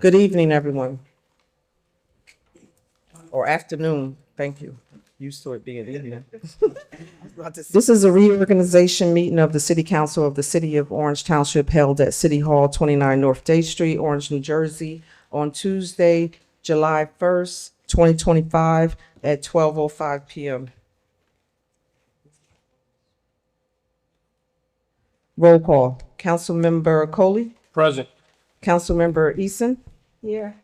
Good evening, everyone. Or afternoon, thank you. Used to it being evening. This is a reorganization meeting of the City Council of the City of Orange Township held at City Hall, 29 North Day Street, Orange, New Jersey, on Tuesday, July 1st, 2025, at 12:05 p.m. Roll call. Councilmember Coley, Present. Councilmember Eason. Here.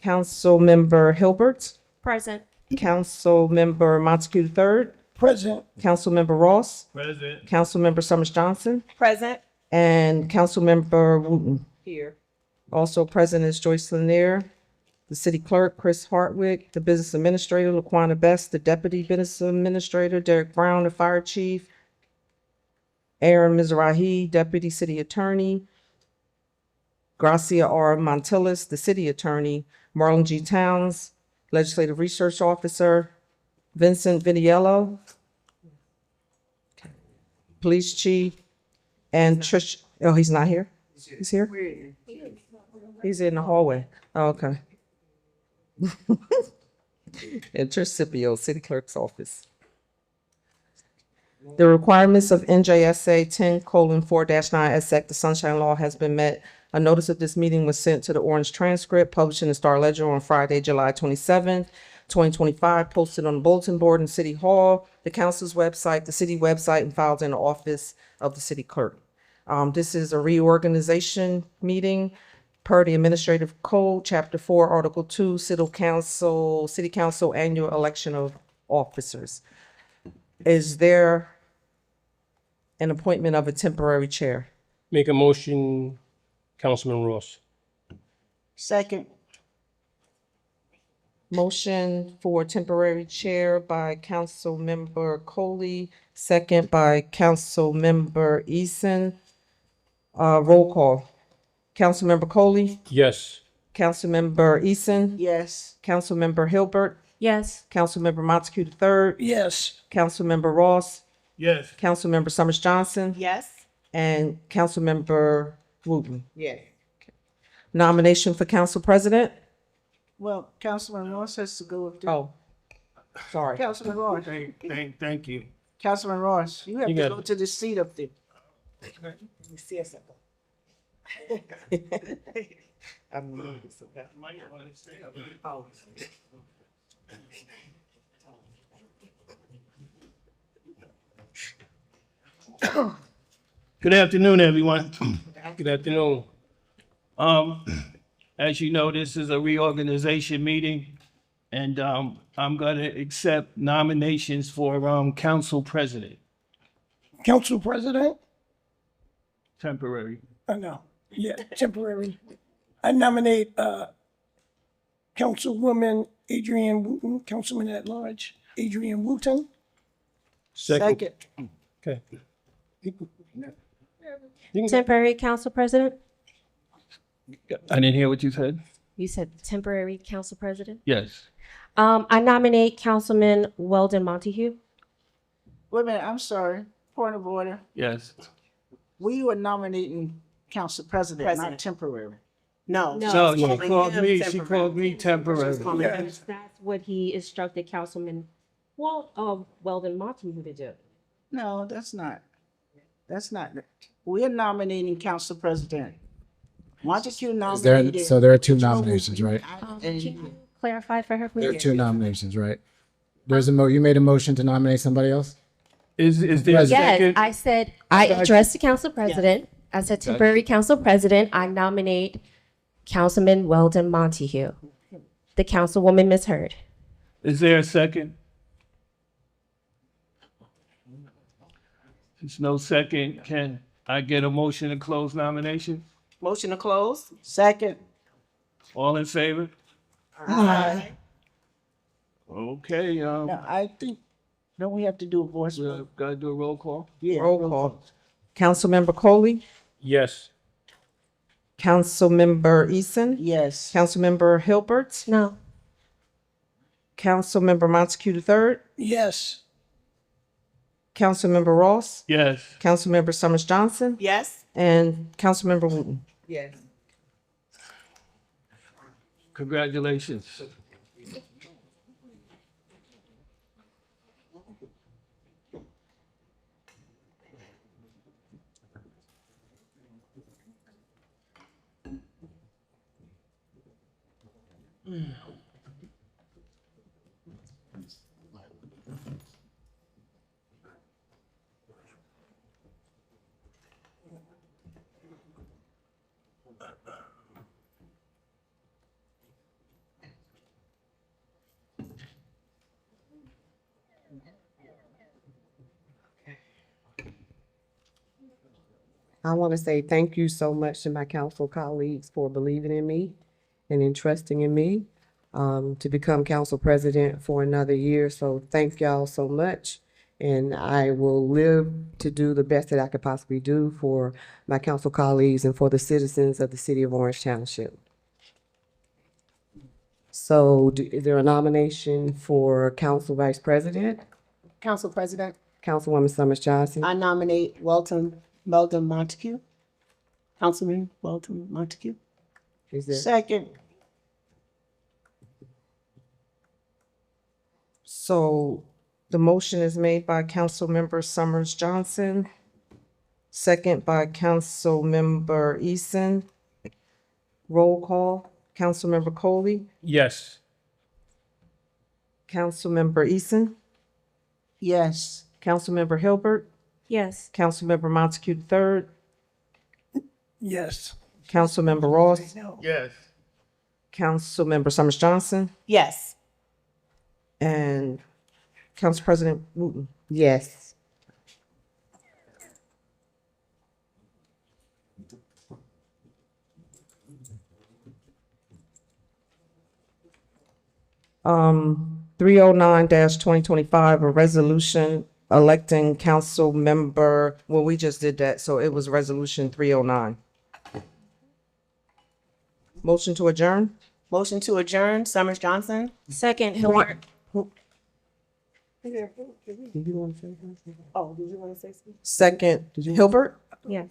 Councilmember Hilbert, Present. Councilmember Montague III, Present. Councilmember Ross, Present. Councilmember Summers Johnson, Present. and Councilmember Wooten. Here. Also present is Joyce Lanier, the city clerk, Chris Hartwick, the business administrator, LaQuana Best, the deputy business administrator, Derek Brown, the fire chief, Aaron Mizrahi, deputy city attorney, Gracia R. Montillis, the city attorney, Marlon G. Towns, legislative research officer, Vincent Viniello, police chief, and Trish, oh, he's not here? He's here? He's in the hallway. Oh, okay. And Trish Scipio, city clerk's office. The requirements of NJSA 10:4-9 SEC, the Sunshine Law, has been met. A notice of this meeting was sent to the Orange Transcript, published in the Star Ledger on Friday, July 27th, 2025, posted on the bulletin board in City Hall, the council's website, the city website, and filed in the office of the city clerk. This is a reorganization meeting per the Administrative Code, Chapter 4, Article 2, City Council Annual Election of Officers. Is there an appointment of a temporary chair? Make a motion, Councilman Ross. Second. Motion for temporary chair by Councilmember Coley, second by Councilmember Eason. Roll call. Councilmember Coley, Yes. Councilmember Eason, Yes. Councilmember Hilbert, Yes. Councilmember Montague III, Yes. Councilmember Ross, Yes. Councilmember Summers Johnson, Yes. and Councilmember Wooten. Yeah. Nomination for council president? Well, Councilman Ross has to go with the, Oh, sorry. Councilman Ross, Thank you. Councilman Ross, you have You to got go it. to the seat up there. Good afternoon, everyone. Good afternoon. As you know, this is a reorganization meeting, and I'm gonna accept nominations for council president, Council President? temporary. No, yeah, temporary. I nominate Councilwoman Adrienne Wooten, Councilman at Large, Adrienne Wooten. Second. Okay. Temporary council president? I didn't hear what you said. You said temporary council president? Yes. I nominate Councilman Weldon Montague. Wait a minute, I'm sorry. Point of order. Yes. We were nominating council president, not President. temporary. No. So she called me temporary. That's what he instructed Councilman Weldon Montague to do. No, that's not. We're nominating council president. Montague Is there, nominated. so there are two nominations, right? Can you clarify for her, There are please? two nominations, right? There's you made a motion to nominate somebody else? Is there a Yes, second? I said, I addressed the council president. I said temporary council president. I nominate Councilman Weldon Montague. The councilwoman misheard. Is there a second? There's no second. Can I get a motion to close nomination? Motion to close? Second. All in favor? Aye. Okay, Now, I think, don't we have to do a voice we vote? gotta do a roll call? Yeah. Roll call. Councilmember Coley, Yes. Councilmember Eason, Yes. Councilmember Hilbert, No. Councilmember Montague III, Yes. Councilmember Ross, Yes. Councilmember Summers Johnson, Yes. and Councilmember Wooten. Yes. Congratulations. I want to say thank you so much to my council colleagues for believing in me and entrusting in me to become council president for another year. So thank y'all so much. And I will live to do the best that I could possibly do for my council colleagues and for the citizens of the city of Orange Township. So is there a nomination for council vice president? Council President, Councilwoman Summers Johnson. I nominate Weldon Montague. Councilman Weldon Montague. Is there? Second. So the motion is made by Councilmember Summers Johnson, second by Councilmember Eason. Roll call, Councilmember Coley, Yes. Councilmember Eason, Yes. Councilmember Hilbert, Yes. Councilmember Montague the third, Yes. Councilmember Ross, No. Yes. Councilmember Summers Johnson, Yes. and Council President Wooten. Yes. Um, 309-2025, a resolution electing council member, well, we just did that, so it was resolution 309. Motion to adjourn? Motion to adjourn, Summers Johnson. Second, Hilbert. Did you want to say something? Oh, did you want to say something? Second, Hilbert? Yes.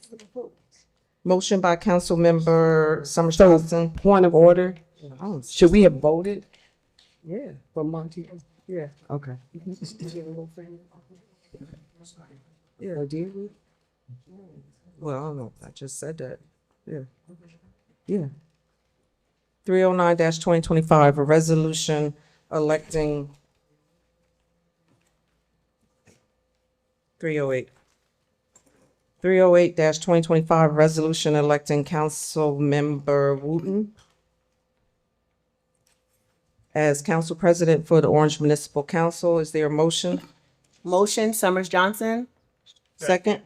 Motion by Councilmember Summers Johnson. Point of order. Oh, Should we have voted? Yeah, for Monty. Yeah. okay. Yeah. Or did we? Well, I don't know. I just said that. Yeah. Yeah. 309-2025, a resolution electing 308. 308-2025, resolution electing council member Wooten as council president for the Orange Municipal Council. Is there a motion? Motion, Summers Johnson. Second?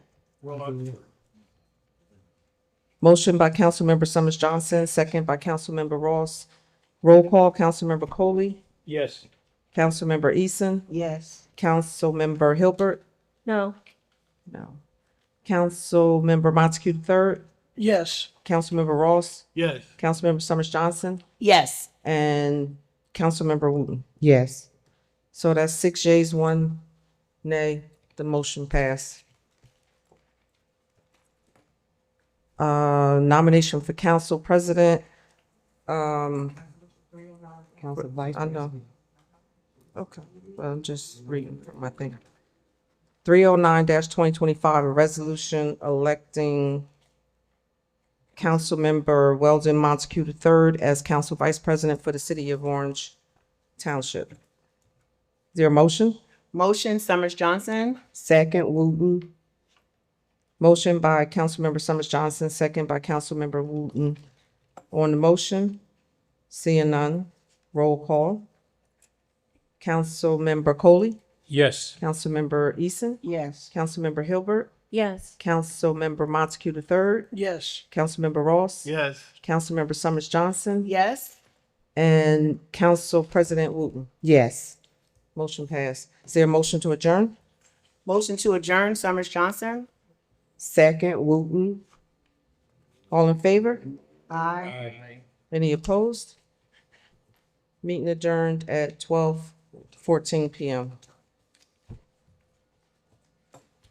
Motion by Councilmember Summers Johnson, second by Councilmember Ross. Roll call, Councilmember Coley, Yes. Councilmember Eason, Yes. Councilmember Hilbert, No. no. Councilmember Montague the third, Yes. Councilmember Ross, Yes. Councilmember Summers Johnson, Yes. and Councilmember Wooten. Yes. So that's 6 yeas, 1 nay. The motion passed. Nomination for council president. Council vice. I know. Okay, well, I'm just reading from my thing. 309-2025, a resolution electing Councilmember Weldon Montague III as council vice president for the city of Orange Township. Is there a motion? Motion, Summers Johnson. Second, Wooten. Motion by Councilmember Summers Johnson, second by Councilmember Wooten. On the motion, seeing none, roll call. Councilmember Coley, Yes. Councilmember Eason, Yes. Councilmember Hilbert, Yes. Councilmember Montague the third, Yes. Councilmember Ross, Yes. Councilmember Summers Johnson, Yes. and Council President Wooten. Yes. Motion passed. Is there a motion to adjourn? Motion to adjourn, Summers Johnson. Second, Wooten. All in favor? Aye. Any opposed? Meeting adjourned at 12:14 p.m.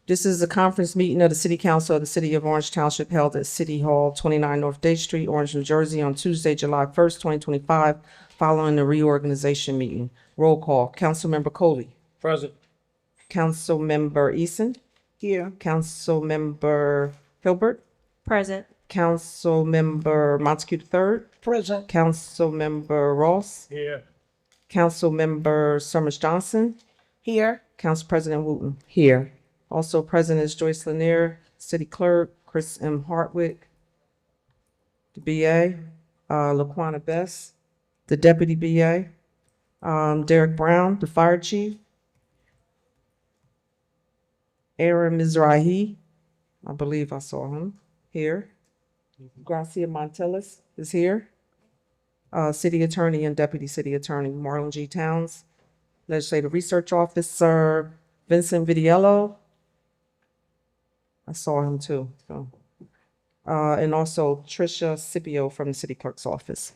This is a conference meeting of the City Council of the City of Orange Township held at City Hall, 29 North Day Street, Orange, New Jersey, on Tuesday, July 1st, 2025, following the reorganization meeting. Roll call. Councilmember Coley. Present. Councilmember Eason. Here. Councilmember Hilbert. Present. Councilmember Montague III. Present. Councilmember Ross. Here. Councilmember Summers Johnson. Here. Council President Wooten. Here. Also present is Joyce Lanier, City Clerk, Chris M. Hartwick, the BA, Laquana Best, the Deputy BA, Derek Brown, the Fire Chief, Aaron Mizrahi, I believe I saw him here. Gracia Montelis is here. City Attorney and Deputy City Attorney Marlon G. Towns, Legislative Research Officer Vincent Vidiello. I saw him too. So. And also Tricia Scipio from the City Clerk's Office.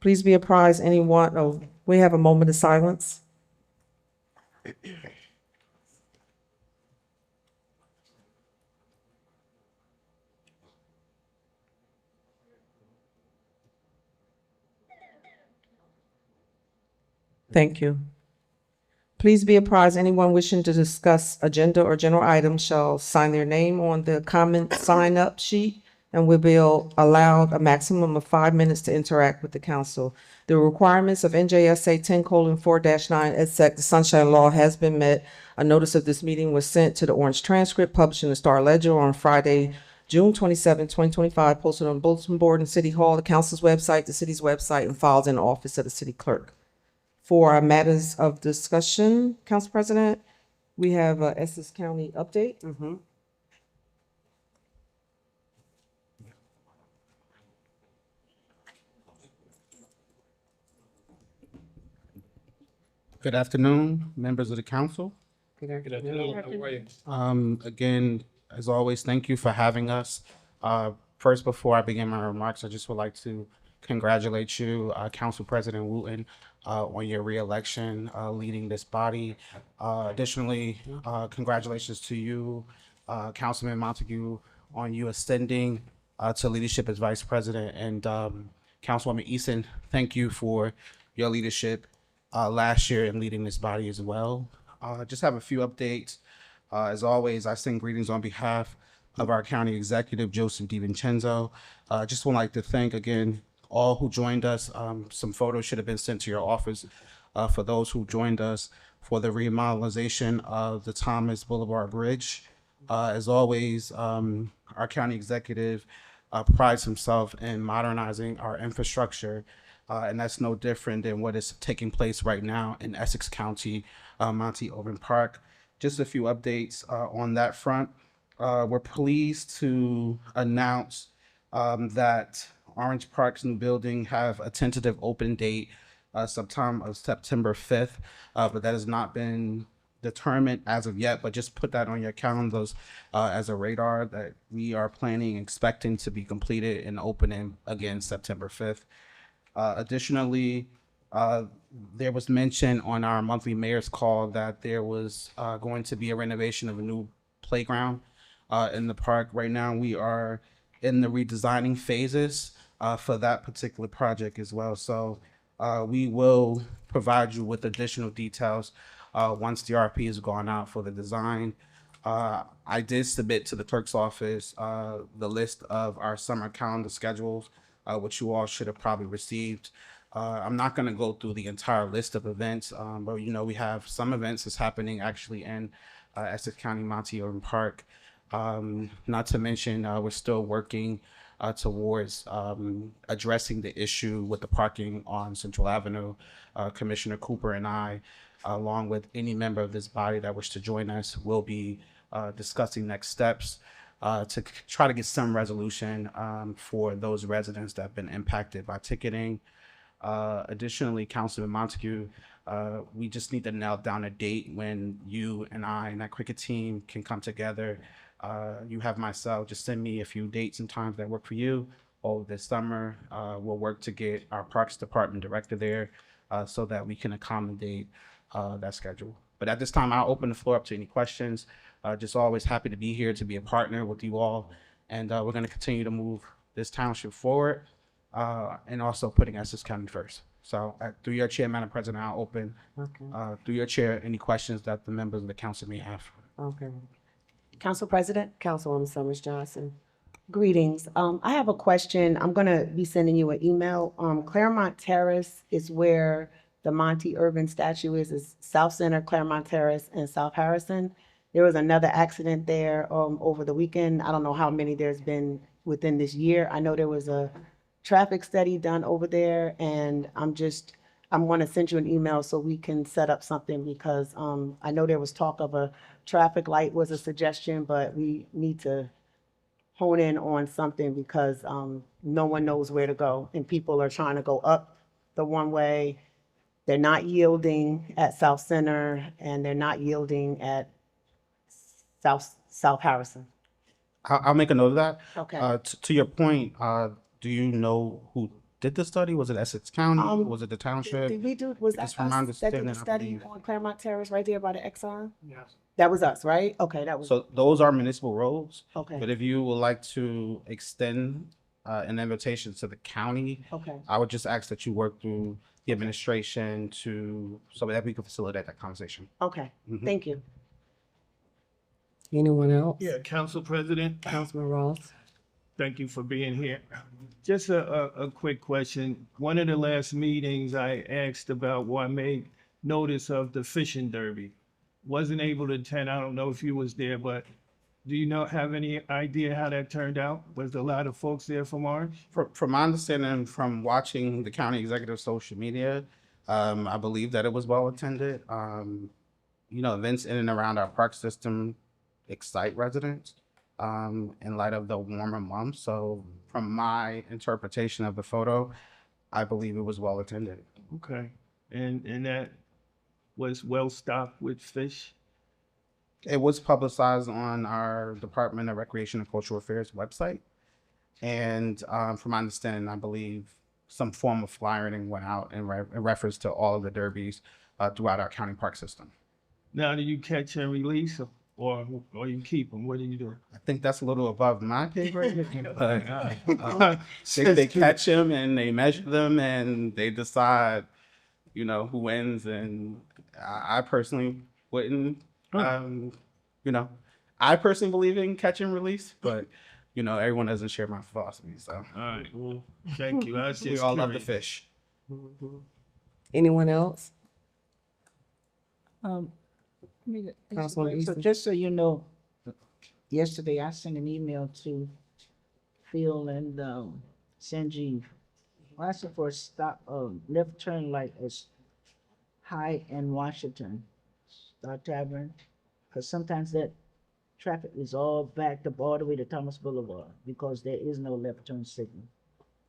Please be apprised anyone, we have a moment of silence. Thank you. Please be apprised anyone wishing to discuss agenda or general items shall sign their name on the comment sign-up sheet and will be allowed a maximum of 5 minutes to interact with the council. The requirements of NJSA 10:4-9 et sec, the Sunshine Law, has been met. A notice of this meeting was sent to the Orange Transcript, published in the Star Ledger on Friday, June 27, 2025, posted on the bulletin board in City Hall, the council's website, the city's website, and filed in the office of the city clerk. For our matters of discussion, Council President, we have a Essex County update. Good afternoon, members of the council. Good afternoon. Again, as always, thank you for having us. First, before I begin my remarks, I just would like to congratulate you, Council President Wooten, on your reelection, leading this body. Additionally, congratulations to you, Councilman Montague, on you ascending to leadership as Vice President. And Councilwoman Eason, thank you for your leadership last year in leading this body as well. Just have a few updates. As always, I send greetings on behalf of our County Executive, Joseph DiVincenzo. Just would like to thank again all who joined us. Some photos should have been sent to your office for those who joined us for the remodelization of the Thomas Boulevard Bridge. As always, our County Executive prides himself in modernizing our infrastructure, and that's no different than what is taking place right now in Essex County, Monty Owen Park. Just a few updates on that front. We're pleased to announce that Orange Park's new building have a tentative open date sometime of September 5th, but that has not been determined as of yet, but just put that on your calendars as a radar that we are planning, expecting to be completed and opening again September 5th. Additionally, there was mention on our monthly mayor's call that there was going to be a renovation of a new playground in the park. Right now, we are in the redesigning phases for that particular project as well. So we will provide you with additional details once the RFP has gone out for the design. I did submit to the clerk's office the list of our summer calendar schedules, which you all should have probably received. I'm not going to go through the entire list of events, but we have some events that's happening actually in Essex County, Monty Owen Park. Not to mention, we're still working towards addressing the issue with the parking on Central Avenue. Commissioner Cooper and I, along with any member of this body that wish to join us, will be discussing next steps to try to get some resolution for those residents that have been impacted by ticketing. Additionally, Councilman Montague, we just need to nail down a date when you and I and that cricket team can come together. You have myself, just send me a few dates and times that work for you over this summer. We'll work to get our Parks Department director there so that we can accommodate that schedule. But at this time, I'll open the floor up to any questions. Just always happy to be here to be a partner with you all, and we're going to continue to move this township forward, and also putting Essex County first. So through your chair, Madam President, I'll open through your chair any questions that the members of the council may have. Okay. Council President, Councilwoman Summers Johnson. greetings. I have a question. I'm gonna be sending you an email. Claremont Terrace is where the Monty Irvin statue is. It's South Center, Claremont Terrace, and South Harrison. There was another accident there over the weekend. I don't know how many there's been within this year. I know there was a traffic study done over there, and I'm gonna send you an email so we can set up something, because I know there was talk of a traffic light was a suggestion, but we need to hone in on something, because no one knows where to go, and people are trying to go up the one way. They're not yielding at South Center, and they're not yielding at South Harrison. I'll make a note of that. Okay. To your point, do you know who did the study? Was it Essex County? Was it the township? Did we do, was that It's from my us that did understanding, the I study believe. on Claremont Terrace right there by the Exxon? Yes. That was us, right? Okay, that was, So those are municipal roads. okay, But if you would like to extend an invitation to the county, okay. I would just ask that you work through the administration so that we can facilitate that conversation. Okay, Mhm. thank you. Anyone else? Yeah, Council President, Councilman Ross. thank you for being here. Just a quick question. One of the last meetings I asked about, I made notice of the fishing derby. Wasn't able to attend. I don't know if you was there, but do you have any idea how that turned out? Was a lot of folks there from Orange? From my understanding, from watching the county executive social media, I believe that it was well attended. Events in and around our park system excite residents in light of the warmer months. So from my interpretation of the photo, I believe it was well attended. Okay. And that was well stocked with fish? It was publicized on our Department of Recreation and Cultural Affairs website. And from my understanding, I believe some form of flyering went out in reference to all of the derbies throughout our county park system. Now, do you catch and release or you keep them? What do you do? I think that's a little above my pay grade, but they catch them and they measure them and they decide, who wins. And I personally wouldn't, I personally believe in catch and release, but everyone doesn't share my philosophy. So All right. Well, thank you. I was just we all love the curious. fish. Anyone else? So Councilwoman Easton. just so you know, yesterday I sent an email to Phil and Sanjeev, asking for a stop, left turn light as High and Washington, Star Tavern, because sometimes that traffic is all backed up all the way to Thomas Boulevard because there is no left turn signal.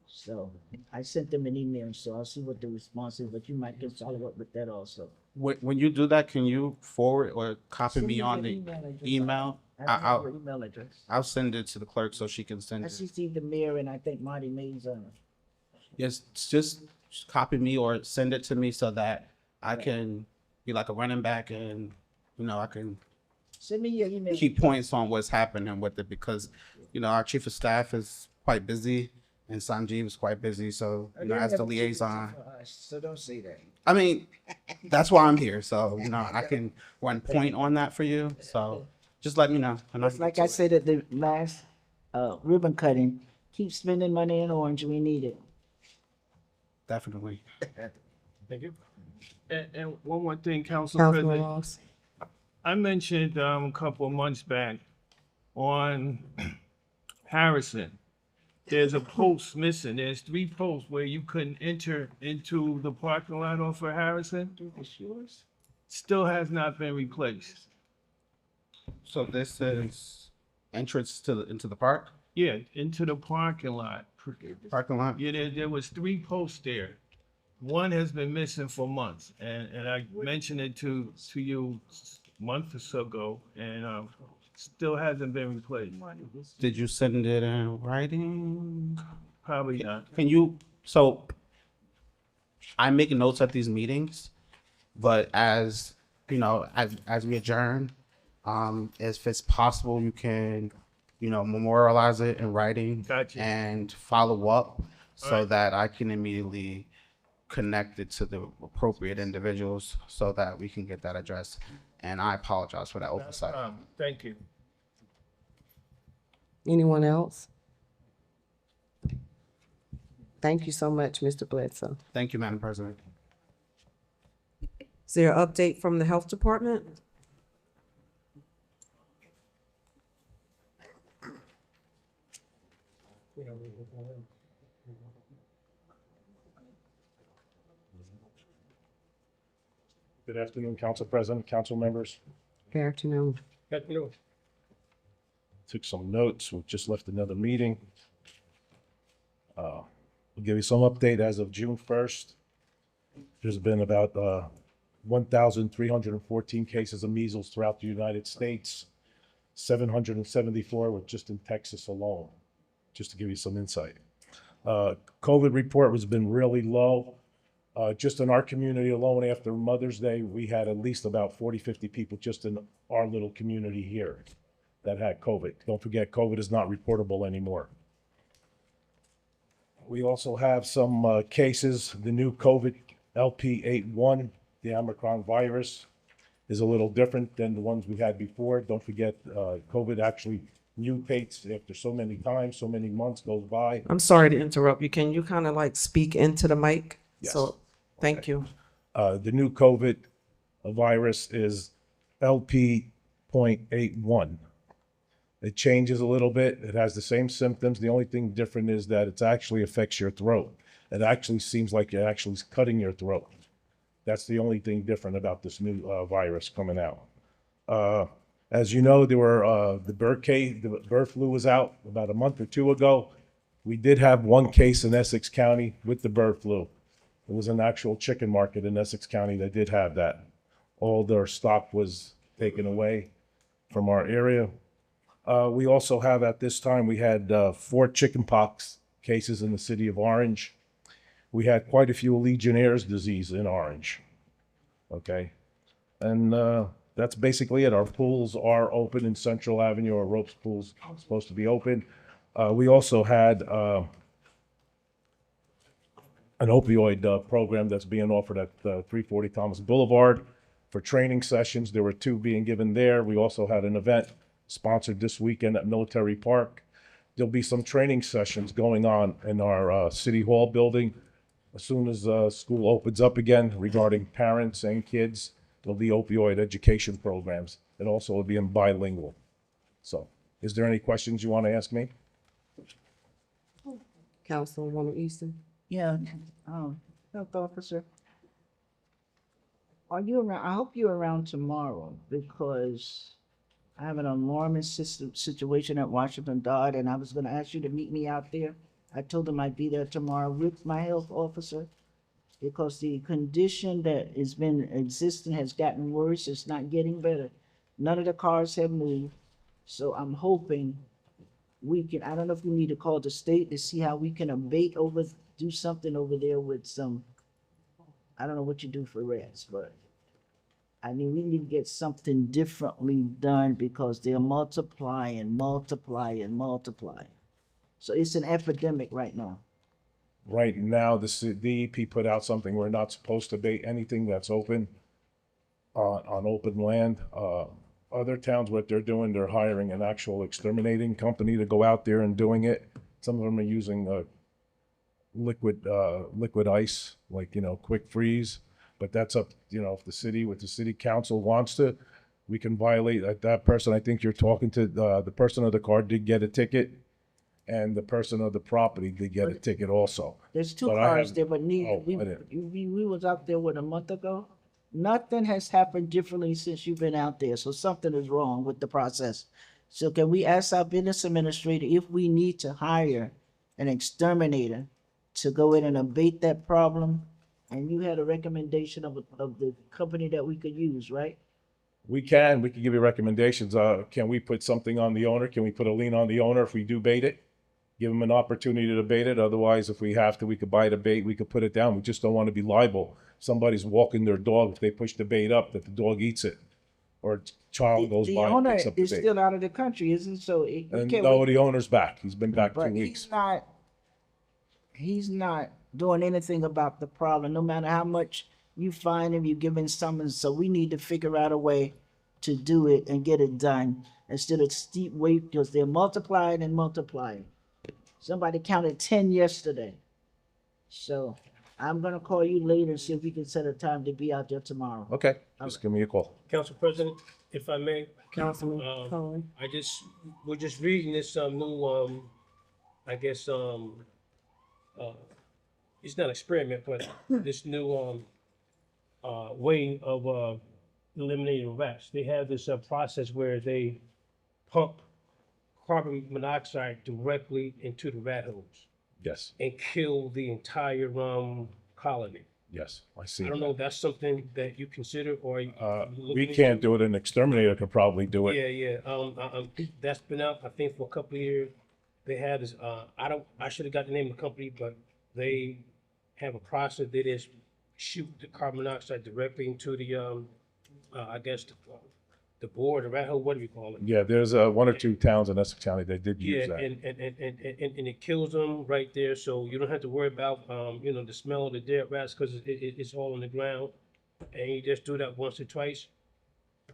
So I sent them an email, so I'll see what the response is, but you might get follow up with that also. When you do that, can you forward or copy Send me your on the address. email? I have I'll your email address. I'll send it to the clerk so she can I send it. CC'd the mayor and I think Marty Mays on it. Yes, just copy me or send it to me so that I can be like a running back and I can Send me your email. keep points on what's happening with it because our chief of staff is quite busy and Sanjeev is quite busy. So I didn't as have the a chief liaison, for us, so don't say that. I mean, that's why I'm here. So I can run point on that for you. So just let me know. And It's like I said at the last ribbon cutting, keep spending money in Orange, we need it. Definitely. Thank you. And one more thing, Council Councilman President. Ross. I mentioned a couple of months back on Harrison. There's a post missing. There's 3 posts where you couldn't enter into the parking lot off of Harrison. It's yours? Still has not been replaced. So this is entrance into the park Yeah, into the parking lot. parking lot. Yeah, there was 3 posts there. One has been missing for months, and I mentioned it to you months or so ago, and still hasn't been replaced. Did you send it in writing? Probably not. Can you? So I make notes at these meetings, but as we adjourn, If it's possible, you can, memorialize it in writing Gotcha. and follow up so Alright. that I can immediately connect it to the appropriate individuals so that we can get that addressed. And I apologize for that oversight. Thank you. Anyone else? Thank you so much, Mr. Bledsoe. Thank you, Madam President. Is there an update from the Health Department? Good afternoon, Council President, council members. Good afternoon. Took some notes. We just left another meeting. We'll give you some update as of June 1st. There's been about 1,314 cases of measles throughout the United States. 774 were just in Texas alone, just to give you some insight. COVID report has been really low. Just in our community alone, after Mother's Day, we had at least about 40, 50 people just in our little community here that had COVID. Don't forget, COVID is not reportable anymore. We also have some cases. The new COVID LP81, the Omicron virus, is a little different than the ones we had before. Don't forget, COVID actually mutates after so many times, so many months goes by. I'm sorry to interrupt you. Can you kind of like speak into the mic? Yes. So, thank you. The new COVID virus is LP.81. It changes a little bit. It has the same symptoms. The only thing different is that it actually affects your throat. It actually seems like it actually is cutting your throat. That's the only thing different about this new virus coming out. As you know, there were the bird flu was out about a month or two ago. We did have one case in Essex County with the bird flu. It was an actual chicken market in Essex County that did have that. All their stock was taken away from our area. We also have at this time, we had 4 chickenpox cases in the city of Orange. We had quite a few Legionnaire's disease in Orange. Okay. And that's basically it. Our pools are open in Central Avenue. Our ropes pools are supposed to be open. We also had an opioid program that's being offered at 340 Thomas Boulevard for training sessions. There were 2 being given there. We also had an event sponsored this weekend at Military Park. There'll be some training sessions going on in our City Hall building as soon as school opens up again regarding parents and kids. There'll be opioid education programs. It also will be in bilingual. So, is there any questions you want to ask me? Councilwoman Easton. Yeah, health officer. Are you around? I hope you're around tomorrow because I have an alarming situation at Washington Dodd, and I was gonna ask you to meet me out there. I told them I'd be there tomorrow with my health officer because the condition that has been existing has gotten worse. It's not getting better. None of the cars have moved. So I'm hoping we can, I don't know if we need to call the state to see how we can do something over there with some, I don't know what you do for rats, but I mean, we need to get something differently done because they're multiplying. So it's an epidemic right now. Right now, the DEP put out something, we're not supposed to bait anything that's open on open land. Other towns, what they're doing, they're hiring an actual exterminating company to go out there and doing it. Some of them are using liquid ice, like, quick freeze. But that's up, if the city council wants to, we can violate that person. I think you're talking to, the person of the car did get a ticket, and the person of the property did get a ticket also. There's 2 But I cars have- there, but Oh, I didn't. we was out there, a month ago? Nothing has happened differently since you've been out there, so something is wrong with the process. So can we ask our business administrator if we need to hire an exterminator to go in and abate that problem? And you had a recommendation of the company that we could use, right? We can give you recommendations. Can we put something on the owner? Can we put a lien on the owner if we do bait it? Give them an opportunity to bait it. Otherwise, if we have to, we could buy the bait, we could put it down. We just don't want to be liable. Somebody's walking their dog, if they push the bait up, that the dog eats it. or child goes The by and owner picks up the is baby. still out of the country, isn't so? And no, the owner's back. He's been back 2 But weeks. he's not doing anything about the problem, no matter how much you fine him, you give him summons. So we need to figure out a way to do it and get it done instead of steep wait, because they're multiplying and multiplying. Somebody counted 10 yesterday. So I'm gonna call you later and see if we can set a time to be out there tomorrow. Okay, just give me a call. Council President, if I may, Councilman Um, Cohen. we're just reading this, new, I guess, it's not experiment, but this new, way of, eliminating rats. They have this, process where they pump carbon monoxide directly into the rat holes Yes, and kill the entire, colony. yes, I see. I don't know if that's something that you consider or. We can't do it. An exterminator could probably do it. Yeah, yeah, that's been out, I think, for a couple of years. They had this, I should have got the name of the company, but they have a process, they just shoot the carbon monoxide directly into the, I guess, the board, the rat hole, what do you call it? Yeah, there's one or two towns in Essex County that did use Yeah, that. and it kills them right there, so you don't have to worry about, the smell of the dead rats, cause it's all on the ground. And you just do that once or twice.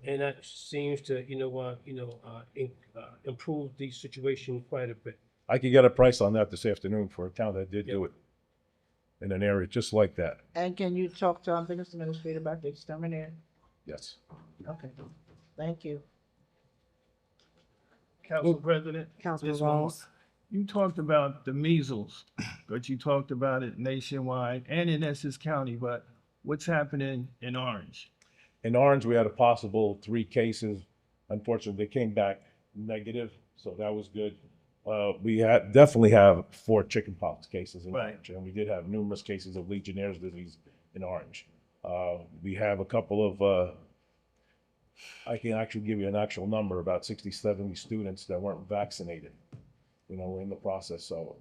And that seems to, improve the situation quite a bit. I could get a price on that this afternoon for a town that did do it in an area just like that. And can you talk to our business administrator about the exterminator? Yes. Okay, thank you. Council President. Councilman just one more. Rawls. You talked about the measles, but you talked about it nationwide and in Essex County, but what's happening in Orange? In Orange, we had a possible 3 cases. Unfortunately, they came back negative, so that was good. We definitely have 4 chickenpox cases in Right. Orange, and we did have numerous cases of Legionnaire's disease in Orange. We have a couple of, I can actually give you an actual number, about 60, 70 students that weren't vaccinated, in the process. So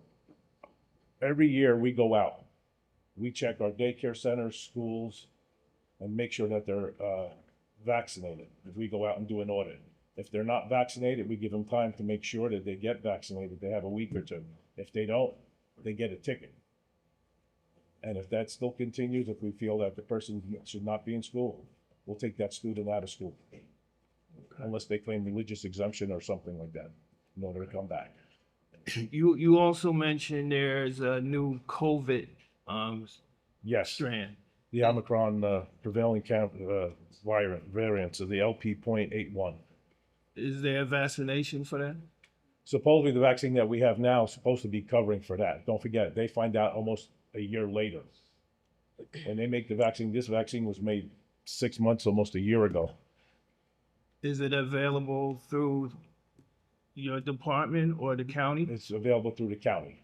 every year we go out, we check our daycare centers, schools, and make sure that they're vaccinated. If we go out and do an audit, if they're not vaccinated, we give them time to make sure that they get vaccinated. They have a week or 2. If they don't, they get a ticket. And if that still continues, if we feel that the person should not be in school, we'll take that student out of school. Unless they claim religious exemption or something like that, in order to come back. You also mentioned there's a new COVID Yes, strand. the Omicron prevailing variants of the LP.81. Is there a vaccination for that? Supposedly the vaccine that we have now is supposed to be covering for that. Don't forget, they find out almost a year later. When they make the vaccine, this vaccine was made 6 months, almost a year ago. Is it available through your department or the county? It's available through the county.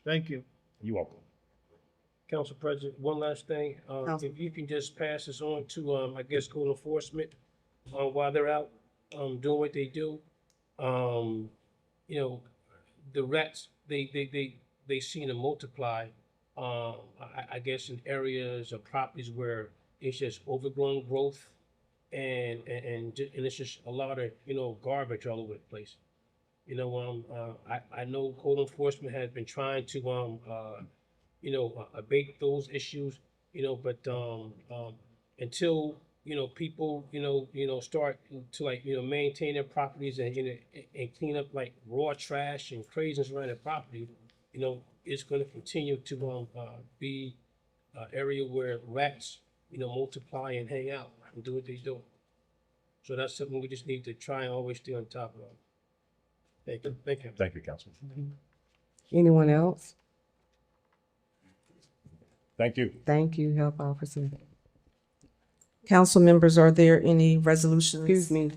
Thank you. You're welcome. Council President, one last thing, Council. if you can just pass this on to, I guess, code enforcement, while they're out, doing what they do. The rats, they seem to multiply, I guess in areas or properties where it's just overgrown growth and it's just a lot of, garbage all over the place. I know code enforcement has been trying to, abate those issues, but, until, people, start to maintain their properties and, and clean up like raw trash and craziness around their property, it's gonna continue to, be an area where rats, multiply and hang out and do what they do. So that's something we just need to try and always stay on top of. Thank you. Thank you. Thank you, Councilman. Anyone else? Thank you. Thank you, Health Officer. Council members, are there any resolutions? Excuse me.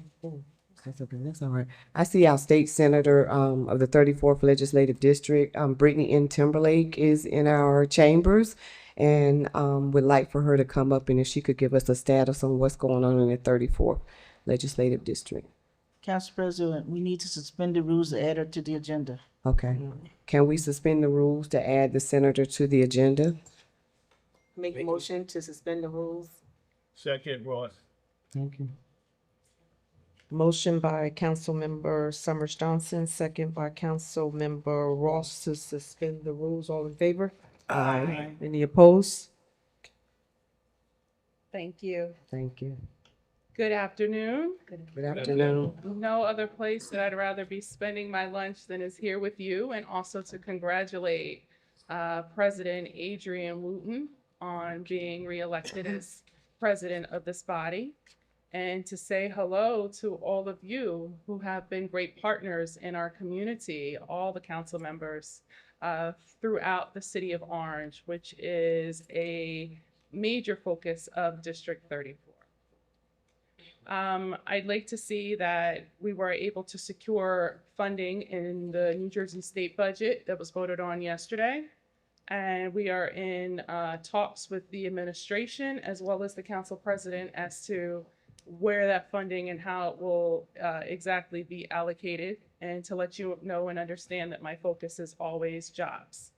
That's okay, that's all right. I see our state senator of the 34th Legislative District, Brittany N. Timberlake, is in our chambers and would like for her to come up and if she could give us a status on what's going on in the 34th Legislative District. Council President, we need to suspend the rules and add her to the agenda. Okay. Can we suspend the rules to add the senator to the agenda? Make a motion to suspend the rules. Second, Ross. Thank you. Motion by Councilmember Summers Johnson, second by Councilmember Ross to suspend the rules. All in favor? Aye. Any opposed? Thank you. Thank you. Good afternoon. Good afternoon. No other place that I'd rather be spending my lunch than is here with you, and also to congratulate President Adrian Wooten on being reelected as president of this body, and to say hello to all of you who have been great partners in our community, all the council members throughout the city of Orange, which is a major focus of District 34. I'd like to see that we were able to secure funding in the New Jersey state budget that was voted on yesterday. And we are in talks with the administration as well as the council president as to where that funding and how it will exactly be allocated, and to let you know and understand that my focus is always jobs.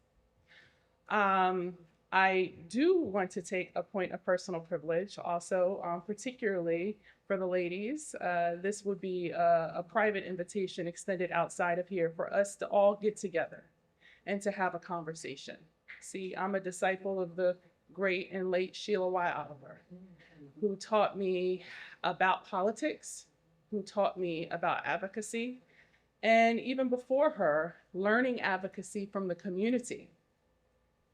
I do want to take a point of personal privilege also, particularly for the ladies. This would be a private invitation extended outside of here for us to all get together and to have a conversation. See, I'm a disciple of the great and late Sheila Y. Oliver, who taught me about politics, who taught me about advocacy, and even before her, learning advocacy from the community.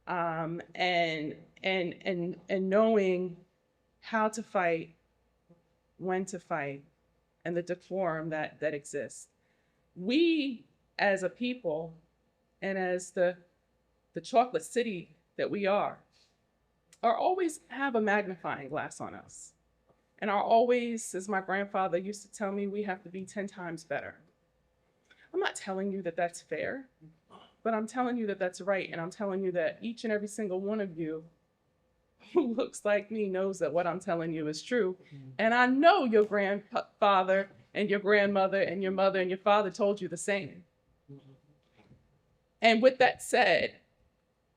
And knowing how to fight, when to fight, and the decorum that exists. We, as a people, and as the chocolate city that we are always have a magnifying glass on us, and are always, as my grandfather used to tell me, we have to be 10 times better. I'm not telling you that that's fair, but I'm telling you that that's right. And I'm telling you that each and every single one of you who looks like me knows that what I'm telling you is true. And I know your grandfather and your grandmother and your mother and your father told you the same. And with that said,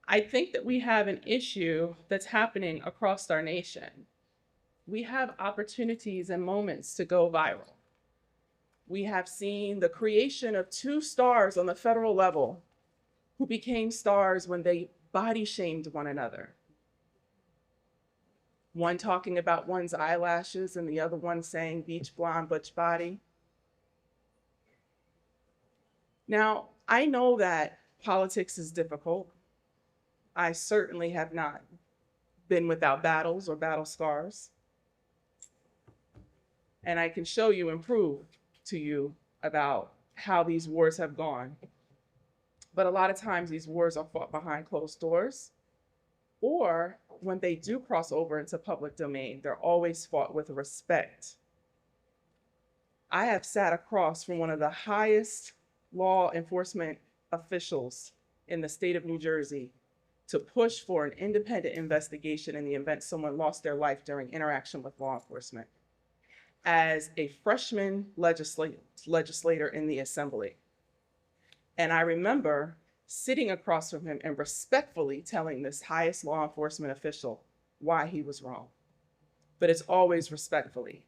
I think that we have an issue that's happening across our nation. We have opportunities and moments to go viral. We have seen the creation of 2 stars on the federal level who became stars when they body shamed one another. One talking about one's eyelashes and the other one saying beach blonde, butch body. Now, I know that politics is difficult. I certainly have not been without battles or battle scars. And I can show you and prove to you about how these wars have gone. But a lot of times these wars are fought behind closed doors, or when they do cross over into public domain, they're always fought with respect. I have sat across from one of the highest law enforcement officials in the state of New Jersey to push for an independent investigation in the event someone lost their life during interaction with law enforcement, as a freshman legislator in the assembly. And I remember sitting across from him and respectfully telling this highest law enforcement official why he was wrong. But it's always respectfully.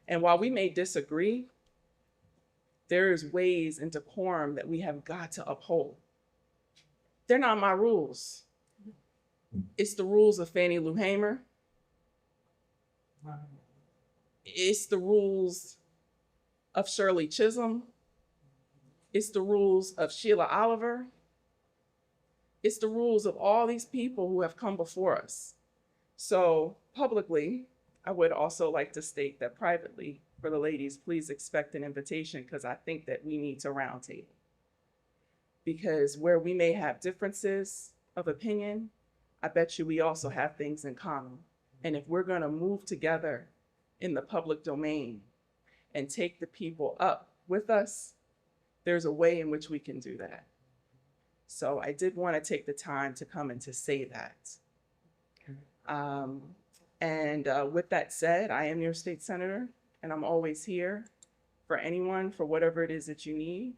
And while we may disagree, there's ways and decorum that we have got to uphold. They're not my rules. It's the rules of Fannie Lou Hamer. It's the rules of Shirley Chisholm. It's the rules of Sheila Oliver. It's the rules of all these people who have come before us. So publicly, I would also like to state that privately, for the ladies, please expect an invitation, because I think that we need to roundtable. Because where we may have differences of opinion, I bet you we also have things in common. And if we're gonna move together in the public domain and take the people up with us, there's a way in which we can do that. So I did want to take the time to come and to say that. With that said, I am your state senator, and I'm always here for anyone, for whatever it is that you need.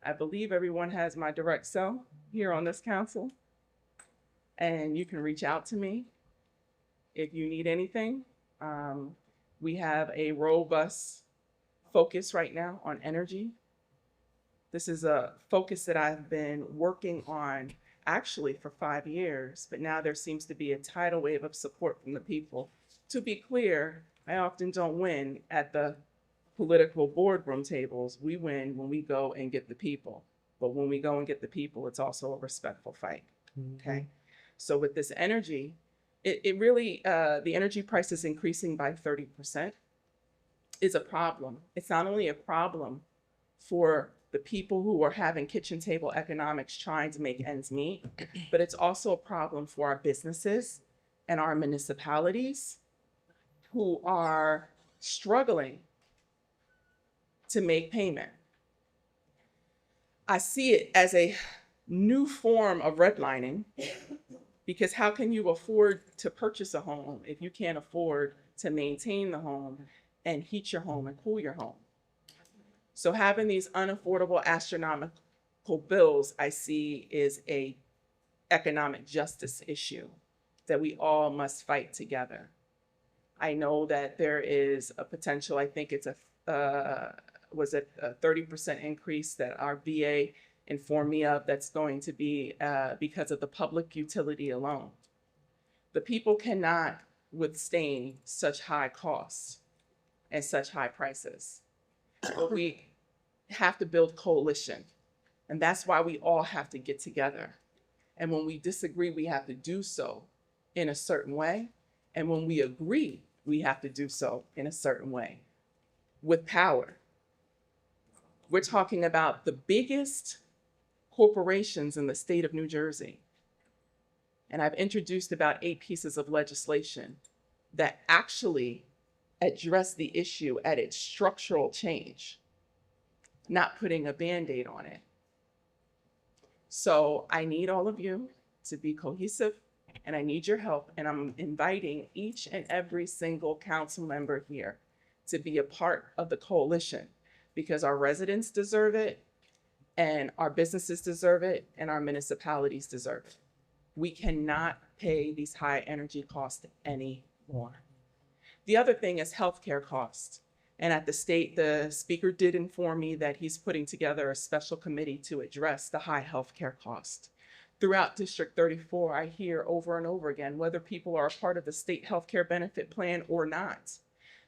I believe everyone has my direct cell here on this council, and you can reach out to me if you need anything. We have a robust focus right now on energy. This is a focus that I've been working on actually for 5 years, but now there seems to be a tidal wave of support from the people. To be clear, I often don't win at the political boardroom tables. We win when we go and get the people. But when we go and get the people, it's also a respectful fight. Okay. So with this energy, it really, the energy price is increasing by 30% is a problem. It's not only a problem for the people who are having kitchen table economics trying to make ends meet, but it's also a problem for our businesses and our municipalities who are struggling to make payment. I see it as a new form of redlining, because how can you afford to purchase a home if you can't afford to maintain the home and heat your home and cool your home? So having these unaffordable astronomical bills, I see is a economic justice issue that we all must fight together. I know that there is a potential, I think it's was it a 30% increase that our VA informed me of, that's going to be because of the public utility alone. The people cannot withstand such high costs and such high prices. But we have to build coalition. And that's why we all have to get together. And when we disagree, we have to do so in a certain way. And when we agree, we have to do so in a certain way with power. We're talking about the biggest corporations in the state of New Jersey. And I've introduced about 8 pieces of legislation that actually address the issue at its structural change, not putting a Band-Aid on it. So I need all of you to be cohesive, and I need your help. And I'm inviting each and every single council member here to be a part of the coalition, because our residents deserve it, and our businesses deserve it, and our municipalities deserve it. We cannot pay these high energy costs anymore. The other thing is healthcare costs. And at the state, the speaker did inform me that he's putting together a special committee to address the high healthcare cost. Throughout District 34, I hear over and over again, whether people are a part of the state healthcare benefit plan or not,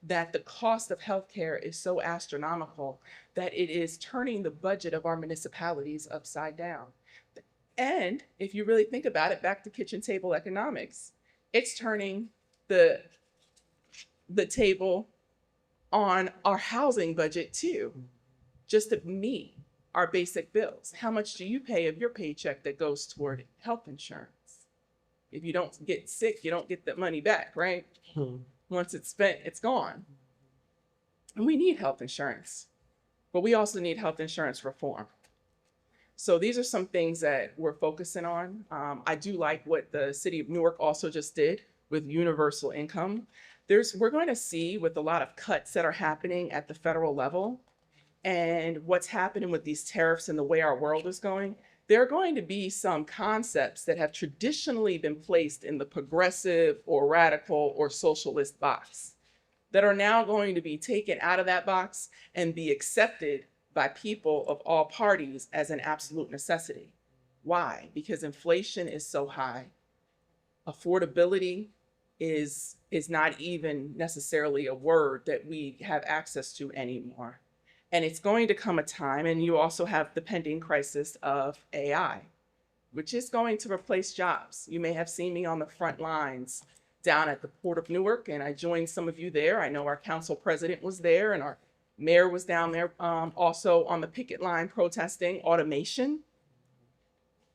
that the cost of healthcare is so astronomical that it is turning the budget of our municipalities upside down. And if you really think about it, back to kitchen table economics, it's turning the table on our housing budget too, just to meet our basic bills. How much do you pay of your paycheck that goes toward health insurance? If you don't get sick, you don't get that money back, right? Once it's spent, it's gone. And we need health insurance, but we also need health insurance reform. So these are some things that we're focusing on. I do like what the city of Newark also just did with universal income. We're going to see, with a lot of cuts that are happening at the federal level and what's happening with these tariffs and the way our world is going, there are going to be some concepts that have traditionally been placed in the progressive or radical or socialist box that are now going to be taken out of that box and be accepted by people of all parties as an absolute necessity. Why? Because inflation is so high. Affordability is not even necessarily a word that we have access to anymore. And it's going to come a time, and you also have the pending crisis of AI, which is going to replace jobs. You may have seen me on the front lines down at the Port of Newark, and I joined some of you there. I know our council president was there, and our mayor was down there also on the picket line protesting automation.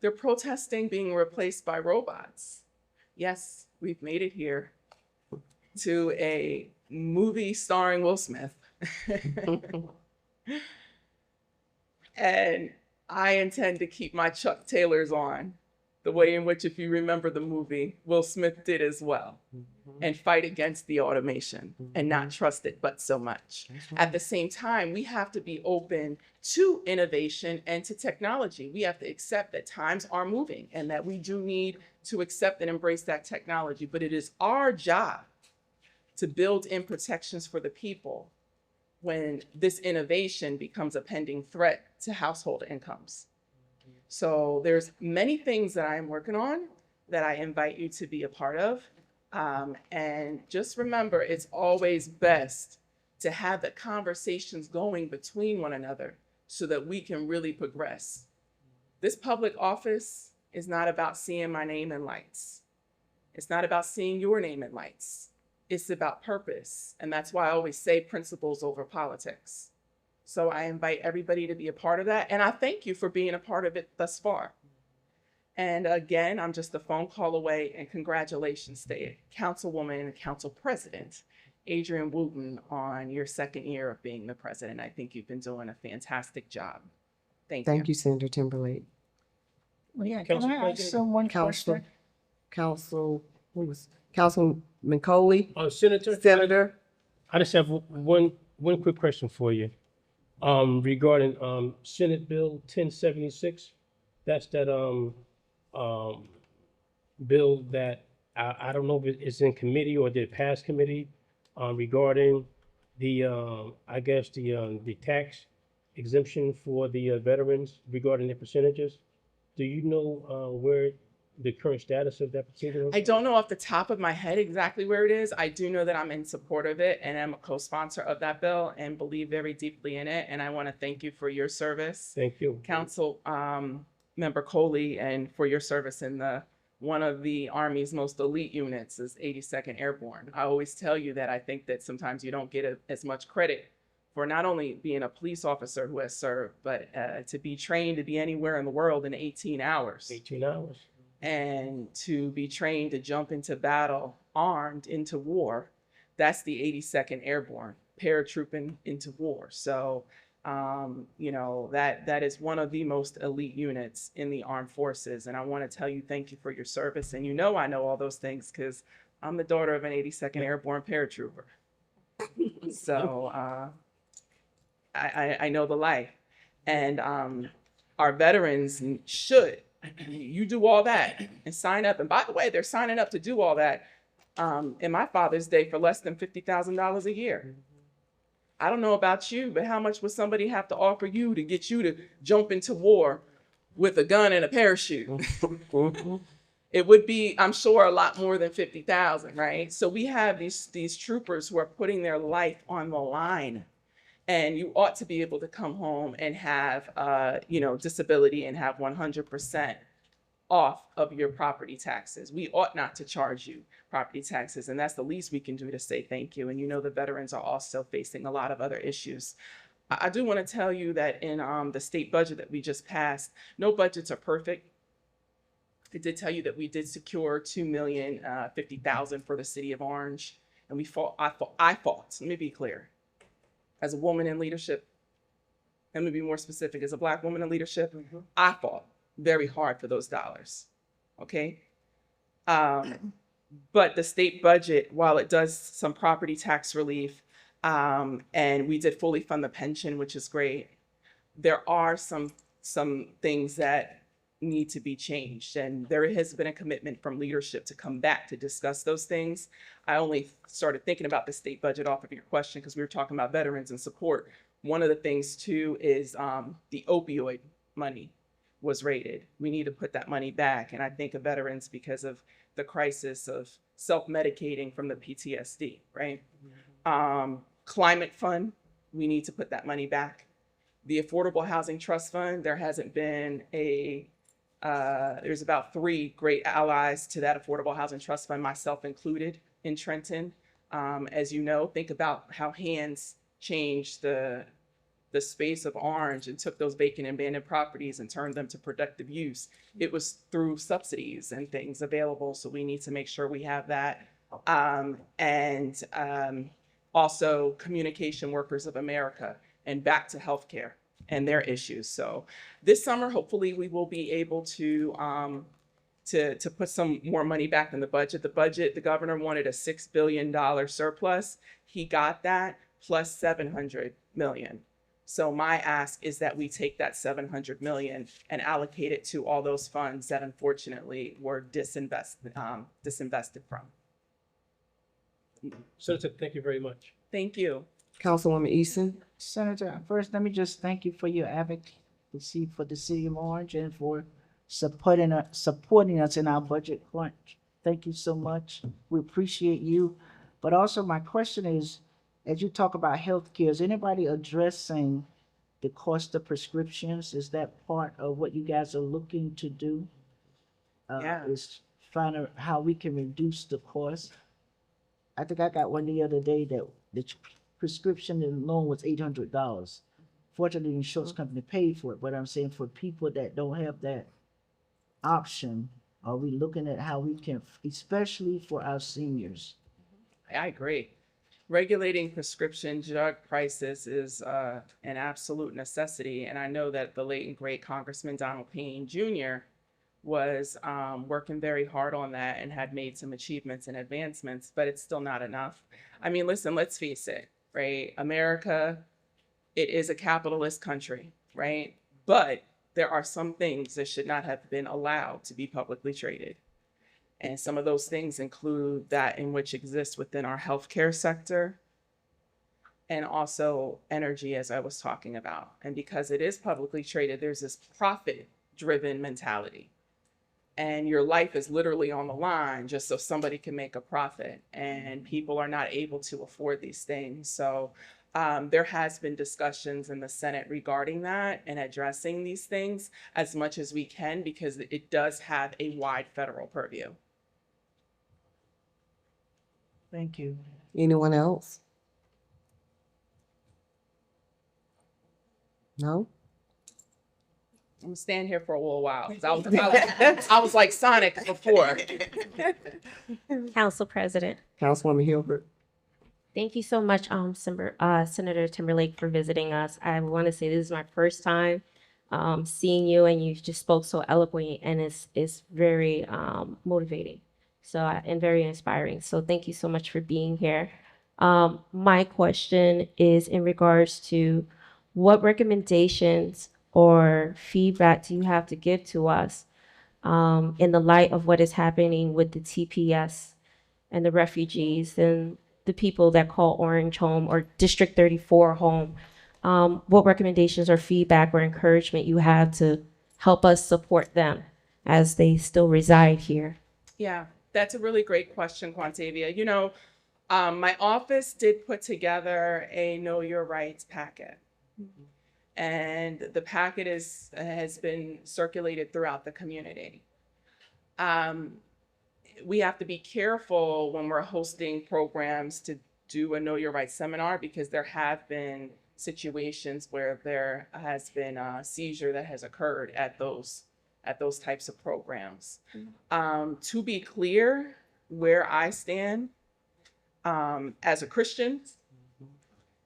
They're protesting being replaced by robots. Yes, we've made it here to a movie starring Will Smith. And I intend to keep my Chuck Taylors on, the way in which, if you remember the movie, Will Smith did as well, and fight against the automation and not trust it but so much. At the same time, we have to be open to innovation and to technology. We have to accept that times are moving and that we do need to accept and embrace that technology, but it is our job to build in protections for the people when this innovation becomes a pending threat to household incomes. So there's many things that I am working on that I invite you to be a part of. And just remember, it's always best to have the conversations going between one another so that we can really progress. This public office is not about seeing my name in lights. It's not about seeing your name in lights. It's about purpose. And that's why I always say principles over politics. So I invite everybody to be a part of that. And I thank you for being a part of it thus far. And again, I'm just a phone call away, and congratulations to Councilwoman and Council President Adrian Wooten on your second year of being the president. I think you've been doing a fantastic job. Thank you. Thank you, Senator Timberlake. Well, yeah, Council can I ask President? someone Council, question? Councilman Coley, Senator, Senator. I just have one quick question for you. Regarding Senate Bill 1076, that's that bill that I don't know if it's in committee or did it pass committee, regarding the I guess the tax exemption for the veterans regarding the percentages. Do you know where the current status of that particular? I don't know off the top of my head exactly where it is. I do know that I'm in support of it, and I'm a co-sponsor of that bill and believe very deeply in it. And I want to thank you for your service, Thank you. Council Member Coley, and for your service in one of the Army's most elite units is 82nd Airborne. I always tell you that I think that sometimes you don't get as much credit for not only being a police officer who has served, but to be trained to be anywhere in the world in 18 hours. 18 hours. And to be trained to jump into battle armed into war. That's the 82nd Airborne, paratrooping into war. So, you know, that is one of the most elite units in the armed forces. And I want to tell you, thank you for your service. And you know I know all those things because I'm the daughter of an 82nd Airborne paratrooper. So I know the life. And our veterans should. You do all that and sign up. And by the way, they're signing up to do all that in my Father's Day for less than $50,000 a year. I don't know about you, but how much would somebody have to offer you to get you to jump into war with a gun and a parachute? It would be, I'm sure, a lot more than 50,000, right? So we have these troopers who are putting their life on the line. And you ought to be able to come home and have, you know, disability and have 100% off of your property taxes. We ought not to charge you property taxes, and that's the least we can do to say thank you. And you know the veterans are also facing a lot of other issues. I do want to tell you that in the state budget that we just passed, no budgets are perfect. I did tell you that we did secure $2,050,000 for the city of Orange, and I fought, let me be clear. As a woman in leadership, let me be more specific, as a Black woman in leadership, I fought very hard for those dollars, okay? But the state budget, while it does some property tax relief, and we did fully fund the pension, which is great, there are some things that need to be changed. And there has been a commitment from leadership to come back to discuss those things. I only started thinking about the state budget off of your question because we were talking about veterans and support. One of the things too is the opioid money was raided. We need to put that money back. And I think of veterans because of the crisis of self-medicating from the PTSD, right? Climate fund, we need to put that money back. The Affordable Housing Trust Fund, there hasn't been there's about 3 great allies to that Affordable Housing Trust Fund, myself included, in Trenton. As you know, think about how hands changed the space of Orange and took those vacant and abandoned properties and turned them to productive use. It was through subsidies and things available, so we need to make sure we have that. Also Communication Workers of America and back to healthcare and their issues. So this summer, hopefully we will be able to put some more money back in the budget. The governor wanted a $6 billion surplus. He got that plus $700 million. So my ask is that we take that $700 million and allocate it to all those funds that unfortunately were disinvested from. Senator, thank you very much. Thank you. Councilwoman Easton. Senator, first, let me just thank you for your advocacy for the city of Orange and for supporting us in our budget crunch. Thank you so much. We appreciate you. But also my question is, as you talk about healthcare, is anybody addressing the cost of prescriptions? Is that part of what you guys are looking to do? Yeah. Is find out how we can reduce the cost? I think I got one the other day that the prescription alone was $800. Fortunately, the insurance company paid for it, but I'm saying for people that don't have that option, are we looking at how we can, especially for our seniors? I agree. Regulating prescription drug prices is an absolute necessity. And I know that the late and great Congressman Donald Payne Jr. was working very hard on that and had made some achievements and advancements, but it's still not enough. I mean, listen, let's face it, right? America, it is a capitalist country, right? But there are some things that should not have been allowed to be publicly traded. And some of those things include that in which exists within our healthcare sector and also energy, as I was talking about. And because it is publicly traded, there's this profit-driven mentality. And your life is literally on the line just so somebody can make a profit. And people are not able to afford these things. So there has been discussions in the Senate regarding that and addressing these things as much as we can because it does have a wide federal purview. Thank you. Anyone else? No? I'm gonna stand here for a little while. 'Cause I was like Sonic before. Council President. Councilwoman Hilbert. Thank you so much, Senator Timberlake, for visiting us. I want to say this is my first time seeing you, and you just spoke so eloquently, and it's very motivating, and very inspiring. So thank you so much for being here. My question is in regards to what recommendations or feedback do you have to give to us in the light of what is happening with the TPS and the refugees and the people that call Orange home or District 34 home? What recommendations or feedback or encouragement you have to help us support them as they still reside here? Yeah, that's a really great question, Quantavia. You know, my office did put together a Know Your Rights packet. And the packet has been circulated throughout the community. We have to be careful when we're hosting programs to do a Know Your Rights seminar because there have been situations where there has been a seizure that has occurred at those types of programs. To be clear, where I stand as a Christian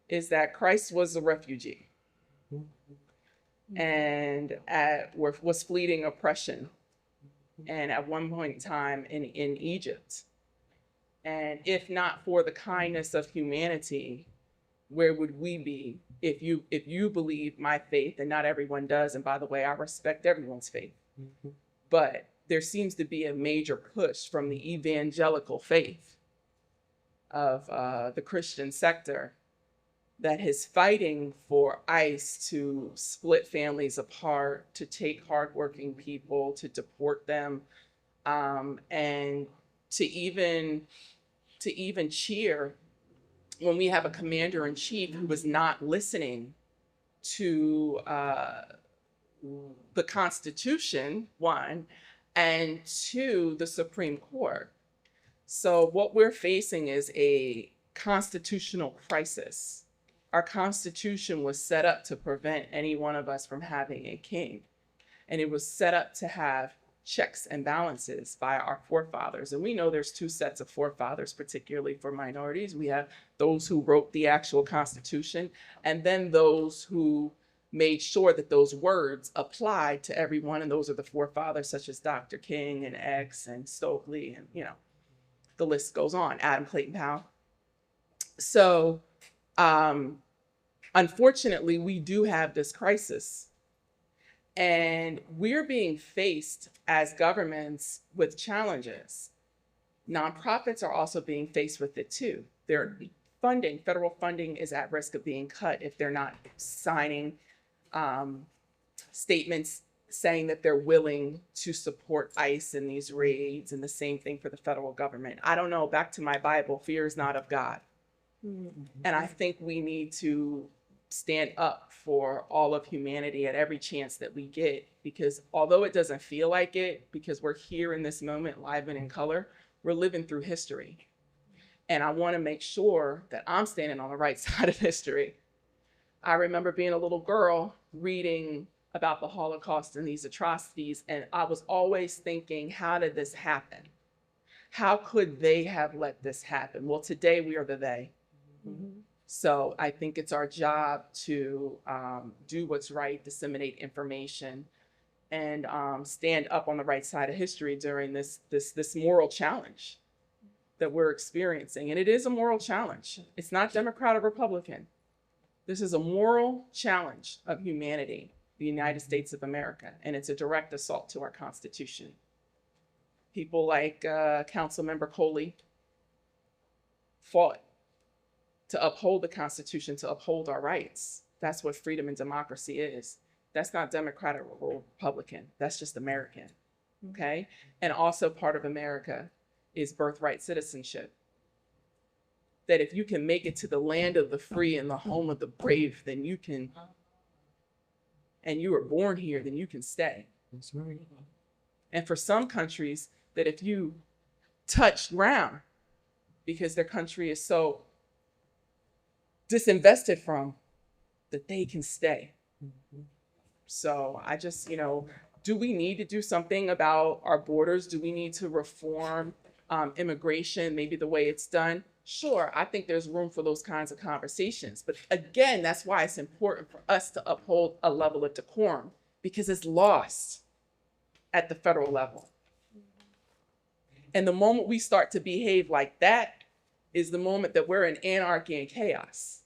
is that Christ was a refugee and was fleeing oppression, and at one point in time in Egypt. And if not for the kindness of humanity, where would we be if you believe my faith? And not everyone does. And by the way, I respect everyone's faith. But there seems to be a major push from the evangelical faith of the Christian sector that is fighting for ICE to split families apart, to take hardworking people, to deport them, and to even cheer when we have a commander-in-chief who was not listening to the Constitution, one, and two, the Supreme Court. So what we're facing is a constitutional crisis. Our Constitution was set up to prevent any one of us from having a king. And it was set up to have checks and balances by our forefathers. And we know there's two sets of forefathers, particularly for minorities. We have those who wrote the actual Constitution, and then those who made sure that those words applied to everyone. And those are the forefathers such as Dr. King and X and Stokely, and the list goes on, Adam Clayton Powell. So unfortunately, we do have this crisis. And we're being faced as governments with challenges. Nonprofits are also being faced with it too. their funding, federal funding is at risk of being cut if they're not signing statements saying that they're willing to support ICE in these raids, and the same thing for the federal government. I don't know, back to my Bible, fear is not of God. And I think we need to stand up for all of humanity at every chance that we get, because although it doesn't feel like it, because we're here in this moment, live and in color, we're living through history. And I want to make sure that I'm standing on the right side of history. I remember being a little girl reading about the Holocaust and these atrocities, and I was always thinking, how did this happen? How could they have let this happen? Well, today we are the they. So I think it's our job to do what's right, disseminate information, and stand up on the right side of history during this moral challenge that we're experiencing. And it is a moral challenge. It's not Democrat or Republican. This is a moral challenge of humanity, the United States of America, and it's a direct assault to our Constitution. People like Councilmember Coley fought to uphold the Constitution, to uphold our rights. That's what freedom and democracy is. That's not Democratic or Republican. That's just American, okay? And also part of America is birthright citizenship. That if you can make it to the land of the free and the home of the brave, then you can, and you were born here, then you can stay. That's right. And for some countries, that if you touch ground, because their country is so disinvested from, that they can stay. So I just, do we need to do something about our borders? Do we need to reform immigration, maybe the way it's done? Sure, I think there's room for those kinds of conversations. But again, that's why it's important for us to uphold a level of decorum, because it's lost at the federal level. And the moment we start to behave like that is the moment that we're in anarchy and chaos.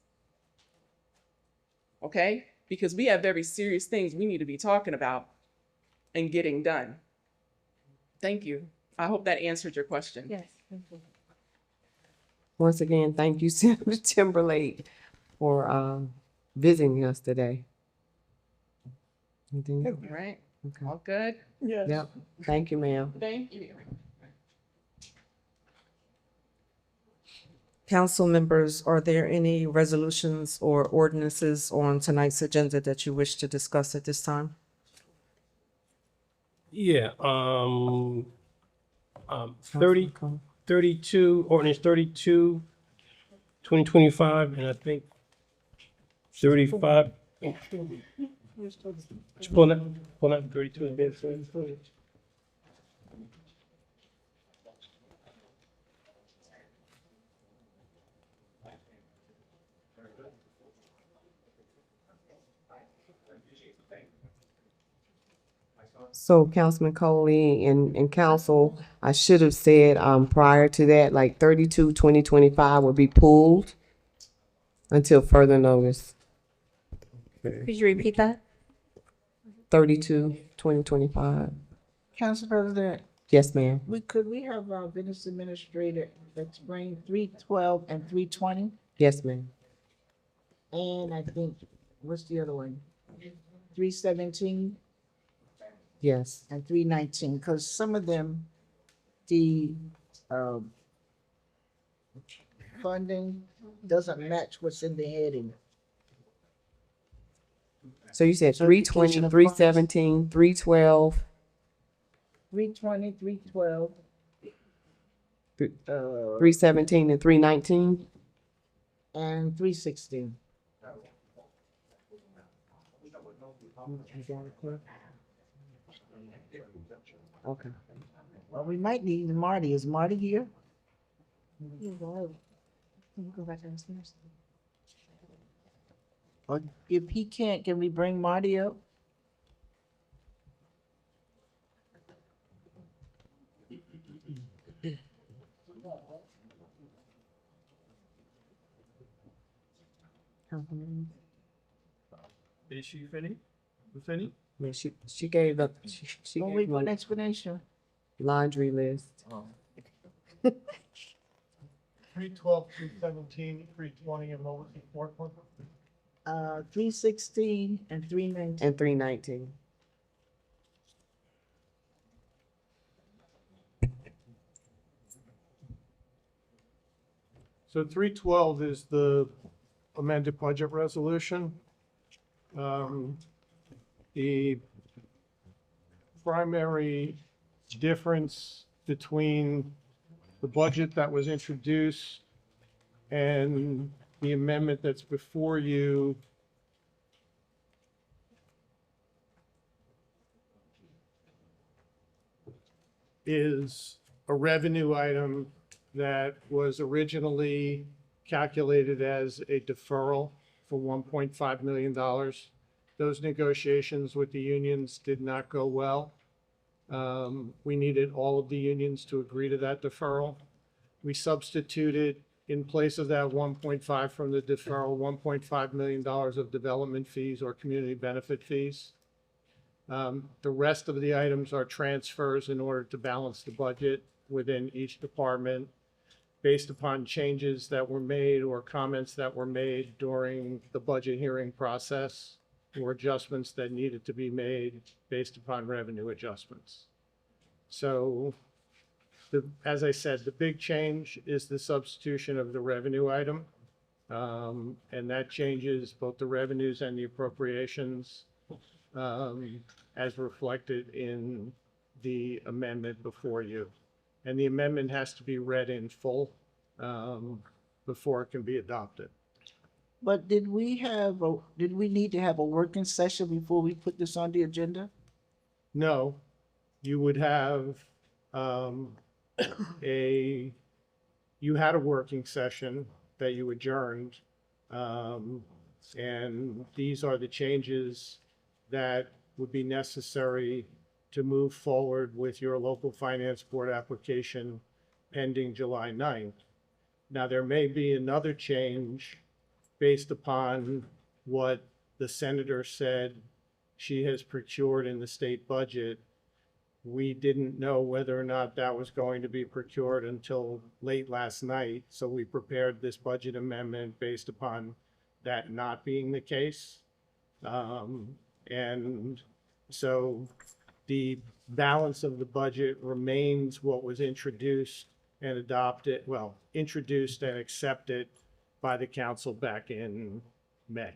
Okay? Because we have very serious things we need to be talking about and getting done. Thank you. I hope that answered your question. Yes. Thank you. Once again, thank you, Senator Timberlake, for visiting us today. Anything? All right. Okay. All good? Yes. Yep. Thank you, ma'am. Thank you. Council members, are there any resolutions or ordinances on tonight's agenda that you wish to discuss at this time? Yeah, 32, ordinance 32, 2025, and I think 35. Just pull that 32 and bid. So Councilman Coley and council, I should have said, prior to that, like 32, 2025 would be pulled until further notice. Could you repeat that? 32, 2025. Council President, Yes, ma'am. could we have our business administrator explain 312 and 320? Yes, ma'am. And I think, what's the other one? 317 Yes. and 319, because some of them, the funding doesn't match what's in the heading. So you said Certification 320, of 317, 312, 320, 312, 317, and 319? and 316. Okay. Well, we might need Marty. Is Marty here? Or if he can't, can we bring Marty up? Is she finished? You finished? Yeah, she gave up, she Don't gave wait for an a explanation. laundry list. 312, 317, 320, and what was the fourth one? 316 and 319. And 319. So 312 is the amended budget resolution. The primary difference between the budget that was introduced and the amendment that's before you is a revenue item that was originally calculated as a deferral for $1.5 million. Those negotiations with the unions did not go well. We needed all of the unions to agree to that deferral. We substituted in place of that 1.5 from the deferral, $1.5 million of development fees or community benefit fees. The rest of the items are transfers in order to balance the budget within each department based upon changes that were made or comments that were made during the budget hearing process or adjustments that needed to be made based upon revenue adjustments. So as I said, the big change is the substitution of the revenue item. And that changes both the revenues and the appropriations as reflected in the amendment before you. And the amendment has to be read in full before it can be adopted. But did we need to have a working session before we put this on the agenda? No, you would have you had a working session that you adjourned. And these are the changes that would be necessary to move forward with your local finance board application pending July 9th. Now, there may be another change based upon what the senator said she has procured in the state budget. We didn't know whether or not that was going to be procured until late last night. So we prepared this budget amendment based upon that not being the case. And so the balance of the budget remains what was introduced and adopted, well, introduced and accepted by the council back in May.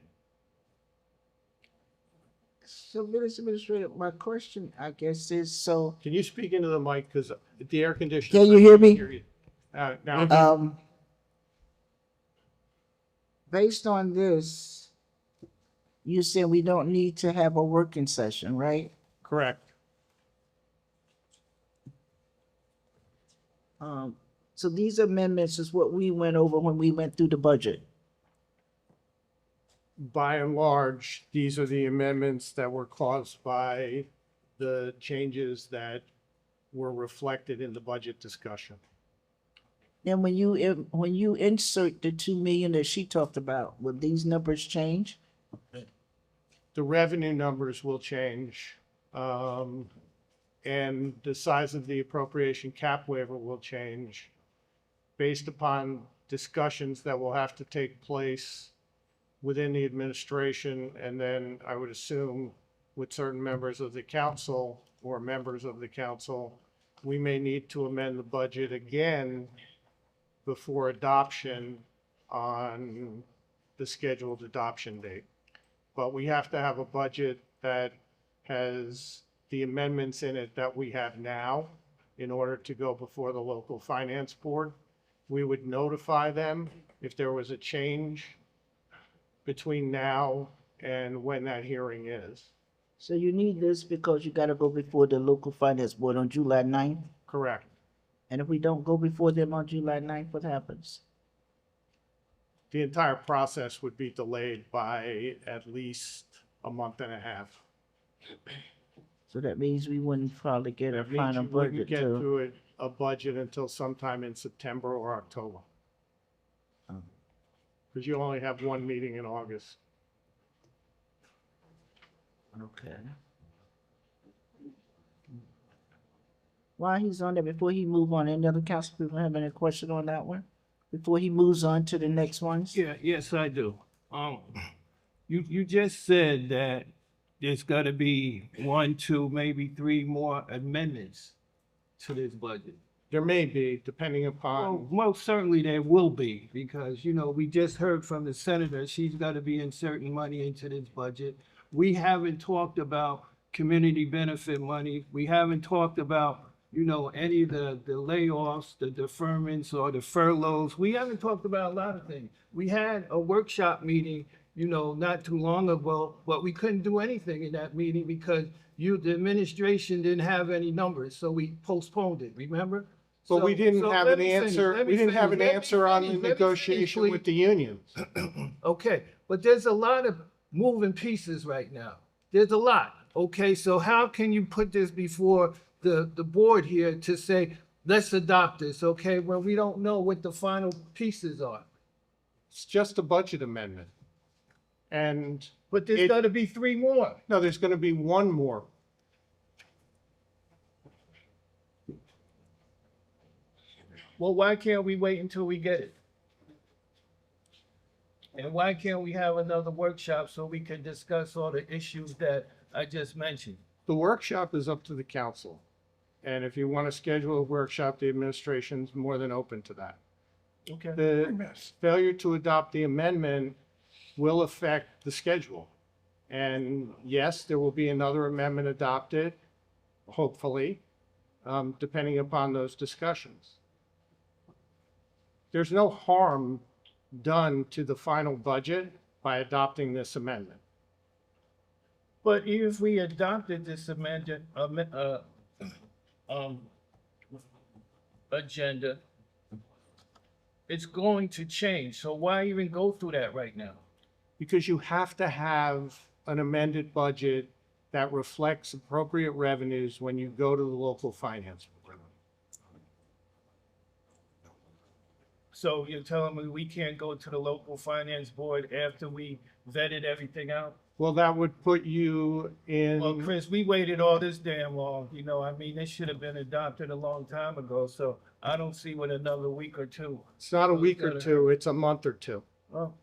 So, Mr. Administrator, my question, I guess, is so. Can you speak into the mic, because the air conditioner? Can you hear me? Now, Based on this, you said we don't need to have a working session, right? correct. So these amendments is what we went over when we went through the budget. By and large, these are the amendments that were caused by the changes that were reflected in the budget discussion. And when you insert the 2 million that she talked about, will these numbers change? The revenue numbers will change, and the size of the appropriation cap waiver will change based upon discussions that will have to take place within the administration, and then I would assume with certain members of the council or members of the council, we may need to amend the budget again before adoption on the scheduled adoption date. But we have to have a budget that has the amendments in it that we have now in order to go before the local finance board. We would notify them if there was a change between now and when that hearing is. So you need this because you gotta go before the local finance board on July 9th? Correct. And if we don't go before them on July 9th, what happens? The entire process would be delayed by at least a month and a half. So that means we wouldn't probably get a That means final you wouldn't budget get till. to a budget until sometime in September or October. Oh. Because you only have one meeting in August. Okay. While he's on there, before he move on, any other council people have any question on that one? before he moves on to the next ones? Yeah, yes, I do. You just said that there's gotta be one, two, maybe three more amendments to this budget. There may be, depending Well, upon, most certainly there will be, because, we just heard from the senator, she's gotta be inserting money into this budget. We haven't talked about community benefit money. We haven't talked about, any of the layoffs, the deferments or the furloughs. We haven't talked about a lot of things. We had a workshop meeting, not too long ago, but we couldn't do anything in that meeting because the administration didn't have any numbers, so we postponed it, remember? but we didn't So have let an me finish, answer, let me we didn't have finish, an let me answer on the finish, let me finish, negotiation please. with the unions. Okay, but there's a lot of moving pieces right now. There's a lot. Okay, so how can you put this before the board here to say, let's adopt this, okay, when we don't know what the final pieces are? It's just a budget amendment. And, But there's It- gotta be three more. no, there's gonna be one more. Well, why can't we wait until we get it? And why can't we have another workshop so we can discuss all the issues that I just mentioned? The workshop is up to the council. And if you want to schedule a workshop, the administration's more than open to that. Okay. The failure to adopt the amendment will affect the schedule. And yes, there will be another amendment adopted, hopefully, depending upon those discussions. There's no harm done to the final budget by adopting this amendment. But if we adopted this agenda, it's going to change. So why even go through that right now? Because you have to have an amended budget that reflects appropriate revenues when you go to the local finance board. So you're telling me we can't go to the local finance board after we vetted everything out? Well, that would put you Well, in, Chris, we waited all this damn long, this should have been adopted a long time ago, so I don't see what another week or two. it's not a week or two, it's a month or two. Oh.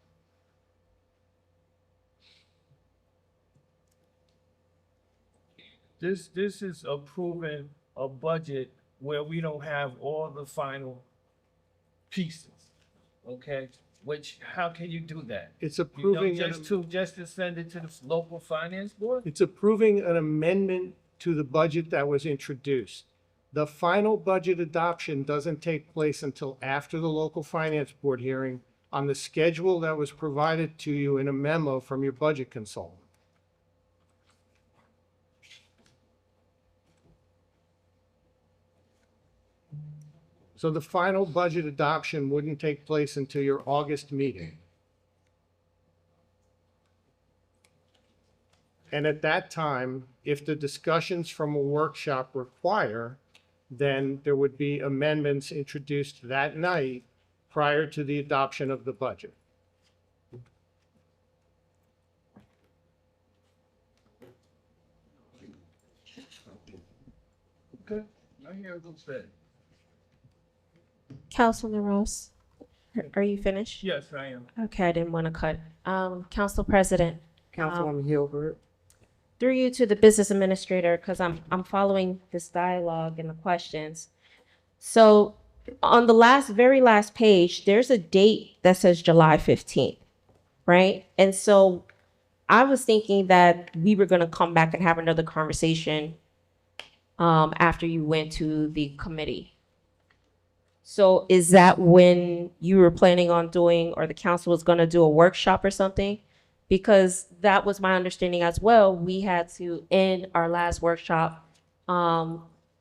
This is approving a budget where we don't have all the final pieces, okay? Which, how can you do that? It's You know, approving, just to send it to the local finance board? it's approving an amendment to the budget that was introduced. The final budget adoption doesn't take place until after the local finance board hearing on the schedule that was provided to you in a memo from your budget consultant. So the final budget adoption wouldn't take place until your August meeting. And at that time, if the discussions from a workshop require, then there would be amendments introduced that night prior to the adoption of the budget. Okay, I hear those said. Councilman Ross, are you finished? Yes, I am. Okay, I didn't want to cut. Council President, Councilwoman Hilbert. through you to the business administrator, because I'm following this dialogue and the questions. So on the very last page, there's a date that says July 15th, right? And so I was thinking that we were going to come back and have another conversation after you went to the committee. So is that when you were planning on doing, or the council was going to do a workshop or something? Because that was my understanding as well. We had to end our last workshop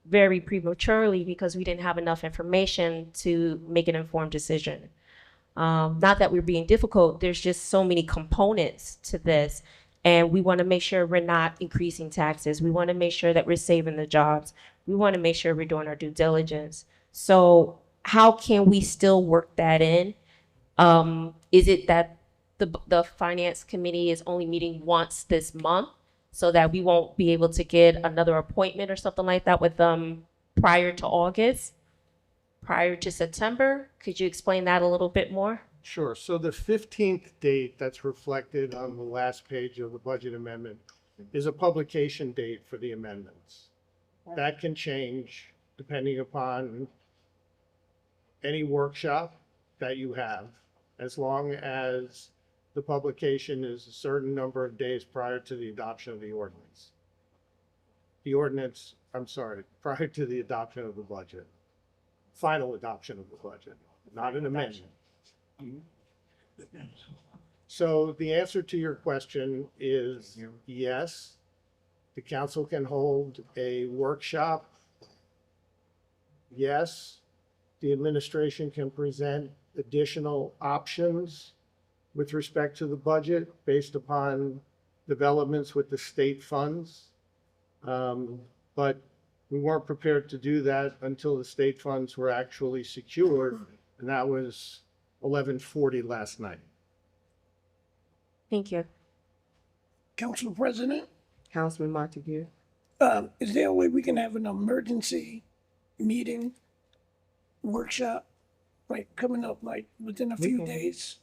very prematurely because we didn't have enough information to make an informed decision. Not that we're being difficult, there's just so many components to this. And we want to make sure we're not increasing taxes. We want to make sure that we're saving the jobs. We want to make sure we're doing our due diligence. So how can we still work that in? Is it that the finance committee is only meeting once this month so that we won't be able to get another appointment or something like that with them prior to August? prior to September. Could you explain that a little bit more? Sure. So the 15th date that's reflected on the last page of the budget amendment is a publication date for the amendments. That can change depending upon any workshop that you have, as long as the publication is a certain number of days prior to the adoption of the ordinance. Prior to the adoption of the budget. Final adoption of the budget, not an amendment. So the answer to your question is yes, the council can hold a workshop. Yes, the administration can present additional options with respect to the budget based upon developments with the state funds. But we weren't prepared to do that until the state funds were actually secured, and that was 11:40 last night. Thank you. Council President, Councilman Montague? is there a way we can have an emergency meeting, workshop, like coming up like within a few days?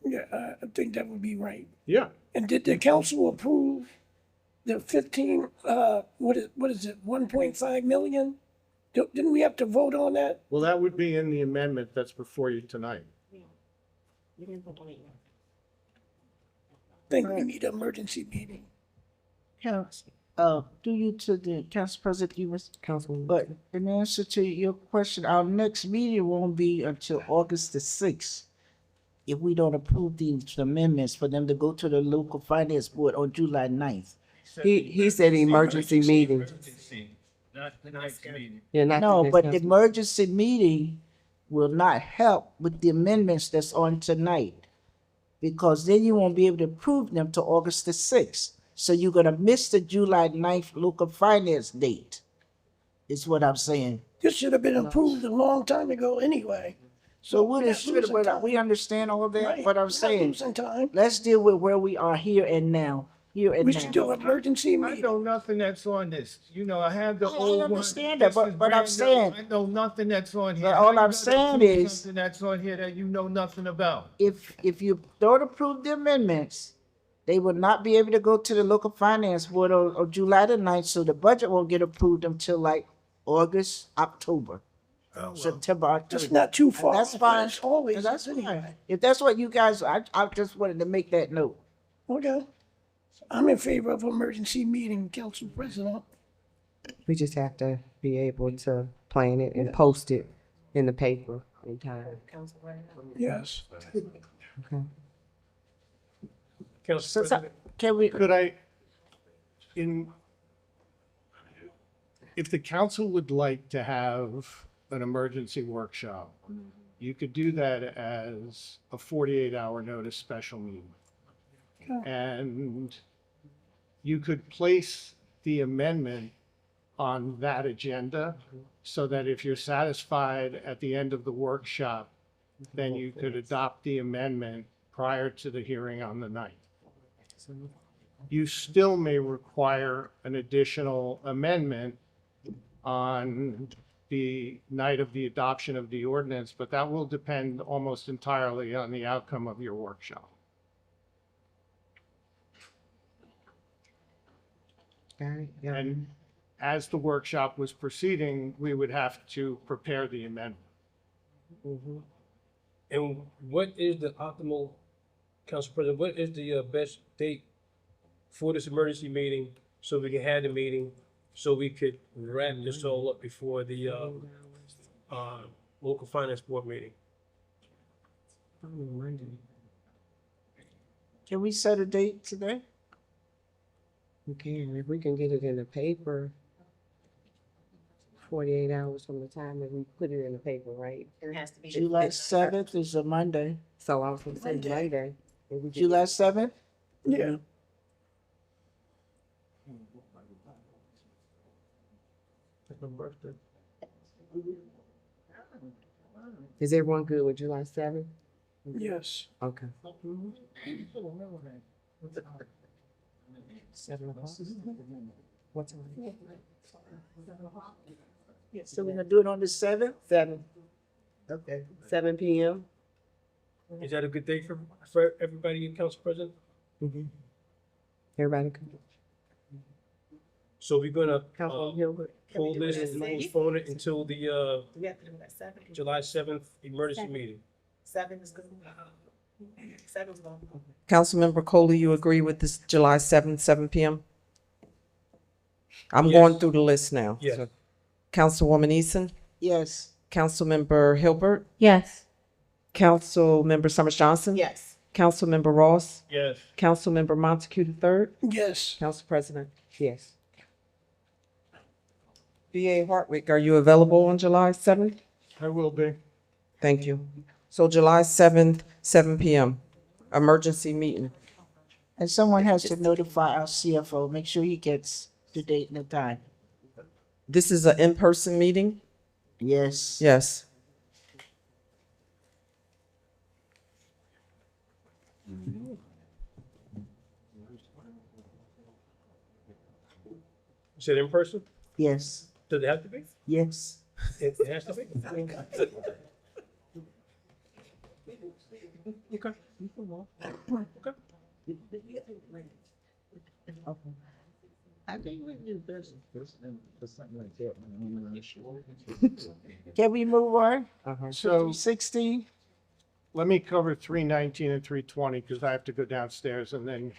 Yeah, I think that would be right. Yeah. And did the council approve the 15, what is it, 1.5 million? Didn't we have to vote on that? Well, that would be in the amendment that's before you tonight. Think we need an emergency meeting. Due to the council president, you was, Councilman? but in answer to your question, our next meeting won't be until August the 6th. If we don't approve these amendments for them to go to the local finance board on July 9th. He said emergency meeting. Not the next meeting. Yeah, not No, the but next the emergency meeting will not help with the amendments that's on tonight. Because then you won't be able to approve them till August the 6th. So you're gonna miss the July 9th local finance date, is what I'm saying. This should have been approved a long time ago anyway. So we're not losing time. we understand all that, Right, what we're I'm not saying. losing time. Let's deal with where we are here and now, We should do now. an emergency I meeting. know nothing that's on this. You know, I have the I old one. understand that, This but- is but I'm brand new. saying- I know nothing that's on here. But How all you I'm gonna saying approve is- something that's on here that you know nothing about. If you don't approve the amendments, they will not be able to go to the local finance board on July the 9th, so the budget won't get approved until like August, October. September, October. That's not too far. That's fine. It's always That's anyway. fine. If that's what you guys, I just wanted to make that note. Okay. I'm in favor of emergency meeting, Council President. We just have to be able to plan it and post it in the paper in time. Yes. Okay. Council President, Can we, Could I, if the council would like to have an emergency workshop, you could do that as a 48-hour notice special meeting. And you could place the amendment on that agenda so that if you're satisfied at the end of the workshop, then you could adopt the amendment prior to the hearing on the 9th. You still may require an additional amendment on the night of the adoption of the ordinance, but that will depend almost entirely on the outcome of your workshop. Got it? Yeah. And as the workshop was proceeding, we would have to prepare the amendment. and what is the optimal, Council President, what is the best date for this emergency meeting so we can have the meeting, so we could wrap this all up before the local finance board meeting? can we set a date today? We can, if we can get it in the paper 48 hours from the time that we put it in the paper, right? It has to be. July 7th is a Monday. So I was gonna say Monday. If we could- July 7th? Yeah. Is everyone good with July 7th? Yes. Okay. 7 o'clock? What time? So we're gonna do it on the 7th? 7, Okay. 7 p.m. Is that a good day for everybody, Council President? Everybody can. So we're gonna, Councilman Hilbert. hold this and postpone it until the, We have to do that 7. July 7th emergency meeting. 7 is good. 7's going. Councilmember Coley, you agree with this July 7th, 7 p.m.? I'm Yes. going through the list now. Yes. Councilwoman Eason, Yes. Councilmember Hilbert, Yes. Councilmember Summers Johnson. Yes. Councilmember Ross, Yes. Councilmember Montague III, Yes. Council President. Yes. BA Hartwick, are you available on July 7th? I will be. Thank you. So July 7th, 7 p.m., emergency meeting. And someone has to notify our CFO, make sure he gets the date and the time. This is an in-person meeting? Yes. Yes. Is it in person? Yes. Does it have to be? Yes. It has to be? Okay. I think we do this. Can we move on? So 16? let me cover 319 and 320 because I have to go downstairs and then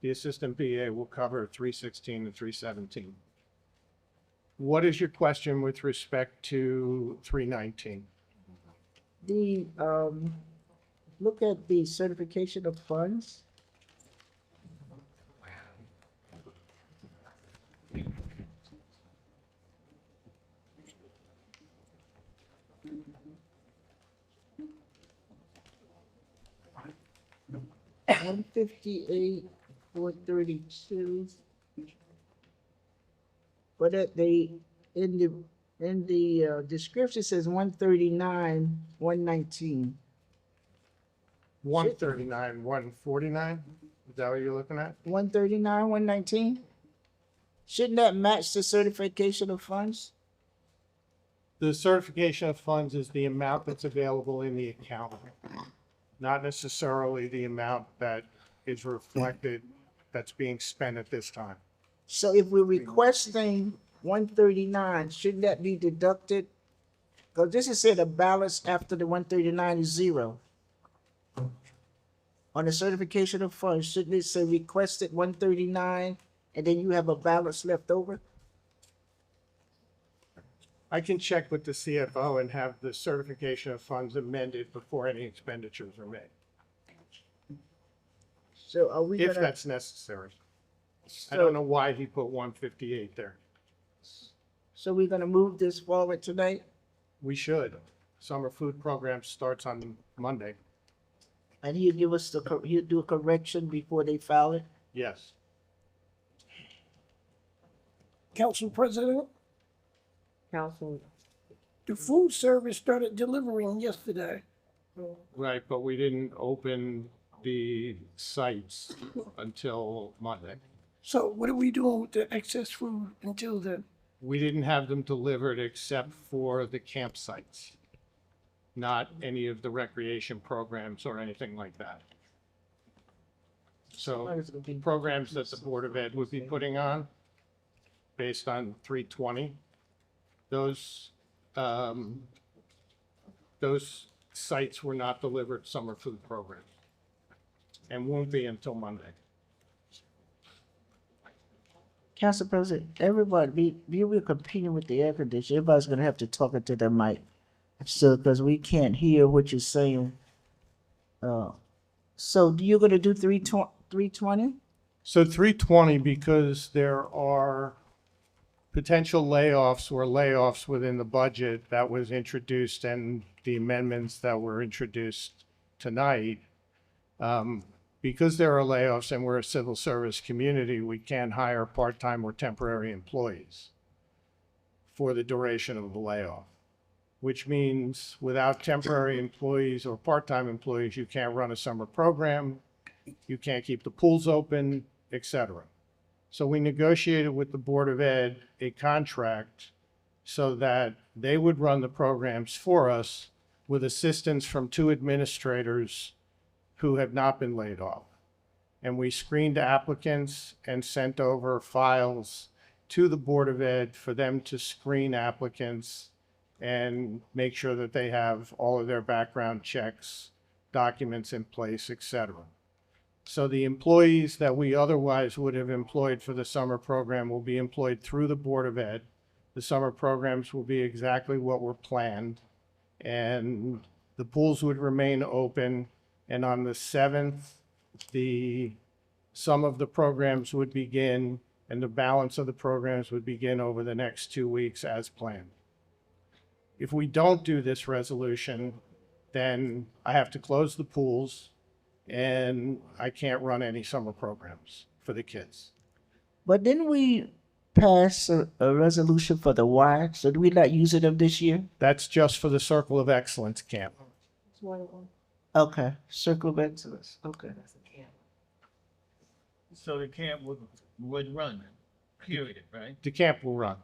the assistant BA will cover 316 and 317. What is your question with respect to 319? The, look at the certification of funds. $158, $432. But at the, in the description says 139, 119. 139, 149? Is that what you're looking at? 139, 119? Shouldn't that match the certification of funds? The certification of funds is the amount that's available in the account, not necessarily the amount that is reflected that's being spent at this time. So if we're requesting 139, shouldn't that be deducted? Because this is said a balance after the 139 is zero. On the certification of funds, shouldn't it say requested 139 and then you have a balance left over? I can check with the CFO and have the certification of funds amended before any expenditures are made, So are we if gonna, that's necessary. I don't know why he put 158 there. so we're gonna move this forward tonight? We should. Summer food program starts on Monday. And he'll give us he'll do a correction before they file it? Yes. Council President, Council, the food service started delivering yesterday. Right, but we didn't open the sites until Monday. So what are we doing with the excess food until then? We didn't have them delivered except for the campsites, not any of the recreation programs or anything like that. So programs that the Board of Ed would be putting on based on 320, those sites were not delivered summer food programs and won't be until Monday. Council President, everybody, we're competing with the air conditioner. Everybody's gonna have to talk into the mic. So, because we can't hear what you're saying. So you're gonna do 320? So 320, because there are potential layoffs or layoffs within the budget that was introduced and the amendments that were introduced tonight. Because there are layoffs and we're a civil service community, we can't hire part-time or temporary employees for the duration of the layoff, which means without temporary employees or part-time employees, you can't run a summer program, you can't keep the pools open, etc. So we negotiated with the Board of Ed a contract so that they would run the programs for us with assistance from 2 administrators who have not been laid off. And we screened applicants and sent over files to the Board of Ed for them to screen applicants and make sure that they have all of their background checks, documents in place, etc. So the employees that we otherwise would have employed for the summer program will be employed through the Board of Ed. The summer programs will be exactly what were planned, and the pools would remain open. And on the 7th, some of the programs would begin, and the balance of the programs would begin over the next 2 weeks as planned. If we don't do this resolution, then I have to close the pools and I can't run any summer programs for the kids. But didn't we pass a resolution for the Y? So do we not use it of this year? That's just for the Circle of Excellence camp. Okay, Circle of Excellence, okay. So the camp would run, period, right? The camp will run.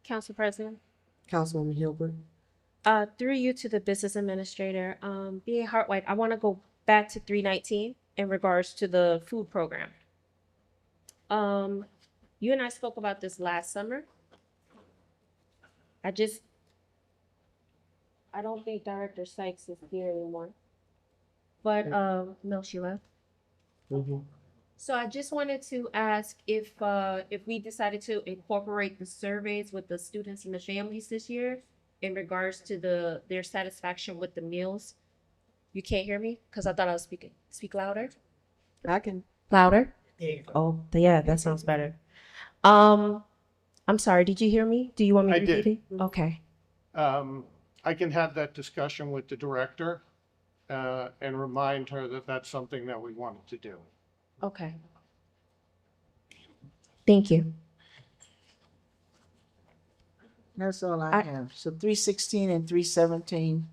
Council President, Councilwoman Hilbert. through you to the business administrator, B.A. Hartwhite, I want to go back to 319 in regards to the food program. You and I spoke about this last summer. I don't think Director Sykes is here anymore. But, no, she left. So I just wanted to ask if we decided to incorporate the surveys with the students and the families this year in regards to their satisfaction with the meals. You can't hear me? Because I thought I was speaking. Speak louder. I can. Louder? Oh, yeah, that sounds better. I'm sorry, did you hear me? Do you want me to I did. repeat it? Okay. I can have that discussion with the director and remind her that that's something that we wanted to do. Okay. Thank you. That's all I have. So 316 and 317,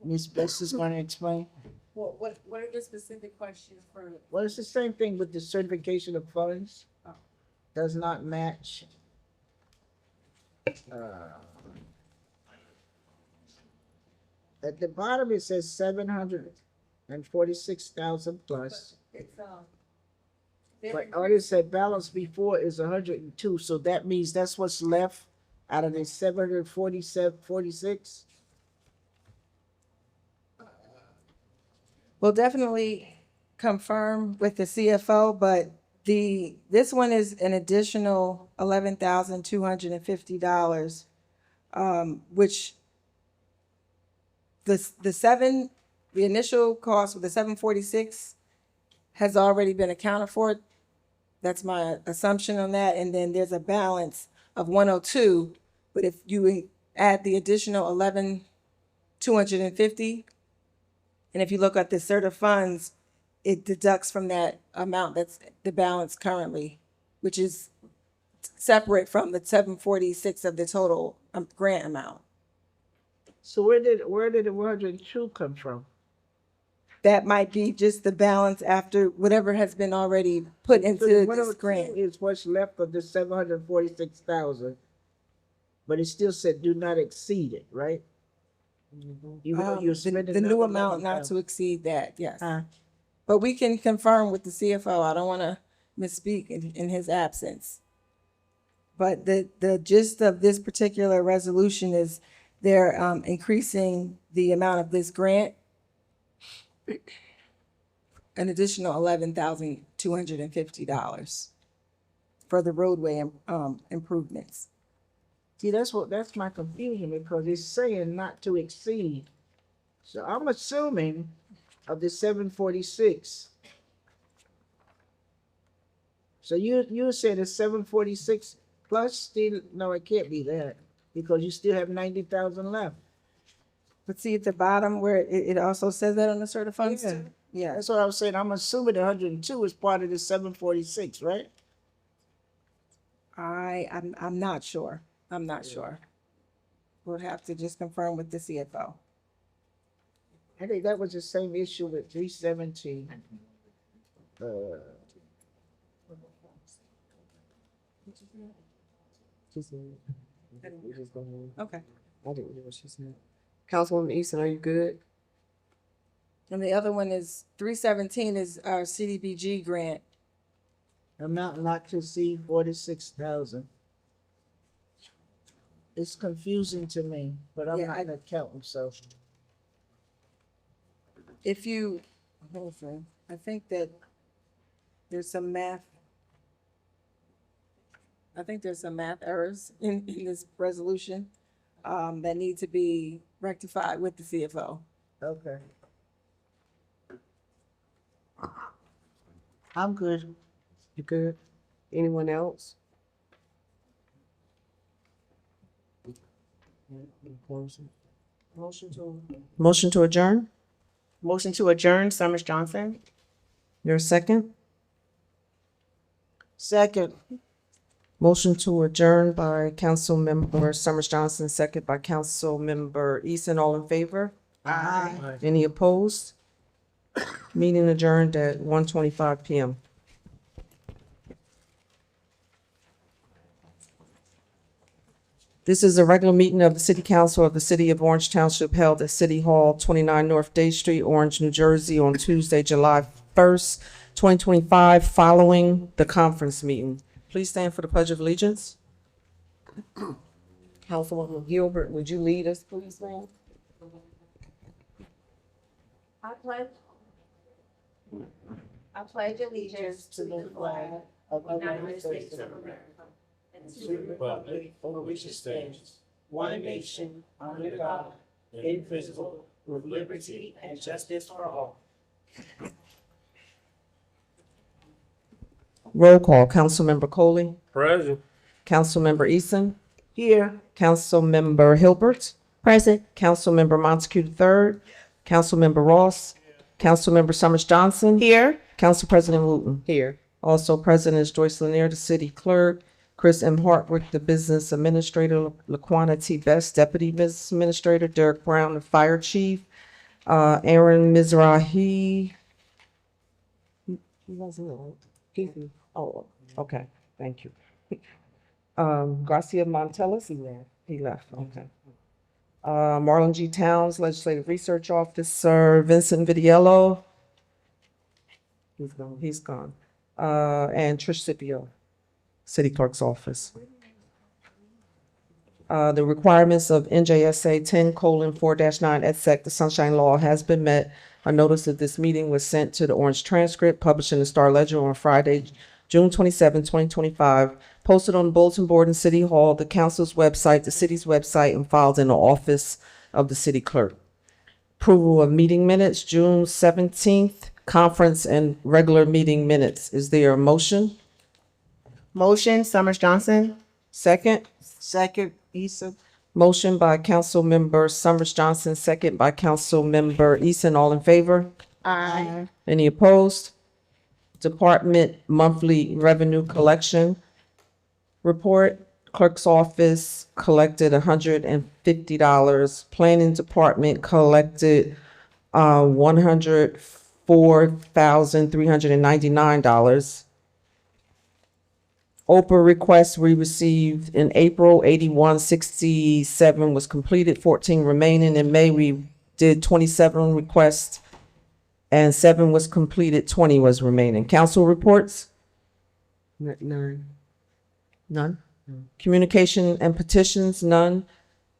Ms. Best is going to explain. What are the specific questions for? Well, it's the same thing with the certification of funds. Does not match. At the bottom, it says 746,000 plus. But already said balance before is 102, so that means that's what's left out of the 746. We'll definitely confirm with the CFO, but this one is an additional $11,250, which the initial cost with the 746 has already been accounted for. That's my assumption on that. And then there's a balance of 102, but if you add the additional 11,250, and if you look at the CERTA funds, it deducts from that amount that's the balance currently, which is separate from the 746 of the total grant amount. So where did the 102 come from? That might be just the balance after whatever has been already put into So the this 102 grant. is what's left of the 746,000, but it still said do not exceed it, right? Even though you're spending The new another amount not 11,000. to exceed that, yes. Huh? But we can confirm with the CFO. I don't want to misspeak in his absence. But the gist of this particular resolution is they're increasing the amount of this grant an additional $11,250 for the roadway improvements. See, that's my confusion, because it's saying not to exceed. So I'm assuming of the 746. So you said it's 746 plus still, no, it can't be that, because you still have 90,000 left. But see at the bottom where it also says that on the CERTA funds Yeah. too? Yeah. That's what I was saying. I'm assuming the 102 is part of the 746, right? I'm not sure. I'm not sure. We'll have to just confirm with the CFO. I think that was the same issue with 317. She said, we just go on. Okay. I didn't hear what she said. Councilwoman Easton, are you good? And the other one is 317 is our CDBG grant. Amount not to exceed 46,000. It's confusing to me, but I'm Yeah, not an accountant, so. If you, hold on, I think that there's some math. I think there's some math errors in this resolution that need to be rectified with the CFO. Okay. I'm good. You good? Anyone else? Motion to adjourn? Motion to adjourn, Summers Johnson. Your second? Second. Motion to adjourn by Councilmember Summers Johnson, second by Councilmember Easton. All in favor? Aye. Any opposed? Meeting adjourned at 1:25 PM. This is a regular meeting of the City Council of the City of Orange Township held at City Hall, 29 North Day Street, Orange, New Jersey, on Tuesday, July 1st, 2025, following the conference meeting. Please stand for the Pledge of Allegiance. Councilwoman Gilbert, would you lead us, please, ma'am? I pledge allegiance to the flag of the United States of America and to the Republic for which it stands, one nation, under God, indivisible, with liberty and justice for all. Roll call. Councilmember Coley. Present. Councilmember Easton. Here. Councilmember Hilbert. Present. Councilmember Montague III. Councilmember Ross. Councilmember Summers Johnson. Here. Council President Wooten. Here. Also present is Joyce Lanier, the city clerk, Chris M. Hartwick, the business administrator, Laquana T. Best, deputy business administrator, Derek Brown, the fire chief, Aaron Mizrahi. He wasn't on. Oh, okay, thank you. Gracia Montelis. He left, okay. Marlon G. Towns, legislative research officer, Vincent Vidiello. He's gone. And Trish Scipio, city clerk's office. The requirements of NJSA 10:4-9 et sec, the Sunshine Law, has been met. A notice of this meeting was sent to the Orange Transcript, published in the Star Ledger on Friday, June 27, 2025, posted on the bulletin board in City Hall, the council's website, the city's website, and filed in the office of the city clerk. Approval of meeting minutes, June 17th, conference and regular meeting minutes. Is there a motion? Motion, Summers Johnson. Second? Second, Easton. Motion by Councilmember Summers Johnson, second by Councilmember Easton. All in favor? Aye. Any opposed? Department monthly revenue collection report. Clerk's office collected $150. Planning department collected $104,399. Oprah requests we received in April, 8167 was completed, 14 remaining. In May, we did 27 requests and 7 was completed, 20 was remaining. Council reports? None. None. Communication and petitions? None.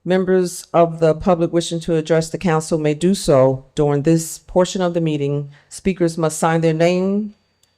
Members of the public wishing to address the council may do so during this portion of the meeting. Speakers must sign their name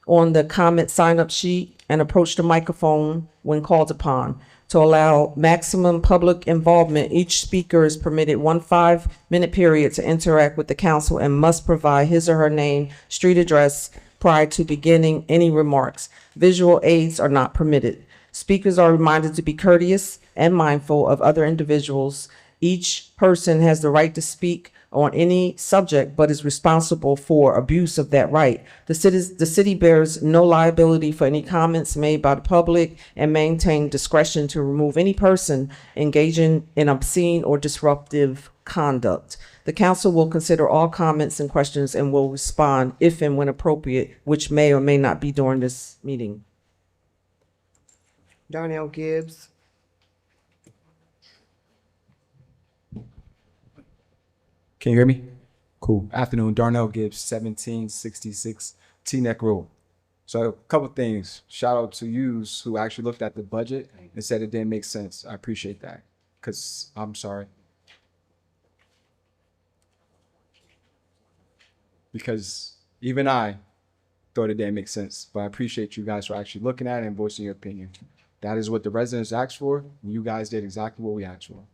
on the comment sign-up sheet and approach the microphone when called upon. To allow maximum public involvement, each speaker is permitted 1 5-minute period to interact with the council and must provide his or her name, street address prior to beginning any remarks. Visual aids are not permitted. Speakers are reminded to be courteous and mindful of other individuals. Each person has the right to speak on any subject, but is responsible for abuse of that right. The city bears no liability for any comments made by the public and maintain discretion to remove any person engaging in obscene or disruptive conduct. The council will consider all comments and questions and will respond if and when appropriate, which may or may not be during this meeting. Darnell Gibbs. Can you hear me? Cool. Afternoon, Darnell Gibbs, 1766 T-Neck Road. So a couple things. Shout out to yous who actually looked at the budget and said it didn't make sense. I appreciate that. Because I'm sorry. Because even I thought it didn't make sense. But I appreciate you guys for actually looking at it and voicing your opinion. That is what the residents asked for. And you guys did exactly what we asked for.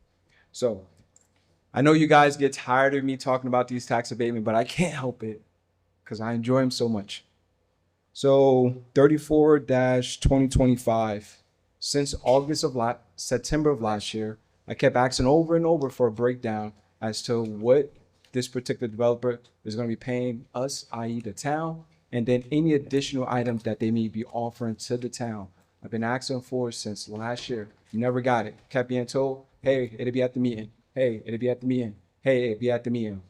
So I know you guys get tired of me talking about these tax abatement, but I can't help it because I enjoy them so much. So 34-2025, since September of last year, I kept asking over and over for a breakdown as to what this particular developer is going to be paying us, i.e. the town, and then any additional items that they may be offering to the town. I've been asking for it since last year. Never got it. Kept being told, hey, it'll be at the meeting. Hey, it'll be at the meeting. Hey, it'll be at the meeting.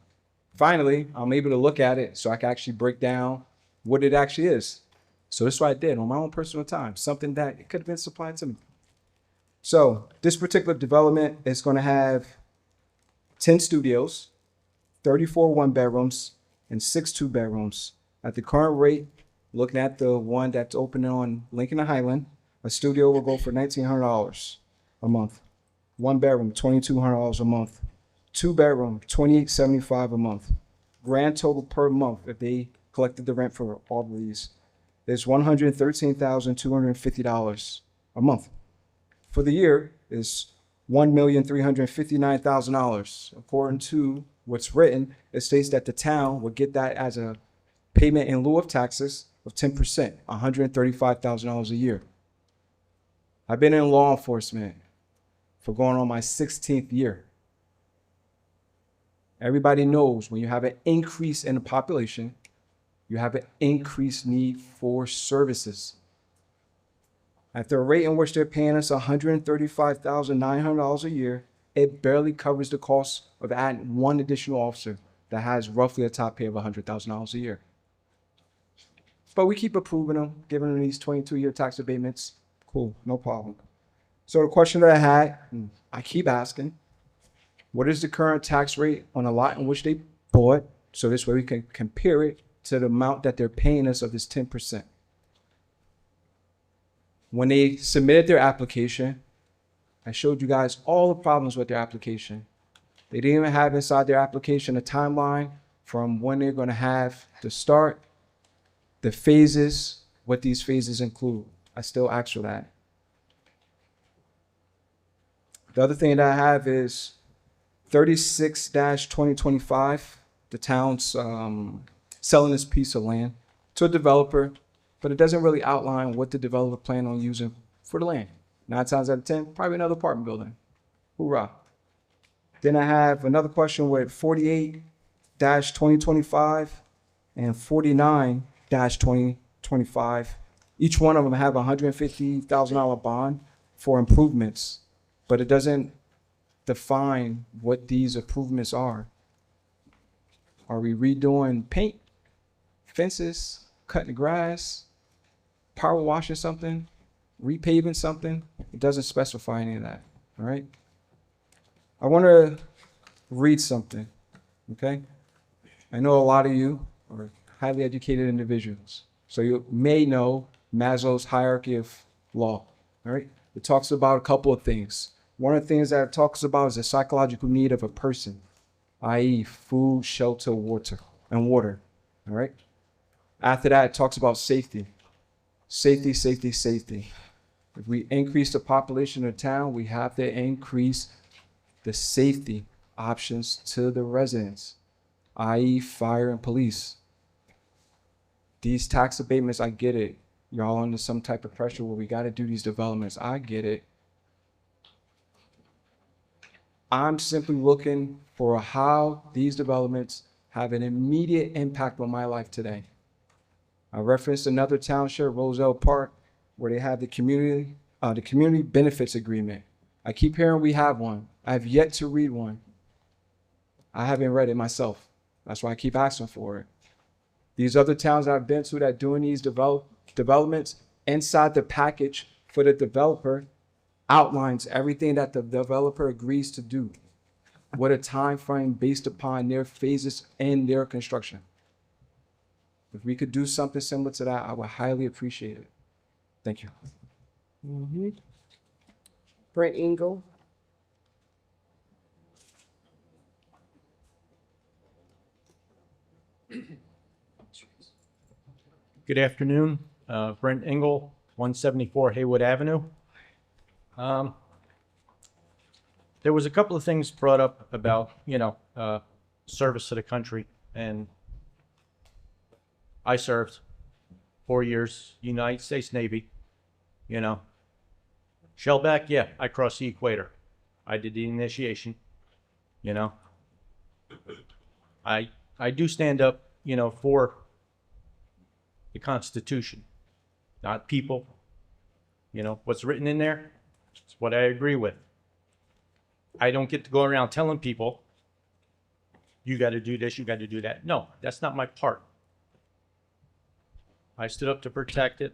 Finally, I'm able to look at it so I can actually break down what it actually is. So that's what I did on my own personal time, something that it could have been supplied to me. So this particular development is going to have 10 studios, 34 one-bedrooms, and 6 two-bedrooms. At the current rate, looking at the one that's opening on Lincoln and Highland, a studio will go for $1,900 a month. One bedroom, $2,200 a month. Two bedroom, $2,875 a month. Grand total per month, if they collected the rent for all of these, is $113,250 a month. For the year is $1,359,000. According to what's written, it states that the town would get that as a payment in lieu of taxes of 10%, $135,000 a year. I've been in law enforcement for going on my 16th year. Everybody knows when you have an increase in the population, you have an increased need for services. At the rate in which they're paying us $135,900 a year, it barely covers the cost of adding one additional officer that has roughly a top pay of $100,000 a year. But we keep approving them, giving them these 22-year tax abatements. Cool, no problem. So the question that I had, and I keep asking, what is the current tax rate on a lot in which they bought? So this way we can compare it to the amount that they're paying us of this 10%. When they submitted their application, I showed you guys all the problems with their application. They didn't even have inside their application a timeline from when they're going to have to start, the phases, what these phases include. I still ask for that. The other thing that I have is 36-2025, the town's selling this piece of land to a developer, but it doesn't really outline what the developer plans on using for the land. 9 times out of 10, probably another apartment building. Hoorah. Then I have another question with 48-2025 and 49-2025. Each one of them have a $150,000 bond for improvements, but it doesn't define what these improvements are. Are we redoing paint, fences, cutting the grass, power washing something, repaving something? It doesn't specify any of that, all right? I want to read something, okay? I know a lot of you are highly educated individuals, so you may know Maslow's hierarchy of law, all right? It talks about a couple of things. One of the things that it talks about is the psychological need of a person, i.e. food, shelter, water, all right? After that, it talks about safety. Safety, safety, safety. If we increase the population of the town, we have to increase the safety options to the residents, i.e. fire and police. These tax abatements, I get it. Y'all under some type of pressure where we got to do these developments. I get it. I'm simply looking for how these developments have an immediate impact on my life today. I referenced another township, Roselle Park, where they have the community benefits agreement. I keep hearing we have one. I have yet to read one. I haven't read it myself. That's why I keep asking for it. These other towns that I've been to that doing these developments, inside the package for the developer outlines everything that the developer agrees to do. What a time frame based upon their phases and their construction. If we could do something similar to that, I would highly appreciate it. Thank you. Brent Engel. Good afternoon, Brent Engel, 174 Haywood Avenue. There was a couple of things brought up about, service to the country, and I served 4 years, United States Navy, Shellback, yeah, I crossed the equator. I did the initiation, I do stand up, for the Constitution, not people. What's written in there, it's what I agree with. I don't get to go around telling people, you got to do this, you got to do that. No, that's not my part. I stood up to protect it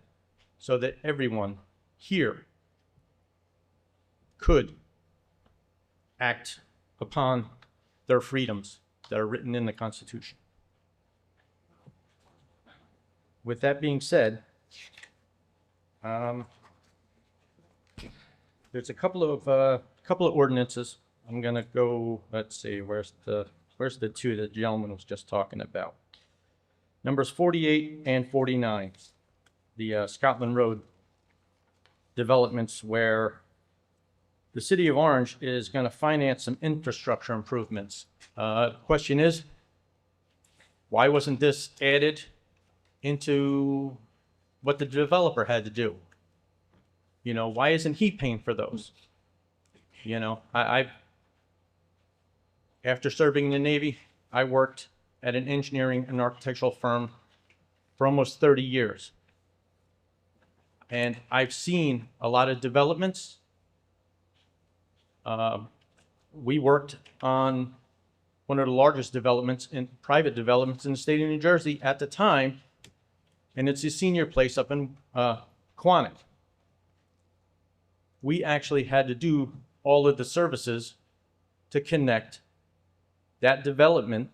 so that everyone here could act upon their freedoms that are written in the Constitution. With that being said, there's a couple of ordinances. I'm gonna go. Let's see. Where's the two that the gentleman was just talking about? Numbers 48 and 49, the Scotland Road developments, where the city of Orange is going to finance some infrastructure improvements. The question is, why wasn't this added into what the developer had to do? Why isn't he paying for those? After serving in the Navy, I worked at an engineering and architectural firm for almost 30 years. And I've seen a lot of developments. We worked on one of the largest private developments in the state of New Jersey at the time, and it's a senior place up in Quantick. We actually had to do all of the services to connect that development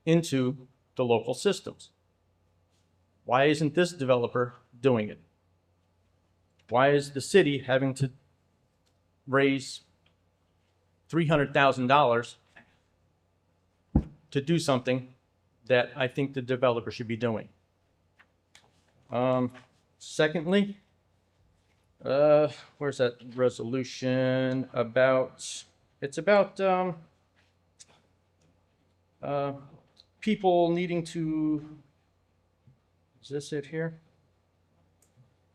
into the local systems. Why isn't this developer doing it? Why is the city having to raise $300,000 to do something that I think the developer should be doing? Secondly, where's that resolution about? It's about people needing to, is this it here?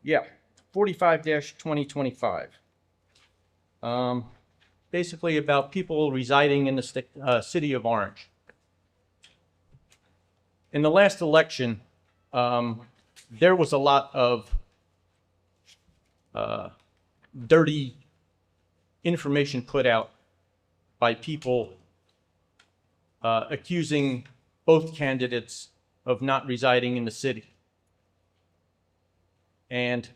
Yeah, 45-2025. Basically about people residing in the city of Orange. In the last election, there was a lot of dirty information put out by people accusing both candidates of not residing in the city. And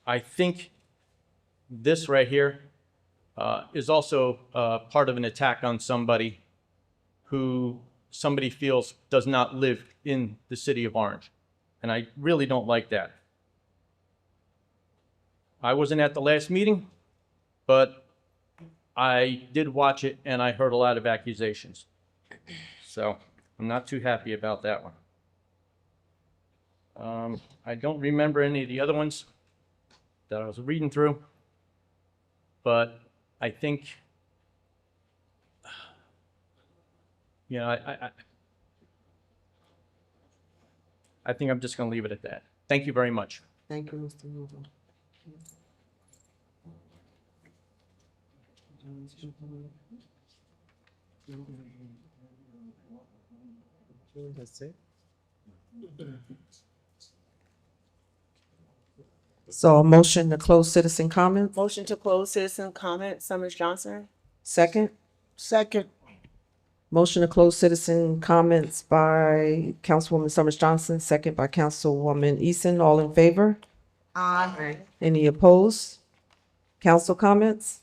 I think this right here is also part of an attack on somebody who somebody feels does not live in the city of Orange. And I really don't like that. I wasn't at the last meeting, but I did watch it and I heard a lot of accusations. So I'm not too happy about that one. I don't remember any of the other ones that I was reading through, but I think, I think I'm just going to leave it at that. Thank you very much. Thank you, Mr. Engel. That's it. So a motion to close citizen comments. Motion to close citizen comment, Summers Johnson. Second. Second. Motion to close citizen comments by Councilwoman Summers Johnson, second by Councilwoman Eason. All in favor? Aye. Any opposed? Council comments?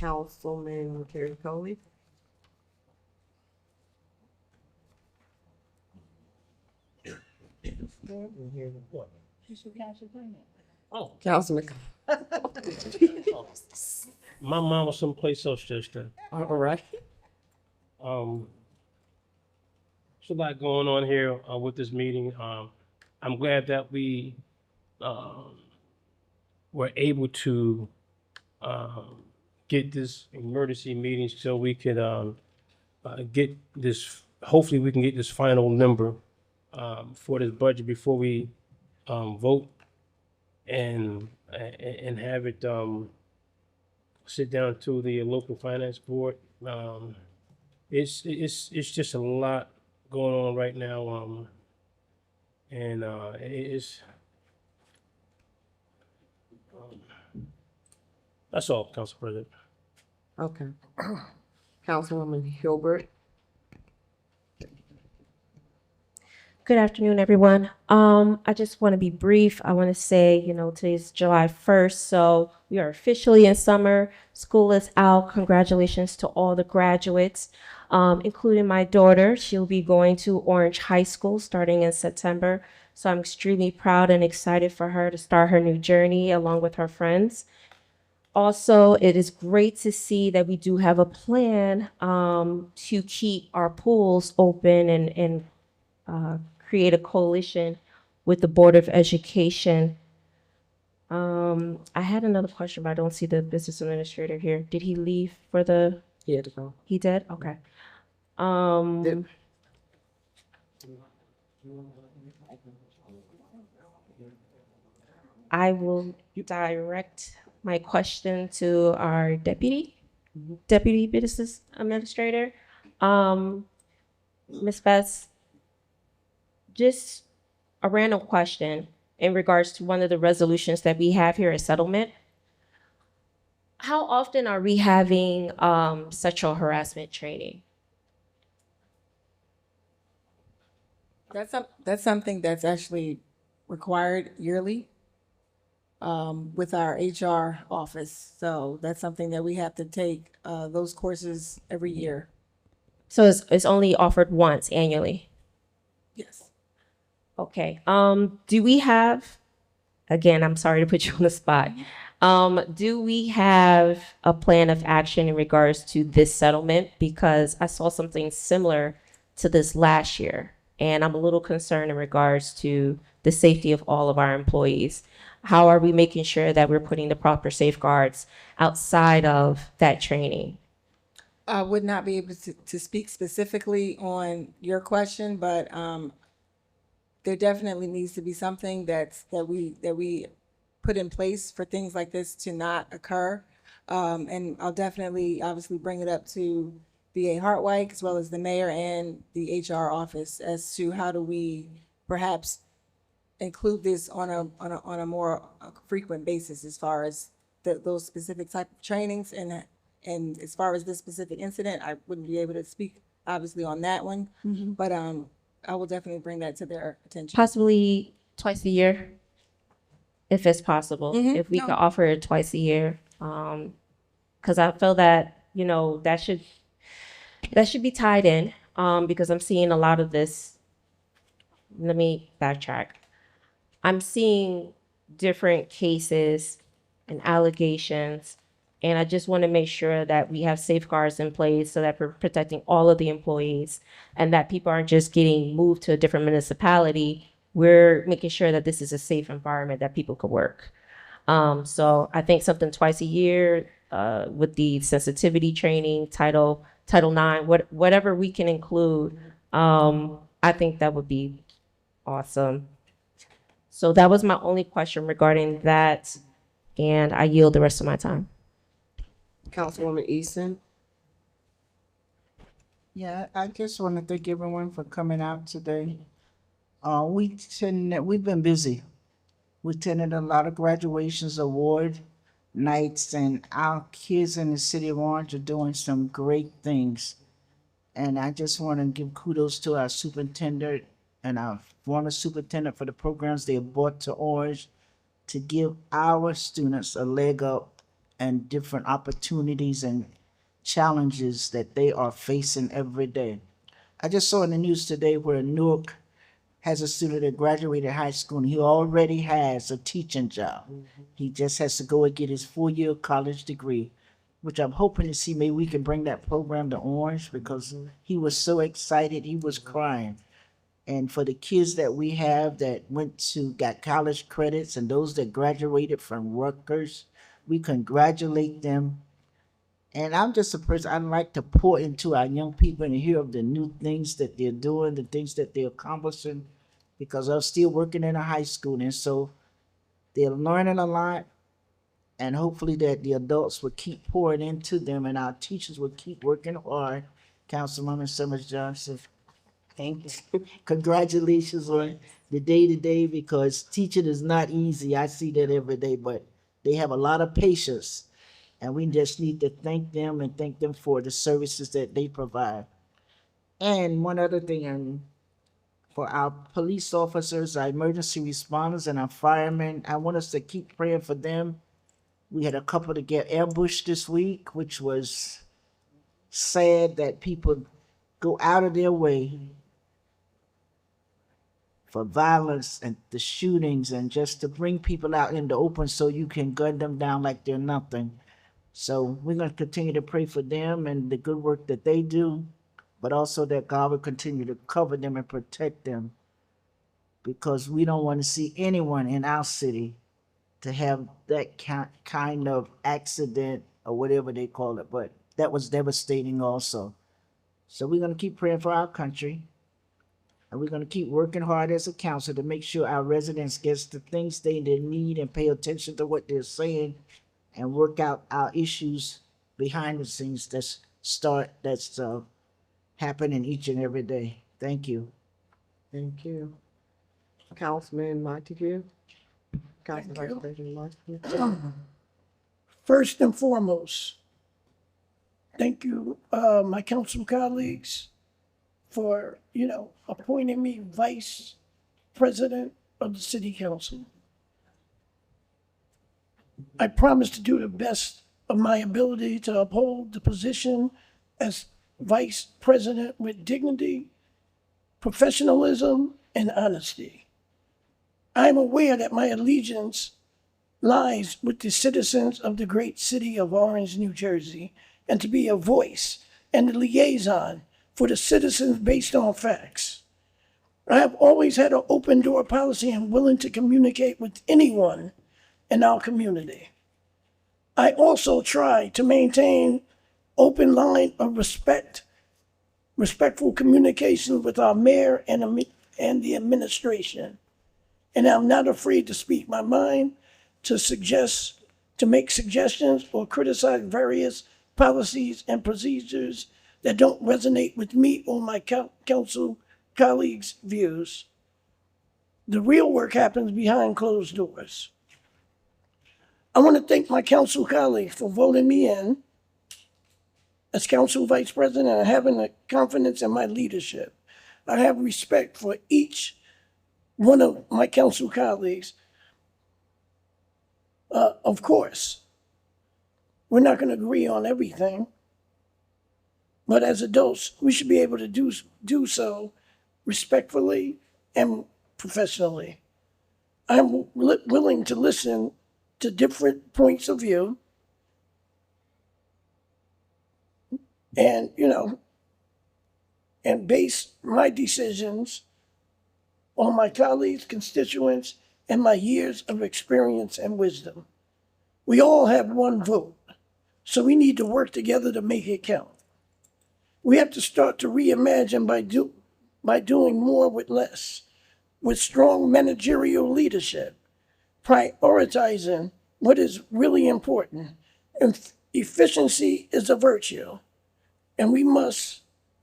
Councilman Kerry Coley. Oh, Councilman. my mom was someplace else just then. All right. There's a lot going on here with this meeting. I'm glad that we were able to get this emergency meeting so we could get this. Hopefully, we can get this final number for this budget before we vote and have it sit down to the local finance board. It's just a lot going on right now, and it's that's all, Council President. Okay. Councilwoman Hilbert. Good afternoon, everyone. I just want to be brief. I want to say, today's July 1st, so we are officially in summer. School is out. Congratulations to all the graduates, including my daughter. She'll be going to Orange High School starting in September. So I'm extremely proud and excited for her to start her new journey along with her friends. Also, it is great to see that we do have a plan to keep our pools open and create a coalition with the Board of Education. I had another question, but I don't see the business administrator here. Did he leave for the? He had to go. He did? Okay. I will direct my question to our deputy business administrator. Ms. Bess, just a random question in regards to one of the resolutions that we have here at settlement. How often are we having sexual harassment training? That's something that's actually required yearly with our HR office. So that's something that we have to take those courses every year. So it's only offered once annually? Yes. Okay. Do we have, again, I'm sorry to put you on the spot. Do we have a plan of action in regards to this settlement? Because I saw something similar to this last year, and I'm a little concerned in regards to the safety of all of our employees. How are we making sure that we're putting the proper safeguards outside of that training? I would not be able to speak specifically on your question, but there definitely needs to be something that we put in place for things like this to not occur. And I'll definitely obviously bring it up to VA Hartwike as well as the mayor and the HR office as to how do we perhaps include this on a more frequent basis as far as those specific type of trainings. And as far as this specific incident, I wouldn't be able to speak obviously on that one, but I will definitely bring that to their attention. Possibly twice a year, if it's possible. If we No. could offer it twice a year, because I feel that that should be tied in. Because I'm seeing a lot of this. Let me backtrack. I'm seeing different cases and allegations, and I just want to make sure that we have safeguards in place so that we're protecting all of the employees and that people aren't just getting moved to a different municipality. We're making sure that this is a safe environment that people could work. So I think something twice a year with the sensitivity training, Title IX, whatever we can include, I think that would be awesome. So that was my only question regarding that, and I yield the rest of my time. Councilwoman Easton. Yeah, I just want to thank everyone for coming out today. We've been busy. We attended a lot of graduations, award nights, and our kids in the city of Orange are doing some great things. And I just want to give kudos to our superintendent and our former superintendent for the programs they have brought to Orange to give our students a leg up and different opportunities and challenges that they are facing every day. I just saw in the news today where Newark has a student that graduated high school and he already has a teaching job. He just has to go and get his 4-year college degree, which I'm hoping to see. Maybe we can bring that program to Orange because he was so excited, he was crying. And for the kids that we have that got college credits and those that graduated from Rutgers, we congratulate them. And I'm just a person, I like to pour into our young people and hear of the new things that they're doing, the things that they're accomplishing, because I'm still working in a high school. And so they're learning a lot. And hopefully that the adults will keep pouring into them and our teachers will keep working hard. Councilwoman Summers Johnson, thank you. Congratulations on the day-to-day, because teaching is not easy. I see that every day, but they have a lot of patience. And we just need to thank them and thank them for the services that they provide. And one other thing, for our police officers, our emergency responders, and our firemen, I want us to keep praying for them. We had a couple to get ambushed this week, which was sad that people go out of their way for violence and the shootings and just to bring people out in the open so you can gun them down like they're nothing. So we're going to continue to pray for them and the good work that they do, but also that God will continue to cover them and protect them, because we don't want to see anyone in our city to have that kind of accident or whatever they call it. But that was devastating also. So we're going to keep praying for our country, and we're going to keep working hard as a council to make sure our residents get the things they need and pay attention to what they're saying and work out our issues behind the scenes that's happening each and every day. Thank you. Thank you. Councilman Montague? Council Vice you. President Montague? First and foremost, thank you, my council colleagues, for, appointing me vice president of the city council. I promise to do the best of my ability to uphold the position as vice president with dignity, professionalism, and honesty. I am aware that my allegiance lies with the citizens of the great city of Orange, New Jersey, and to be a voice and a liaison for the citizens based on facts. I have always had an open door policy and willing to communicate with anyone in our community. I also try to maintain open line of respectful communication with our mayor and the administration. And I'm not afraid to speak my mind, to make suggestions or criticize various policies and procedures that don't resonate with me or my council colleagues' views. The real work happens behind closed doors. I want to thank my council colleagues for voting me in as council vice president and having the confidence in my leadership. I have respect for each one of my council colleagues. Of course, we're not going to agree on everything, but as adults, we should be able to do so respectfully and professionally. I'm willing to listen to different points of view and, and base my decisions on my colleagues, constituents, and my years of experience and wisdom. We all have one vote, so we need to work together to make it count. We have to start to reimagine by doing more with less, with strong managerial leadership, prioritizing what is really important. And efficiency is a virtue, and we must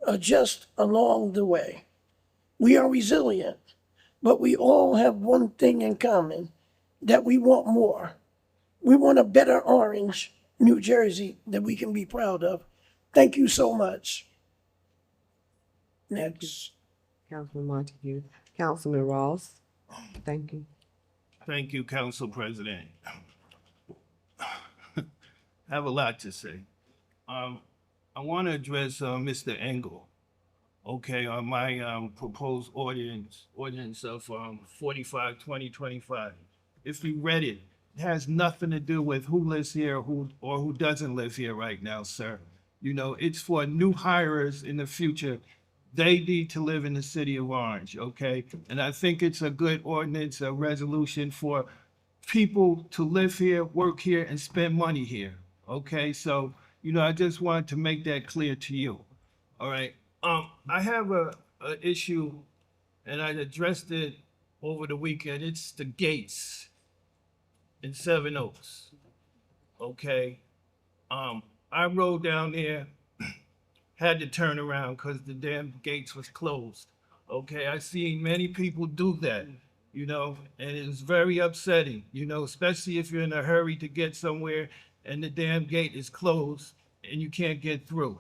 adjust along the way. We are resilient, but we all have one thing in common, that we want more. We want a better Orange, New Jersey that we can be proud of. Thank you so much. Next. Councilman Montague. Councilman Ross? Thank you. Thank you, Council President. I have a lot to say. I want to address Mr. Engel. Okay, on my proposed ordinance of 45-2025. If you read it, it has nothing to do with who lives here, who doesn't live here right now, sir. You know, it's for new hires in the future. They need to live in the city of Orange, okay? And I think it's a good ordinance, a resolution for people to live here, work here, and spend money here, okay? So, you know, I just wanted to make that clear to you, all right? I have a issue, and I addressed it over the weekend. It's the gates in Seven Oaks, okay? I rode down there, had to turn around because the damn gates was closed. Okay, I seen many people do that, you know, and it was very upsetting, you know, especially if you're in a hurry to get somewhere and the damn gate is closed and you can't get through.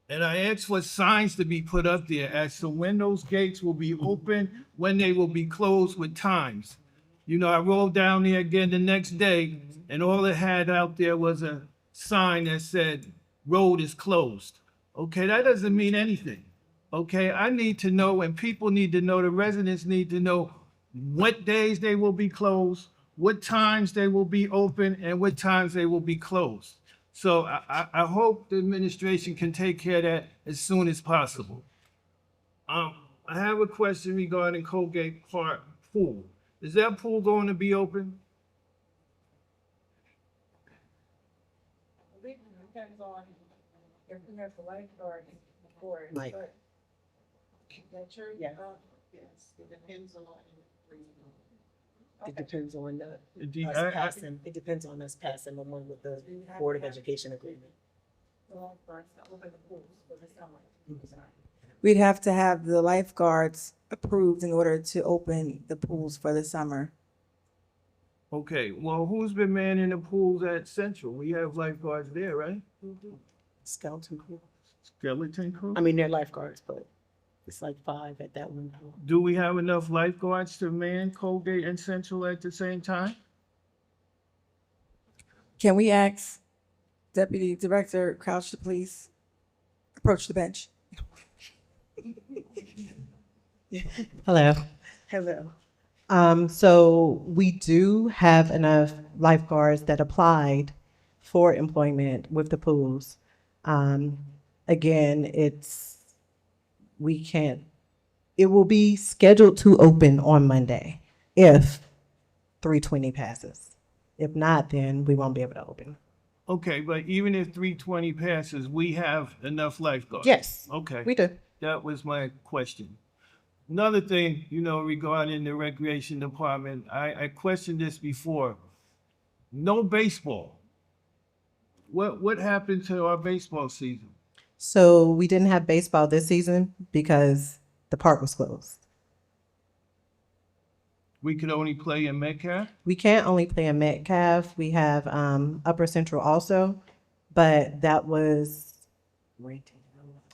And I asked for signs to be put up there as to when those gates will be open, when they will be closed with times. You know, I rolled down there again the next day and all it had out there was a sign that said, road is closed. Okay, that doesn't mean anything. Okay, I need to know, and people need to know, the residents need to know what days they will be closed, what times they will be open, and what times they will be closed. So I hope the administration can take care of that as soon as possible. I have a question regarding Colgate Park pool. Is that pool going to be open? Depends on if we have the lifeguard for it. Like- but- That true? Yeah. Yes, it depends on. It depends on the, It us passing, it depends on us passing the one with the Board of Education agreement. The lifeguards that open the pools for the summer. We'd have to have the lifeguards approved in order to open the pools for the summer. Okay, well, who's been manning the pools at Central? We have lifeguards there, right? Skeleton crew. Skeleton crew? I mean, they're lifeguards, but it's like 5 at that one pool. Do we have enough lifeguards to man Colgate and Central at the same time? Can we ask Deputy Director Crouch to please approach the bench? Hello. Hello. So we do have enough lifeguards that applied for employment with the pools. Again, it will be scheduled to open on Monday if 320 passes. If not, then we won't be able to open. Okay, but even if 320 passes, we have enough lifeguards? Yes, Okay. we do. That was my question. Another thing, you know, regarding the recreation department, I questioned this before. No baseball. What happened to our baseball season? So we didn't have baseball this season because the park was closed. We could only play in Metcalf? We can't only play in Metcalf. We have Upper Central also, but that was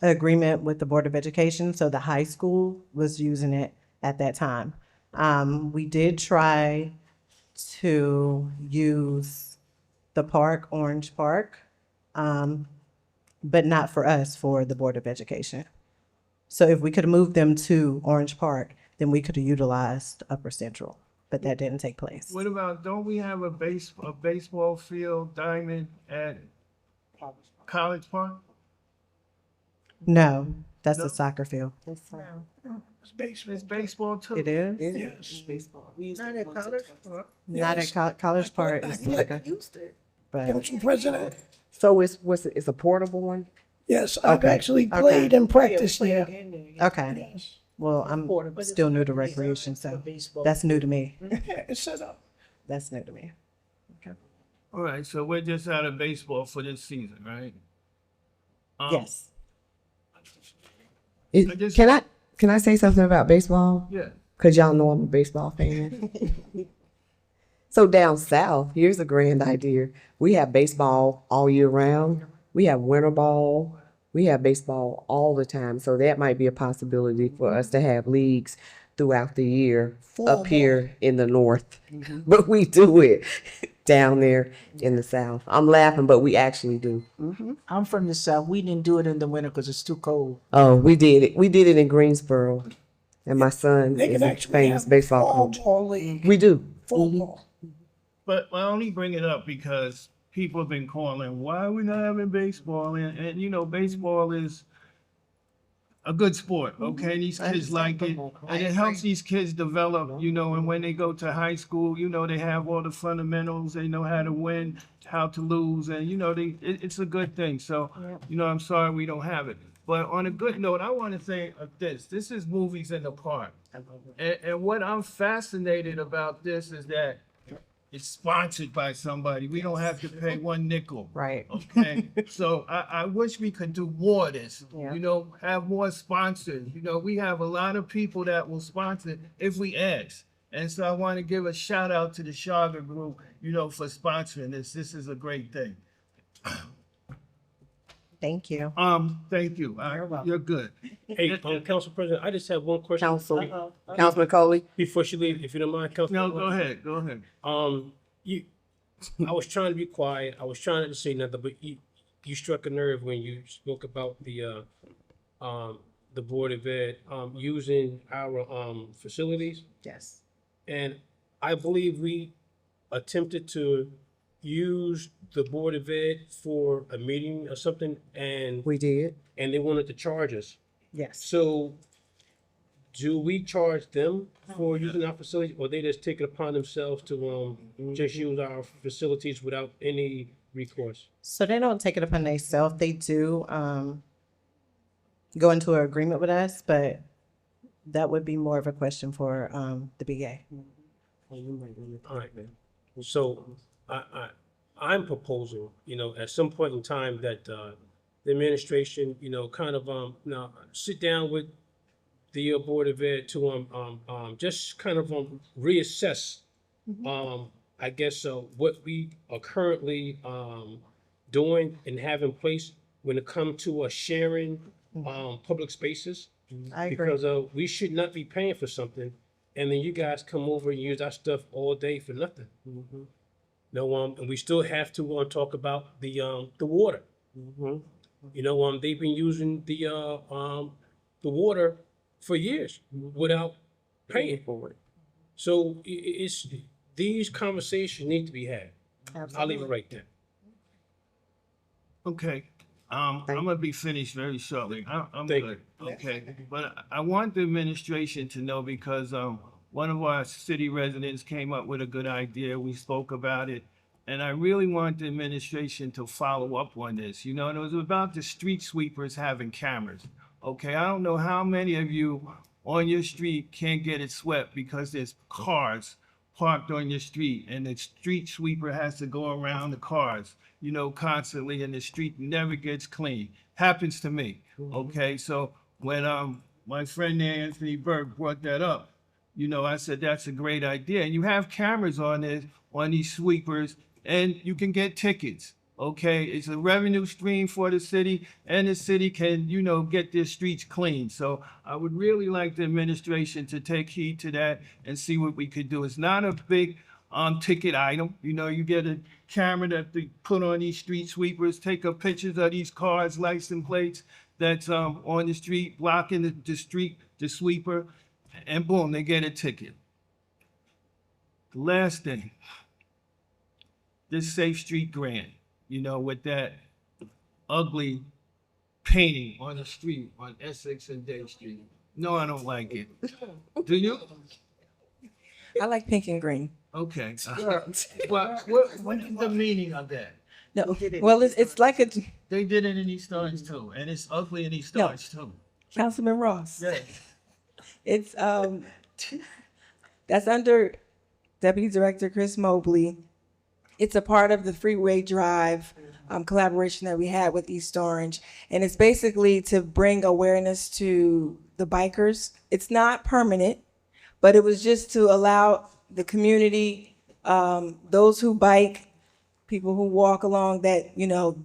agreement with the Board of Education, so the high school was using it at that time. We did try to use the park, Orange Park, but not for us, for the Board of Education. So if we could have moved them to Orange Park, then we could have utilized Upper Central, but that didn't take place. What about, don't we have a baseball field diamond at College Park? No, that's No? the soccer field. It's baseball too. It is? Yes. Baseball. We used to go to the- Not at College Park. It's like a, but, Council President, So it's a portable one? yes, I've Okay. actually Okay. played and practiced there. okay. Yes. Well, I'm still new to recreation, so that's new to me. Yeah, it's set up. That's new to me. All right, so we're just out of baseball for this season, right? Yes. I just- Can I say something about baseball? Yeah. Cause y'all know I'm a baseball fan. So down south, here's a grand idea. We have baseball all year round. We have winter ball. We have baseball all the time. So that might be a possibility for us to have leagues throughout the year Fall up ball. here in the north, but we do it down there in the south. I'm laughing, but we actually do. I'm from the south. We didn't do it in the winter because it's too cold. Oh, we did it. We did it in Greensboro, and my son They is can a actually famous have baseball fall coach. ball league. We do. Fall ball. But I only bring it up because people have been calling, why are we not having baseball? And you know, baseball is a good sport, okay? These kids like it, and it helps these kids develop, you know, and when they go to high school, you know, they have all the fundamentals, they know how to win, how to lose, and you know, it's a good thing. So, you know, I'm sorry we don't have it. But on a good note, I want to say this is movies in the park. And what I'm fascinated about this is that it's sponsored by somebody. We don't have to pay one nickel. Right. Okay. So I wish we could do more of this. Yeah. You know, have more sponsors. You know, we have a lot of people that will sponsor if we ask. And so I want to give a shout out to the Shaga Group, you know, for sponsoring this. This is a great thing. Thank you. Thank you. You're good. Hey, Council President, I just have one question. Councilman Coley. Before she leaves, if you don't mind, Council. No, go ahead. Go ahead. I was trying to be quiet. I was trying not to say nothing, but you struck a nerve when you spoke about the Board of Ed using our facilities. Yes. And I believe we attempted to use the Board of Ed for a meeting or something, and We did. and they wanted to charge us. Yes. So do we charge them for using our facilities, or they just take it upon themselves to just use our facilities without any recourse? So they don't take it upon themselves. They do go into an agreement with us, but that would be more of a question for the BA. All right, man. So I'm proposing, you know, at some point in time that the administration, you know, kind of now sit down with the Board of Ed to just kind of reassess I guess what we are currently doing and have in place when it comes to sharing public spaces. I agree. Because we should not be paying for something, and then you guys come over and use our stuff all day for nothing. No, and we still have to talk about the water. You know, they've been using the water for years without paying for it. So it's these conversations need to be had. I'll leave it right there. Okay. I'm gonna be finished very shortly. I'm good. Okay. But I want the administration to know because one of our city residents came up with a good idea. We spoke about it. And I really want the administration to follow up on this. You know, and it was about the street sweepers having cameras. Okay, I don't know how many of you on your street can't get it swept because there's cars parked on your street and the street sweeper has to go around the cars, you know, constantly, and the street never gets clean. Happens to me. Okay, so when my friend there, Anthony Burke, brought that up, you know, I said that's a great idea. And you have cameras on it, on these sweepers, and you can get tickets. Okay, it's a revenue stream for the city, and the city can, you know, get their streets clean. So I would really like the administration to take heed to that and see what we could do. It's not a big ticket item. You know, you get a camera that they put on these street sweepers, take up pictures of these cars, license plates that's on the street, blocking the street, the sweeper, and boom, they get a ticket. The last thing, this Safe Street grant, you know, with that ugly painting on the street on Essex and Day Street. No, I don't like it. Do you? I like pink and green. Okay. Well, what is the meaning of that? No, well, it's like a They did it in East Orange too, and it's ugly in East Orange too. Councilman Ross. Yeah. It's that's under Deputy Director Chris Mobley. It's a part of the Freeway Drive collaboration that we had with East Orange. And it's basically to bring awareness to the bikers. It's not permanent, but it was just to allow the community, those who bike, people who walk along, that, you know,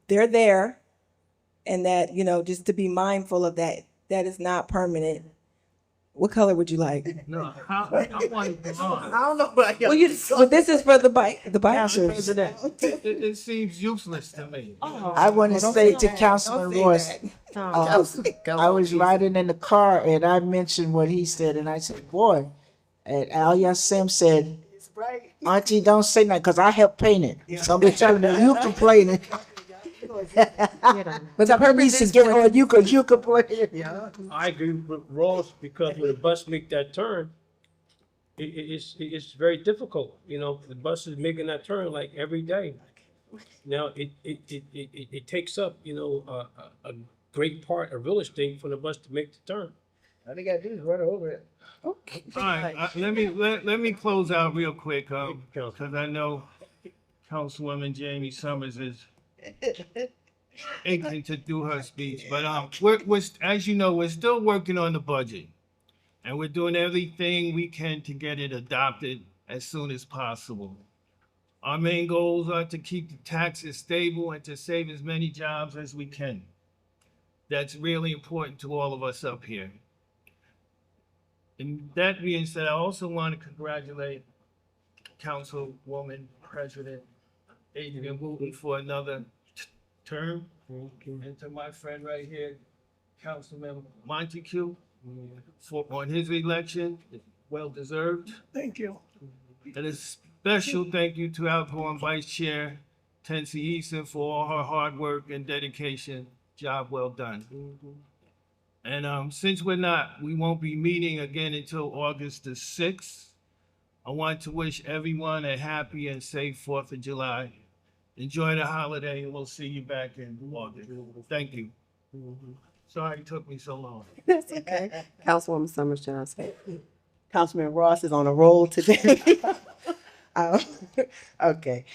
they're there, and that, you know, just to be mindful of that. That is not permanent. What color would you like? No, I want it blonde. I don't know what I Well, well, this is for the bike, Council bikers. President, It seems useless to me. I want to say to Councilman Ross, I was riding in the car and I mentioned what he said and I said, boy, and Al Sim said, Auntie, don't say nothing, because I helped paint it. So I'm telling you, you complaining. But the purpose needs to is get for- on you because you complaining. I agree with Ross, because when the bus make that turn, it's very difficult, you know, the bus is making that turn like every day. Now, it takes up, you know, a great part of real estate for the bus to make the turn. All they gotta do is run over it. Okay. All right, let me close out real quick, because I know Councilwoman Jamie Summers is aching to do her speech, but we're as you know, we're still working on the budget, and we're doing everything we can to get it adopted as soon as possible. Our main goals are to keep the taxes stable and to save as many jobs as we can. That's really important to all of us up here. And that being said, I also want to congratulate Councilwoman President Adrian Wooten for another term. And to my friend right here, Councilman Montague, on his election, well deserved. Thank you. And a special thank you to outgoing Vice Chair Tensie Eason for all her hard work and dedication. Job well done. And since we won't be meeting again until August the 6th, I want to wish everyone a happy and safe 4th of July. Enjoy the holiday, and we'll see you back in August. Thank you. Sorry it took me so long. That's okay. Councilwoman Summers Johnson. Councilman Ross is on a roll today. Um, Okay,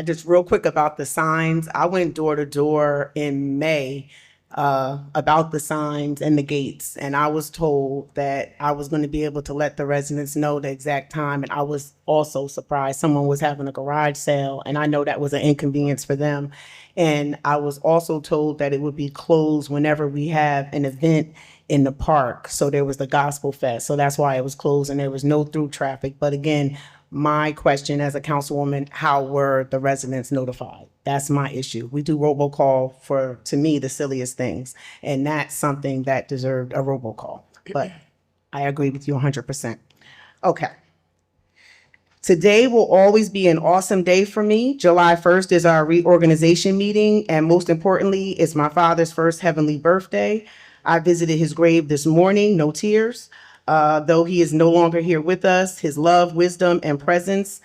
just real quick about the signs. I went door to door in May about the signs and the gates, and I was told that I was going to be able to let the residents know the exact time, and I was also surprised someone was having a garage sale, and I know that was an inconvenience for them. And I was also told that it would be closed whenever we have an event in the park. So there was the Gospel Fest, so that's why it was closed and there was no through traffic. But again, my question as a councilwoman, how were the residents notified? That's my issue. We do robocall for, to me, the silliest things. And that's something that deserved a robocall. But I agree with you 100%. Okay. Today will always be an awesome day for me. July 1st is our reorganization meeting. And most importantly, it's my father's first heavenly birthday. I visited his grave this morning, no tears. Though he is no longer here with us, his love, wisdom, and presence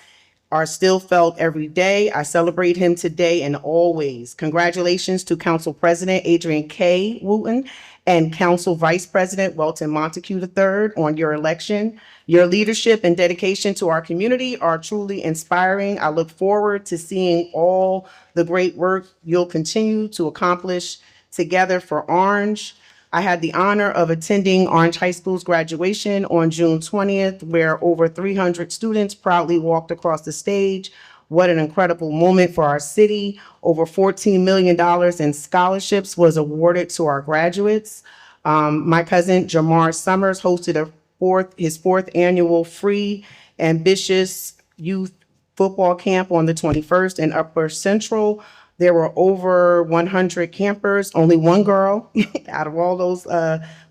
are still felt every day. I celebrate him today and always. Congratulations to Council President Adrian K. Wooten and Council Vice President Welton Montague III on your election. Your leadership and dedication to our community are truly inspiring. I look forward to seeing all the great work you'll continue to accomplish together for Orange. I had the honor of attending Orange High School's graduation on June 20th, where over 300 students proudly walked across the stage. What an incredible moment for our city. Over $14 million in scholarships was awarded to our graduates. My cousin Jamar Summers hosted his fourth annual free ambitious youth football camp on the 21st in Upper Central. There were over 100 campers, only one girl out of all those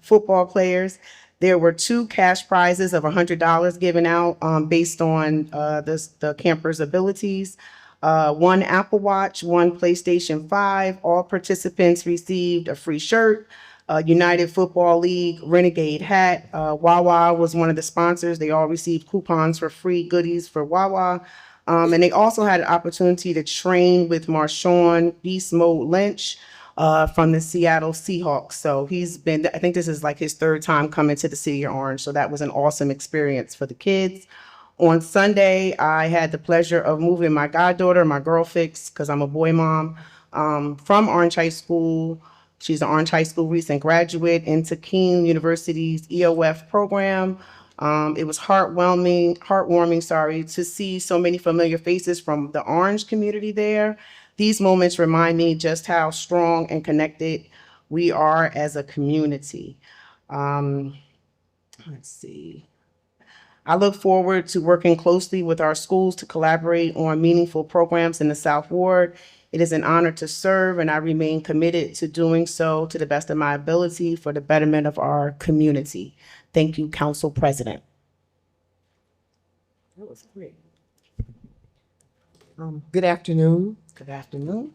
football players. There were 2 cash prizes of $100 given out based on the campers' abilities. 1 Apple Watch, 1 PlayStation 5. All participants received a free shirt, a United Football League Renegade hat. Wawa was one of the sponsors. They all received coupons for free goodies for Wawa. And they also had an opportunity to train with Marshawn Beast Mode Lynch from the Seattle Seahawks. So I think this is like his 3rd time coming to the city of Orange. So that was an awesome experience for the kids. On Sunday, I had the pleasure of moving my goddaughter, my girl Fix, because I'm a boy mom, from Orange High School. She's an Orange High School recent graduate into Keene University's EOF program. It was heartwarming, to see so many familiar faces from the Orange community there. These moments remind me just how strong and connected we are as a community. Let's see. I look forward to working closely with our schools to collaborate on meaningful programs in the South Ward. It is an honor to serve, and I remain committed to doing so to the best of my ability for the betterment of our community. Thank you, Council President. That was quick. Good afternoon. Good afternoon.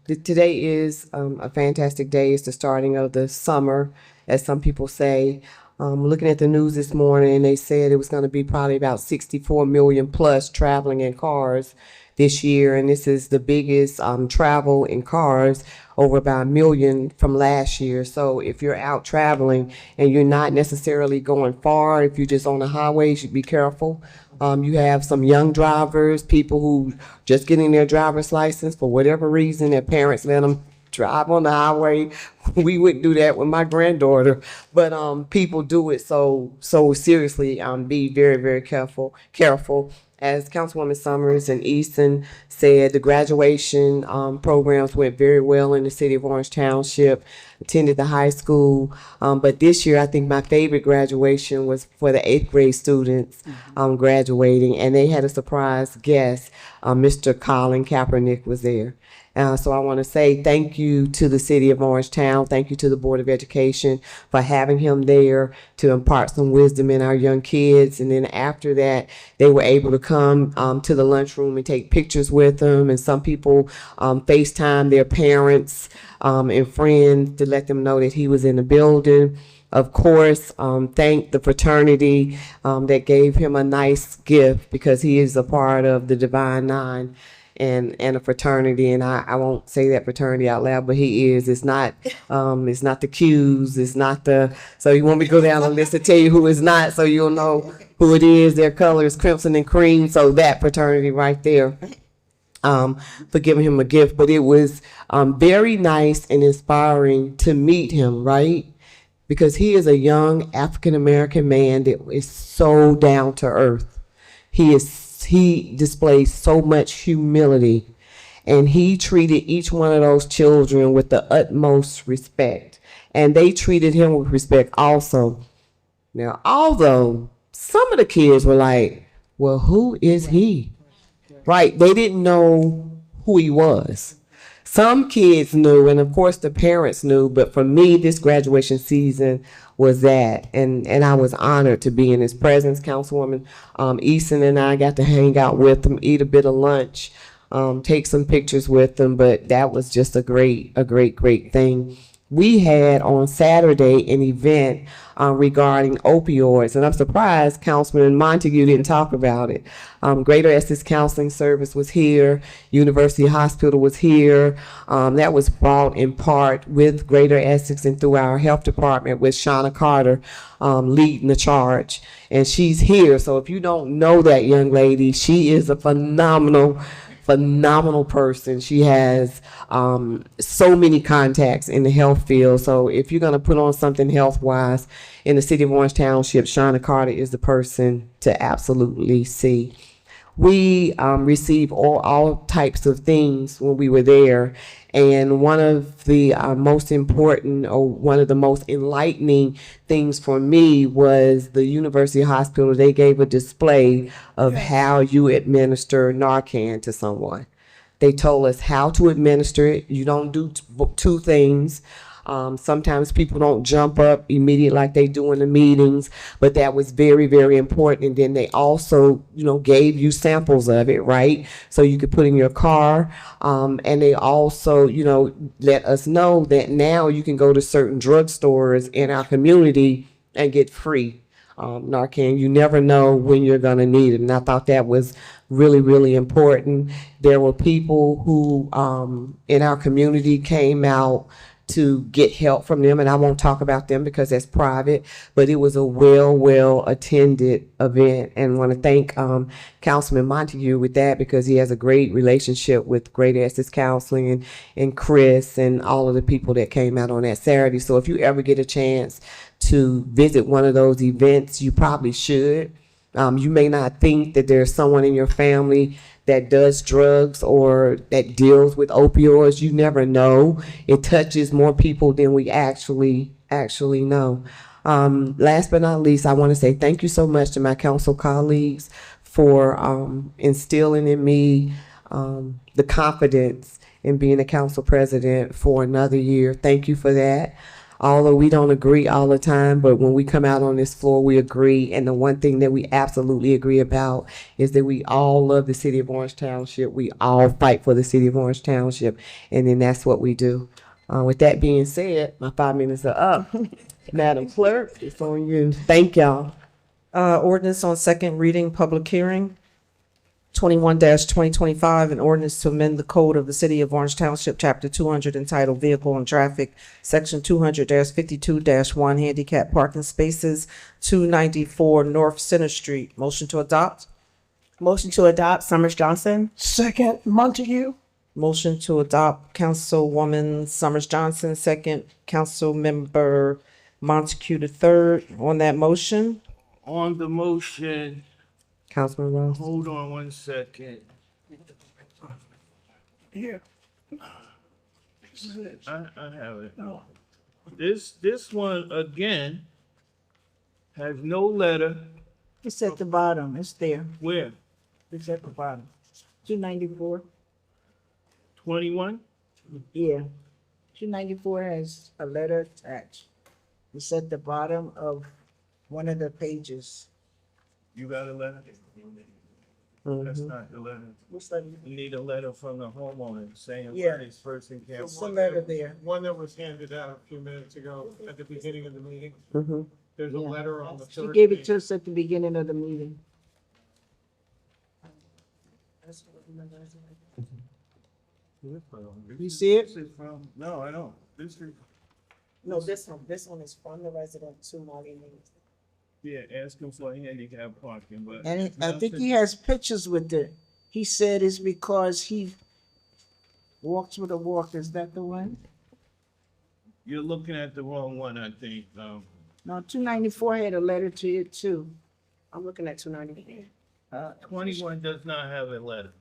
Today is a fantastic day. It's the starting of the summer, as some people say. Looking at the news this morning, they said it was going to be probably about 64 million plus traveling in cars this year, and this is the biggest travel in cars, over about 1 million from last year. So if you're out traveling and you're not necessarily going far, if you're just on the highway, you should be careful. You have some young drivers, people who just getting their driver's license for whatever reason, their parents let them drive on the highway. We wouldn't do that with my granddaughter, but people do it so seriously. Be very, very careful. As Councilwoman Summers and Easton said, the graduation programs went very well in the city of Orange Township. Attended the high school, but this year I think my favorite graduation was for the 8th grade students graduating, and they had a surprise guest. Mr. Colin Kaepernick was there. So I want to say thank you to the city of Orangetown. Thank you to the Board of Education for having him there to impart some wisdom in our young kids. And then after that, they were able to come to the lunchroom and take pictures with them. And some people FaceTime their parents and friends to let them know that he was in the building. Of course, thank the fraternity that gave him a nice gift, because he is a part of the Divine Nine and a fraternity, and I won't say that fraternity out loud, but he is. It's not the Qs, it's not the, so you want me to go down the list to tell you who is not, so you'll know who it is. Their color is crimson and cream, so that fraternity right there. For giving him a gift, but it was very nice and inspiring to meet him, right? Because he is a young African-American man that is so down to earth. He displays so much humility, and he treated each one of those children with the utmost respect, and they treated him with respect also. Now, although some of the kids were like, well, who is he? Right? They didn't know who he was. Some kids knew, and of course the parents knew, but for me, this graduation season was that, and I was honored to be in his presence. Councilwoman Easton and I got to hang out with him, eat a bit of lunch, take some pictures with him, but that was just a great thing. We had on Saturday an event regarding opioids, and I'm surprised Councilman Montague didn't talk about it. Greater Essex Counseling Service was here, University Hospital was here. That was brought in part with Greater Essex and through our health department with Shauna Carter leading the charge, and she's here. So if you don't know that young lady, she is a phenomenal person. She has so many contacts in the health field. So if you're going to put on something health-wise in the city of Orange Township, Shauna Carter is the person to absolutely see. We received all types of things when we were there. And one of the most important, or one of the most enlightening things for me was the University Hospital. They gave a display of how you administer Narcan to someone. They told us how to administer it. You don't do two things. Sometimes people don't jump up immediately like they do in the meetings, but that was very, very important. And then they also, gave you samples of it, right? So you could put in your car. And they also, let us know that now you can go to certain drugstores in our community and get free Narcan. You never know when you're going to need it. And I thought that was really, really important. There were people who in our community came out to get help from them, and I won't talk about them because that's private, but it was a well attended event, and I want to thank Councilman Montague with that, because he has a great relationship with Greater Essex Counseling and Chris and all of the people that came out on that Saturday. So if you ever get a chance to visit one of those events, you probably should. You may not think that there's someone in your family that does drugs or that deals with opioids. You never know. It touches more people than we actually know. Last but not least, I want to say thank you so much to my council colleagues for instilling in me the confidence in being a council president for another year. Thank you for that. Although we don't agree all the time, but when we come out on this floor, we agree. And the one thing that we absolutely agree about is that we all love the city of Orange Township. We all fight for the city of Orange Township. And then that's what we do. With that being said, my 5 minutes are up. Madam Clerk, it's on you. Thank y'all. Ordinance on second reading, public hearing. 21-2025, an ordinance to amend the code of the city of Orange Township, chapter 200, entitled Vehicle and Traffic, section 200-52-1, handicap parking spaces, 294 North Center Street. Motion to adopt. Motion to adopt, Summers Johnson. Second, Montague. Motion to adopt, Councilwoman Summers Johnson, second, Councilmember Montague the third. On that motion, On the motion, Councilman Ross. hold on 1 second. Here. I have it. This one again has no letter. It's at the bottom. It's there. Where? It's at the bottom. 294. 21? Yeah. 294 has a letter attached. It's at the bottom of one of the pages. You got a letter? That's not the letter. What's that? You need a letter from the homeowner saying Yeah. why this person can't. There's a letter there. One that was handed out a few minutes ago at the beginning of the meeting. Mhm. There's a Yeah. letter on the She third gave it page. to us at the beginning of the meeting. You see it? This is from, no, I don't. This is, No, this one is from the resident to Marty News. yeah, asking for handicap parking, but. And I think he has pictures with it. He said it's because he walks with a walker. Is that the one? You're looking at the wrong one, I think. No, 294 had a letter to it too. I'm looking at 294. 21 does not have a letter.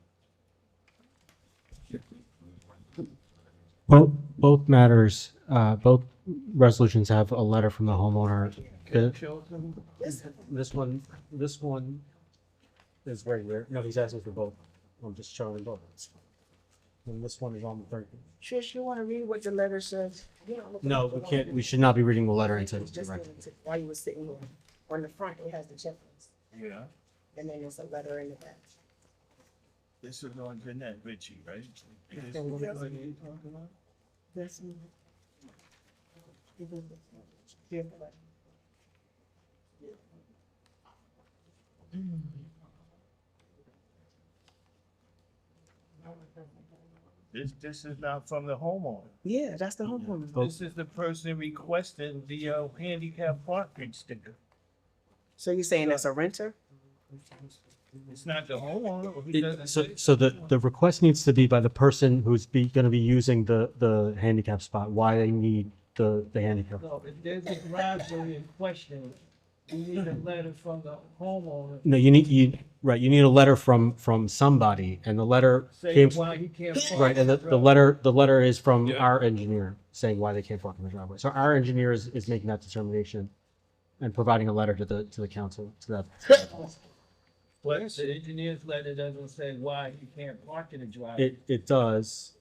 Both matters, both resolutions have a letter from the homeowner. This one is right here. No, he's asking for both. I'm just showing both. And this one is on the third. Trish, you want to read what the letter says? No, we can't, we should not be reading the letter until it's Just direct. while you were sitting here. On the front, it has the checklist. Yeah. And then there's a letter in the back. This is on Jeanette Ritchie, right? This is Yeah. what you're talking about? That's me. This is not from the homeowner. Yeah, that's the homeowner. This is the person requesting the handicap parking sticker. So you're saying that's a renter? It's not the homeowner. Or he doesn't So, say- so the request needs to be by the person who's gonna be using the handicap spot, why they need the handicap. No, if there's a driveway in question, you need a letter from the homeowner No, you need a letter from somebody, and the letter saying came, why he can't park. right, and the letter is from our engineer saying why they can't park in the driveway. So our engineer is making that determination and providing a letter to the council, to that. But the engineer's letter doesn't say why he can't park in the driveway. It does,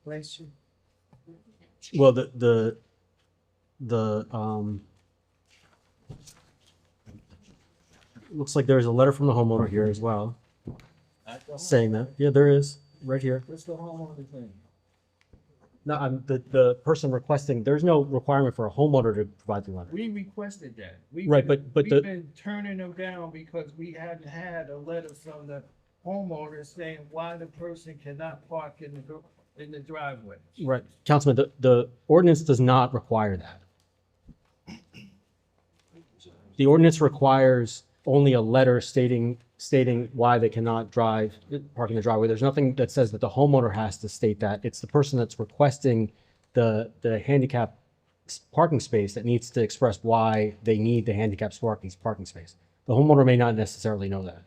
Bless you. well, looks like there's a letter from the homeowner here as well, saying that. Yeah, there is, right here. What's the homeowner thing? No, the person requesting, there's no requirement for a homeowner to provide the letter. We requested that. Right, but We've the- been turning them down because we hadn't had a letter from the homeowner saying why the person cannot park in the driveway. Right, Councilman, the ordinance does not require that. The ordinance requires only a letter stating why they cannot park in the driveway. There's nothing that says that the homeowner has to state that. It's the person that's requesting the handicap parking space that needs to express why they need the handicap parking space. The homeowner may not necessarily know that.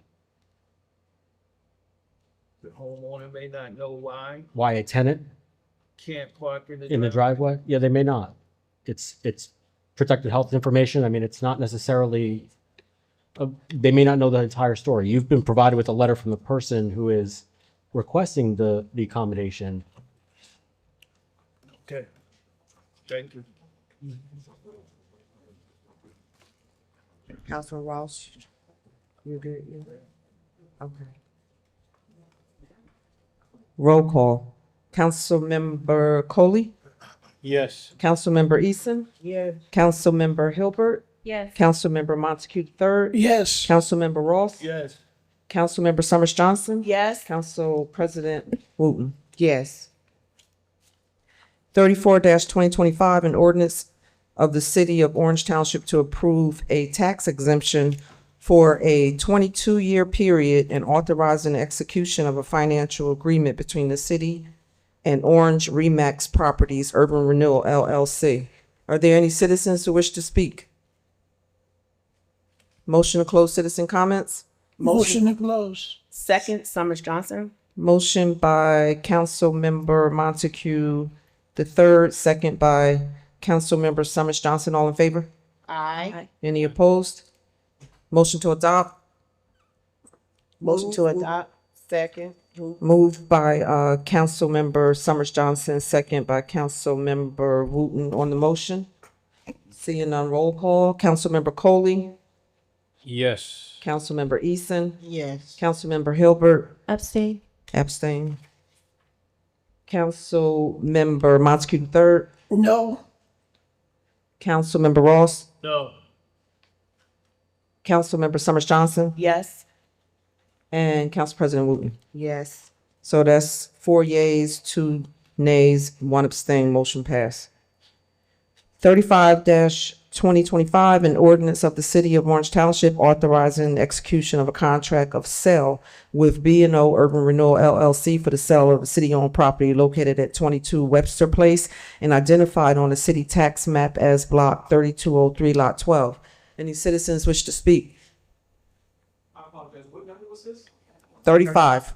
The homeowner may not know Why a tenant can't park in the in the driveway? Yeah, they may not. It's protected health information. I mean, it's not necessarily, they may not know the entire story. You've been provided with a letter from the person who is requesting the accommodation. Okay, thank you. Councilman Ross, you good? You good? Okay. Roll call. Councilmember Coley, Yes. Councilmember Eason, Yes. Councilmember Hilbert, Yes. Councilmember Montague III, Yes. Councilmember Ross, Yes. Councilmember Summers Johnson, Yes. Council President Wooten. Yes. 34-2025, an ordinance of the City of Orange Township to approve a tax exemption for a 22-year period and authorizing the execution of a financial agreement between the city and Orange Remax Properties Urban Renewal LLC. Are there any citizens who wish to speak? Motion to close citizen comments? Motion to close. Second, Summers Johnson. Motion by Councilmember Montague the third, second by Councilmember Summers Johnson. All in favor? Aye. Any opposed? Motion to adopt? Motion to adopt. Second. Moved by Councilmember Summers Johnson, second by Councilmember Wooten on the motion. Seeing none, roll call. Councilmember Coley, Yes. Councilmember Eason, Yes. Councilmember Hilbert, Abstain. abstain. Councilmember Montague III, No. Councilmember Ross, No. Councilmember Summers Johnson, Yes. and Council President Wooten. Yes. So that's 4 yeas, 2 nays, 1 abstain, motion passed. 35-2025, an ordinance of the City of Orange Township authorizing the execution of a contract of sale with B&O Urban Renewal LLC for the sale of a city-owned property located at 22 Webster Place and identified on the city tax map as Block 3203, Lot 12. Any citizens wish to speak? I apologize. What number was this? 35.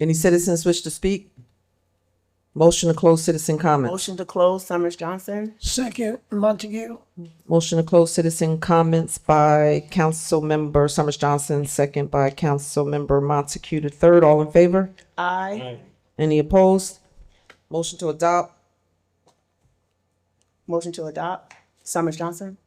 Any citizens wish to speak? Motion to close citizen comments. Motion to close, Summers Johnson. Second, Montague. Motion to close citizen comments by Councilmember Summers Johnson, second by Councilmember Montague the third. All in favor? Aye. Any opposed? Motion to adopt. Motion to adopt, Summers Johnson.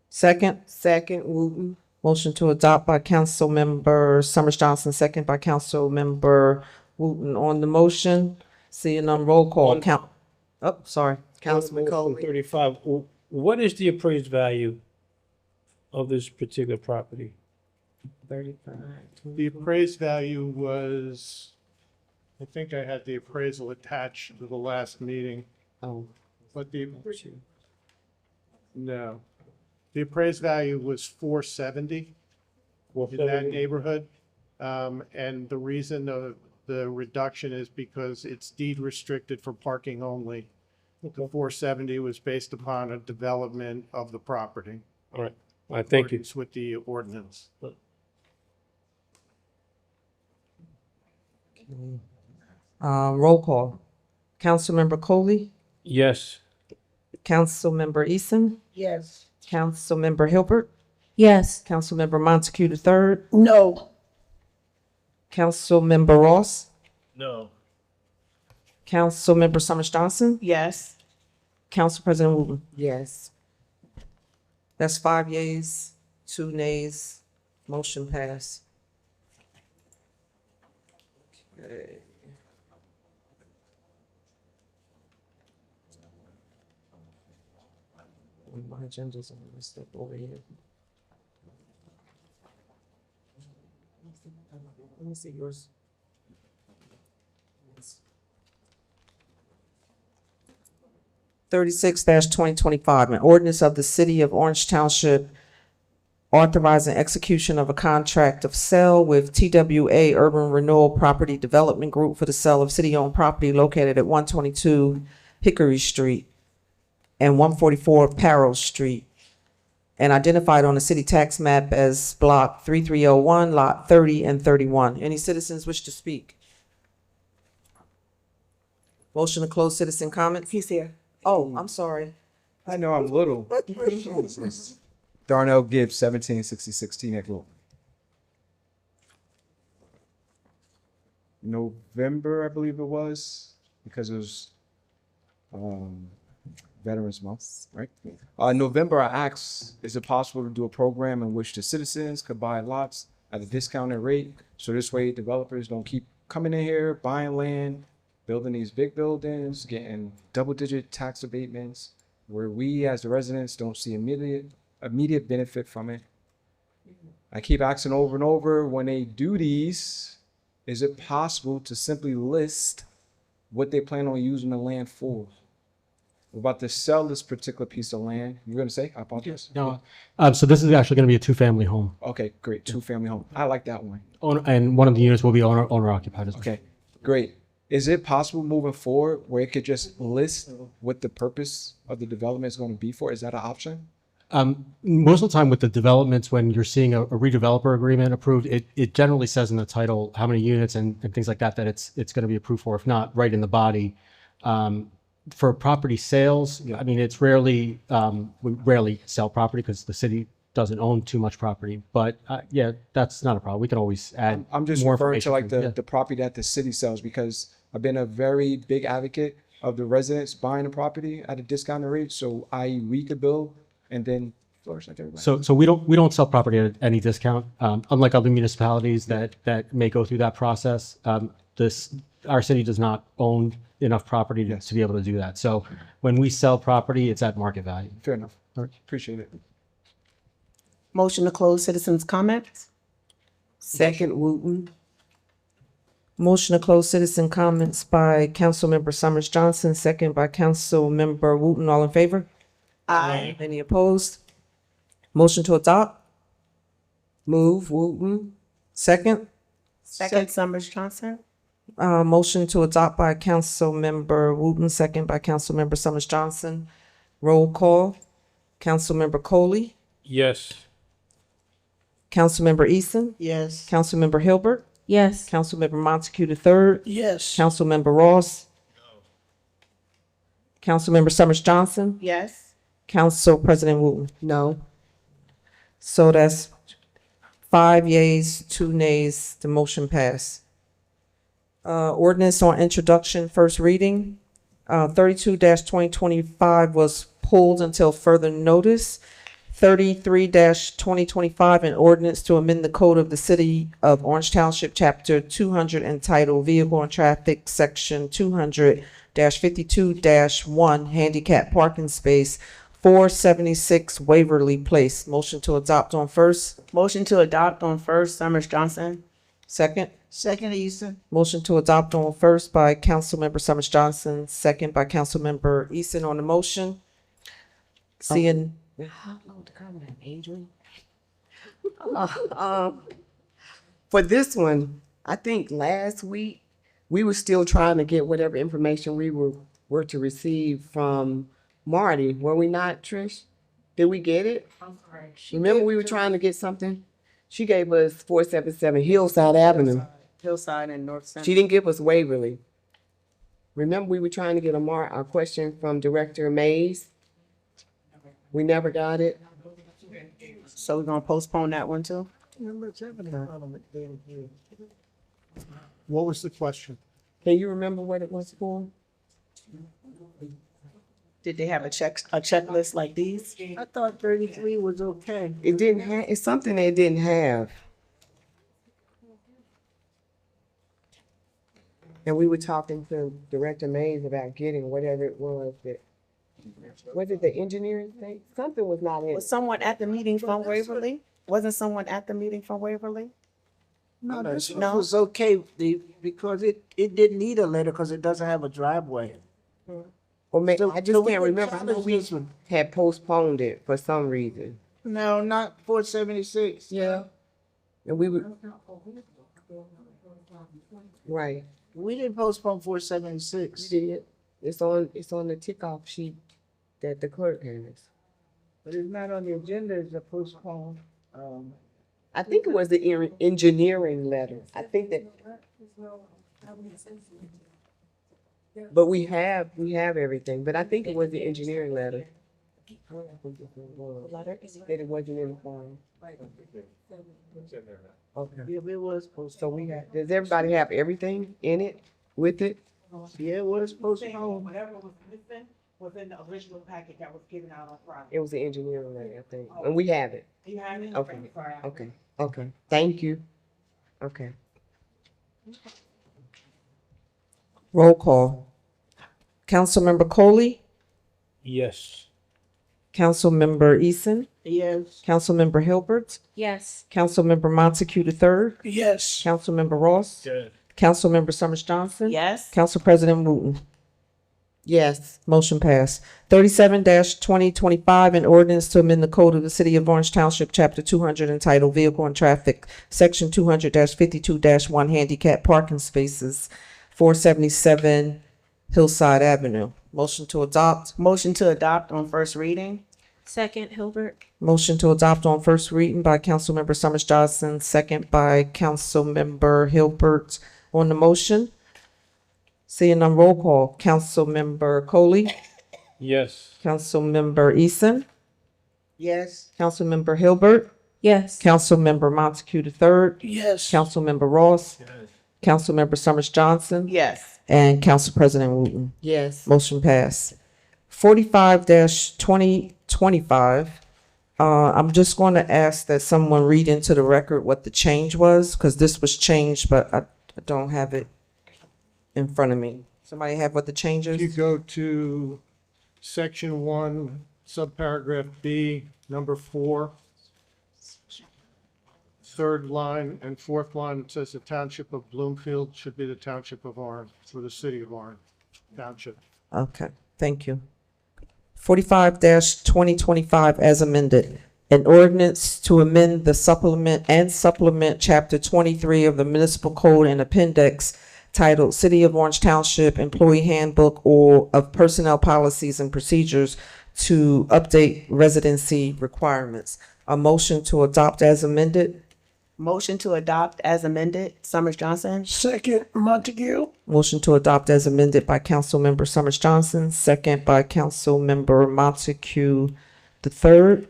Second. Second, Wooten. Motion to adopt by Councilmember Summers Johnson, second by Councilmember Wooten on the motion. Seeing none, roll call. Count. Oh, sorry. Councilman Coley. 35, what is the appraised value of this particular property? 35. The appraised value was, I think I had the appraisal attached to the last meeting, Oh. but no. The appraised value was 470 in that neighborhood. And the reason the reduction is because it's deed restricted for parking only. The 470 was based upon a development of the property. All right, thank you. Accordance with the ordinance. Roll call. Councilmember Coley, Yes. Councilmember Eason, Yes. Councilmember Hilbert, Yes. Councilmember Montague the third, No. Councilmember Ross, No. Councilmember Summers Johnson, Yes. Council President Wooten. Yes. That's 5 yeas, 2 nays, motion passed. Okay. My agenda's on this step over here. Let me see yours. 36-2025, an ordinance of the City of Orange Township authorizing execution of a contract of sale with TWA Urban Renewal Property Development Group for the sale of city-owned property located at 122 Hickory Street and 144 Parrow Street and identified on the city tax map as block 3301, lot 30 and 31. Any citizens wish to speak? Motion to close citizen comments? He's here. Oh, I'm sorry. I know I'm little. Darnell Gibbs, 1766 Teaneck Road. November, I believe it was, because it was Veterans Month, right? November, I asked, is it possible to do a program in which the citizens could buy lots at a discounted rate? So this way developers don't keep coming in here, buying land, building these big buildings, getting double-digit tax abatements, where we as the residents don't see immediate benefit from it. I keep asking over and over, when they do these, is it possible to simply list what they plan on using the land for? We're about to sell this particular piece of land. You're going to say? I apologize. No, so this is actually going to be a two-family home. Okay, great. Two-family home. I like that one. And one of the units will be owner occupied as well. Okay, great. Is it possible moving forward where it could just list what the purpose of the development is going to be for? Is that an option? Most of the time with the developments, when you're seeing a redeveloper agreement approved, it generally says in the title how many units and things like that it's going to be approved for, if not right in the body. For property sales, I mean, it's rarely, we rarely sell property because the city doesn't own too much property. But yeah, that's not a problem. We can always add I'm just more referring to like information. the property that the city sells, because I've been a very big advocate of the residents buying the property at a discounted rate. So we could build and then flourish like everybody. So we don't sell property at any discount. Unlike other municipalities that may go through that process, our city does not own enough property to be able to do that. So when we sell property, it's at market value. Fair enough. All right. Appreciate it. Motion to close citizens' comments? Second, Wooten. Motion to close citizen comments by Councilmember Summers Johnson, second by Councilmember Wooten. All in favor? Aye. Any opposed? Motion to adopt? Move, Wooten. Second? Second, Summers Johnson? Motion to adopt by Councilmember Wooten, second by Councilmember Summers Johnson. Roll call. Councilmember Coley, Yes. Councilmember Eason, Yes. Councilmember Hilbert, Yes. Councilmember Montague III, Yes. Councilmember Ross, Councilmember Summers Johnson, Yes. Council President Wooten. No. So that's 5 yeas, 2 nays, the motion passed. Ordinance on introduction, first reading. 32-2025 was pulled until further notice. 33-2025, an ordinance to amend the code of the city of Orange Township, chapter 200, entitled Vehicle and Traffic, section 200-52-1, handicap parking space, 476 Waverly Place. Motion to adopt on first. Motion to adopt on first, Summers Johnson? Second. Second, Eason. Motion to adopt on first by Councilmember Summers Johnson, second by Councilmember Eason on the motion. Seeing, For this one, I think last week, we were still trying to get whatever information we were to receive from Marty. Were we not, Trish? Did we get it? Remember we were trying to get something? She gave us 477 Hillside Avenue. Hillside and North Central. She didn't give us Waverly. Remember we were trying to get a question from Director Mays? We never got it. So we're gonna postpone that one too? What was the question? Can you remember what it was for? Did they have a checklist like these? I thought 33 was okay. It didn't have, it's something they didn't have. And we were talking to Director Mays about getting whatever it was that, was it the engineering thing? Something was not in. Was someone at the meeting from Waverly? Wasn't someone at the meeting from Waverly? No, this one No. was okay because it didn't need a letter because it doesn't have a driveway. Or maybe, So- I so just we can't can remember. I know challenge we this one. had postponed it for some reason. No, not 476. Yeah. And we would. Right. We didn't postpone 476. We did. It's on the tick-off sheet that the clerk has. But it's not on the agenda, it's a postpone, I think it was the engineering letter. I think that, but we have everything, but I think it was the engineering letter. Letter? That it wasn't in the form. Okay. yeah, it was So we have, does everybody have everything in it, with it? yeah, it was postponed. Whatever was missing was in the original packet that was given out on Friday. It was the engineering letter, I think, and we have it. You have it? Okay, okay, thank you. Okay. Roll call. Councilmember Coley, Yes. Councilmember Eason, Yes. Councilmember Hilbert, Yes. Councilmember Montague the third, Yes. Councilmember Ross, Yes. Councilmember Summers Johnson. Yes. Council President Wooten. Yes. Motion passed. 37-2025, an ordinance to amend the code of the city of Orange Township, chapter 200, entitled Vehicle and Traffic, section 200-52-1, handicap parking spaces, 477 Hillside Avenue. Motion to adopt. Motion to adopt on first reading? Second, Hilbert. Motion to adopt on first reading by Councilmember Summers Johnson, second by Councilmember Hilbert. On the motion, seeing none, roll call. Councilmember Coley, Yes. Councilmember Eason, Yes. Councilmember Hilbert, Yes. Councilmember Montague the third, Yes. Councilmember Ross, Councilmember Summers Johnson, Yes. and Council President Wooten. Yes. Motion passed. 45-2025. I'm just going to ask that someone read into the record what the change was, because this was changed, but I don't have it in front of me. Somebody have what the change If you is? go to section 1, subparagraph B, number 4, third line and fourth line, it says the Township of Bloomfield should be the Township of Orange, or the City of Orange Township. Okay, thank you. 45-2025 as amended. An ordinance to amend the supplement chapter 23 of the municipal code and appendix titled City of Orange Township Employee Handbook or of Personnel Policies and Procedures to update residency requirements. A motion to adopt as amended. Motion to adopt as amended, Summers Johnson? Second, Montague. Motion to adopt as amended by Councilmember Summers Johnson, second by Councilmember Montague the third.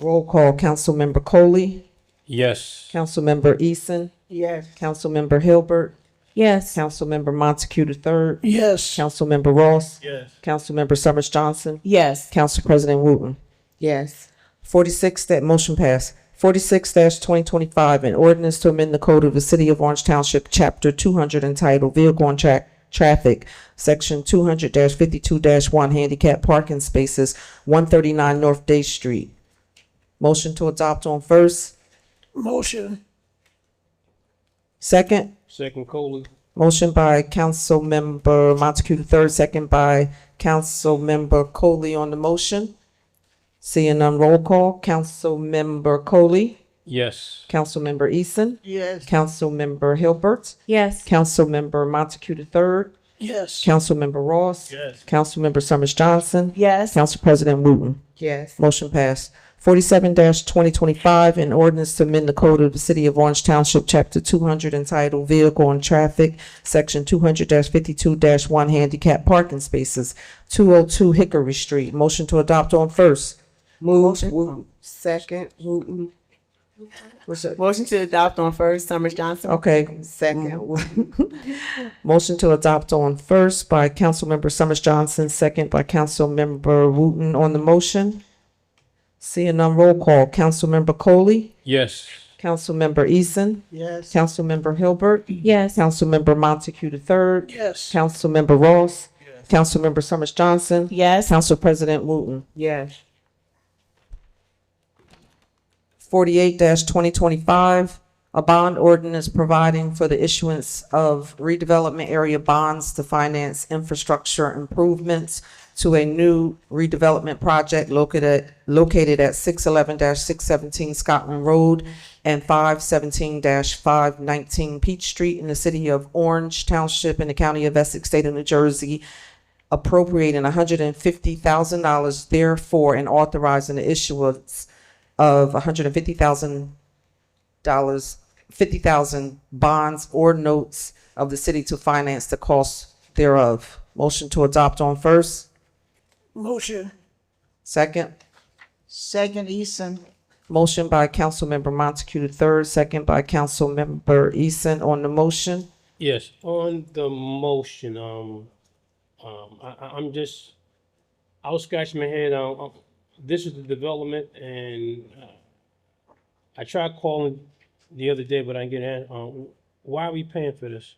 Roll call. Councilmember Coley, Yes. Councilmember Eason, Yes. Councilmember Hilbert, Yes. Councilmember Montague the third, Yes. Councilmember Ross, Yes. Councilmember Summers Johnson, Yes. Council President Wooten. Yes. 46, that motion passed. 46-2025, an ordinance to amend the code of the city of Orange Township, chapter 200, entitled Vehicle and Traffic, section 200-52-1, handicap parking spaces, 139 North Day Street. Motion to adopt on first. Motion. Second. Second, Coley. Motion by Councilmember Montague the third, second by Councilmember Coley on the motion. Seeing none, roll call. Councilmember Coley, Yes. Councilmember Eason, Yes. Councilmember Hilbert, Yes. Councilmember Montague the third, Yes. Councilmember Ross, Yes. Councilmember Summers Johnson, Yes. Council President Wooten. Yes. Motion passed. 47-2025, an ordinance to amend the code of the city of Orange Township, chapter 200, entitled Vehicle and Traffic, section 200-52-1, handicap parking spaces, 202 Hickory Street. Motion to adopt on first. Move. Wooten. Second. Wooten. What's that? Motion to adopt on first, Summers Johnson? Okay. Second. Wooten. Motion to adopt on first by Councilmember Summers Johnson, second by Councilmember Wooten on the motion. Seeing none, roll call. Councilmember Coley, Yes. Councilmember Eason, Yes. Councilmember Hilbert, Yes. Councilmember Montague the third, Yes. Councilmember Ross, Councilmember Summers Johnson, Yes. Council President Wooten. Yes. 48-2025, a bond ordinance providing for the issuance of redevelopment area bonds to finance infrastructure improvements to a new redevelopment project located at 611-617 Scotland Road and 517-519 Peach Street in the city of Orange Township in the county of Essex, state of New Jersey, appropriating $150,000 therefore and authorizing the issuance of $150,000, 50,000 bonds or notes of the city to finance the cost thereof. Motion to adopt on first, Motion. second. Second, Eason. Motion by Councilmember Montague the third, second by Councilmember Eason on the motion. Yes, on the motion, I was scratching my head, this is the development and, I tried calling the other day, but I didn't get an, why are we paying for this?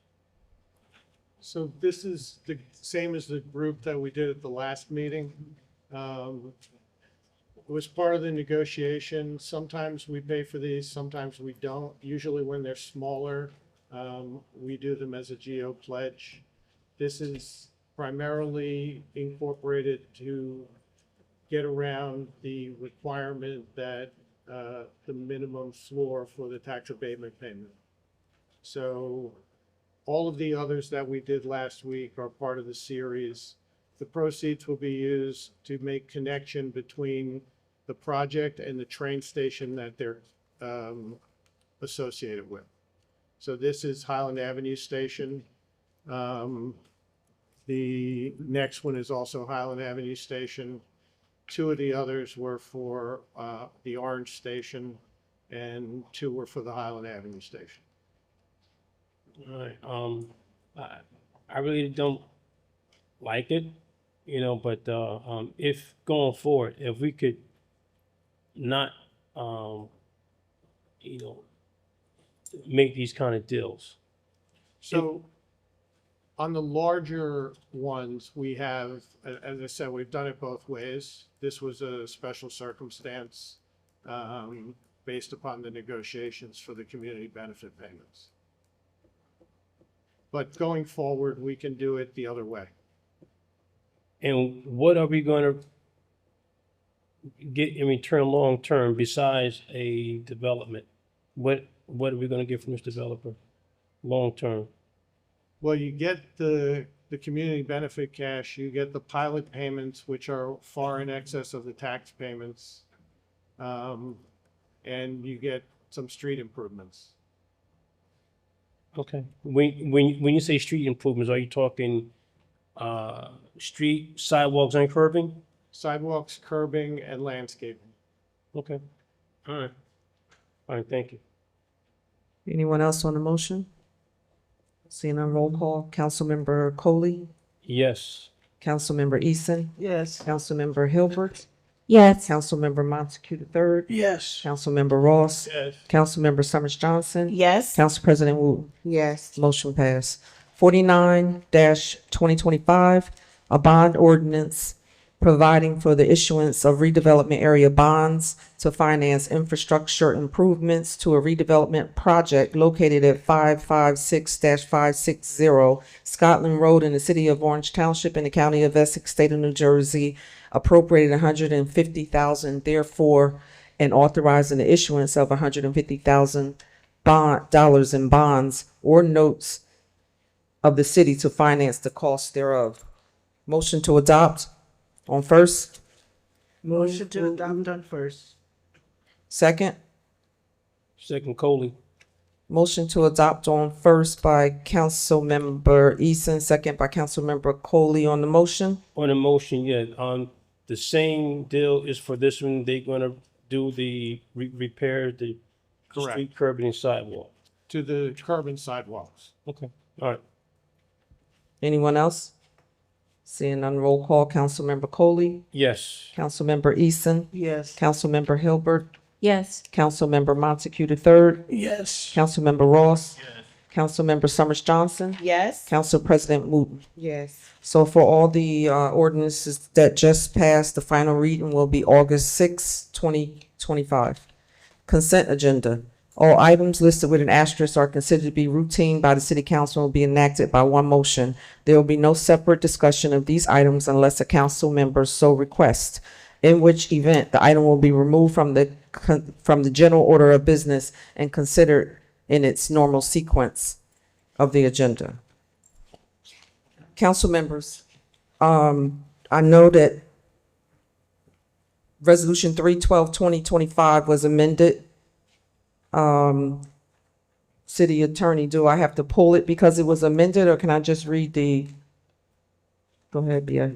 So this is the same as the group that we did at the last meeting. It was part of the negotiation. Sometimes we pay for these, sometimes we don't. Usually when they're smaller, we do them as a GO pledge. This is primarily incorporated to get around the requirement that the minimum floor for the tax abatement payment. So all of the others that we did last week are part of the series. The proceeds will be used to make connection between the project and the train station that they're associated with. So this is Highland Avenue Station. The next one is also Highland Avenue Station. Two of the others were for the Orange Station, and two were for the Highland Avenue Station. All right, I really don't like it, you know, but, if going forward, if we could not, you know, make these kind of deals. So on the larger ones, we have, as I said, we've done it both ways. This was a special circumstance based upon the negotiations for the community benefit payments. But going forward, we can do it the other way. And what are we gonna get in return long-term besides a development? What are we gonna get from this developer long-term? Well, you get the community benefit cash, you get the pilot payments, which are far in excess of the tax payments. And you get some street improvements. Okay, when you say street improvements, are you talking, street sidewalks and curbing? Sidewalks, curbing, and landscaping. Okay, all right, thank you. Anyone else on the motion? Seeing none, roll call. Councilmember Coley, Yes. Councilmember Eason, Yes. Councilmember Hilbert, Yes. Councilmember Montague the third, Yes. Councilmember Ross, Yes. Councilmember Summers Johnson, Yes. Council President Wu. Yes. Motion passed. 49-2025, a bond ordinance providing for the issuance of redevelopment area bonds to finance infrastructure improvements to a redevelopment project located at 556-560 Scotland Road in the city of Orange Township in the county of Essex, state of New Jersey, appropriated $150,000 therefore, and authorizing the issuance of $150,000 in bonds or notes of the city to finance the cost thereof. Motion to adopt on first, Motion to adopt on first. second. Second Coley. Motion to adopt on first by Councilmember Eason, second by Councilmember Coley on the motion. On the motion, yeah, the same deal is for this one, they gonna do the repair, the Correct. street curbing and sidewalk. To the curb and sidewalks. Okay, all right. Anyone else? Seeing none, roll call. Councilmember Coley, Yes. Councilmember Eason, Yes. Councilmember Hilbert, Yes. Councilmember Montague the third, Yes. Councilmember Ross, Councilmember Summers Johnson, Yes. Council President Wooten. Yes. So for all the ordinances that just passed, the final reading will be August 6, 2025. Consent agenda. All items listed with an asterisk are considered to be routine by the city council and will be enacted by one motion. There will be no separate discussion of these items unless a council member so requests, in which event the item will be removed from the general order of business and considered in its normal sequence of the agenda. Council members, I know that Resolution 312/2025 was amended. City Attorney, do I have to pull it because it was amended, or can I just read the? Go ahead, Bia.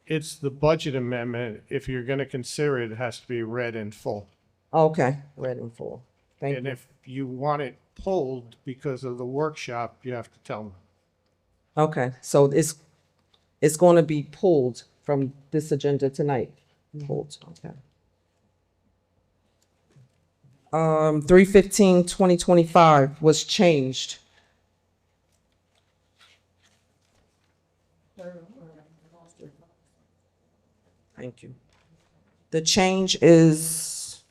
It's the budget amendment. If you're gonna consider it, it has to be read in full. Okay, read in full. Thank And you. if you want it pulled because of the workshop, you have to tell them. Okay, so it's going to be pulled from this agenda tonight. Pulled, okay. 3/15/2025 was changed. Thank you. The change is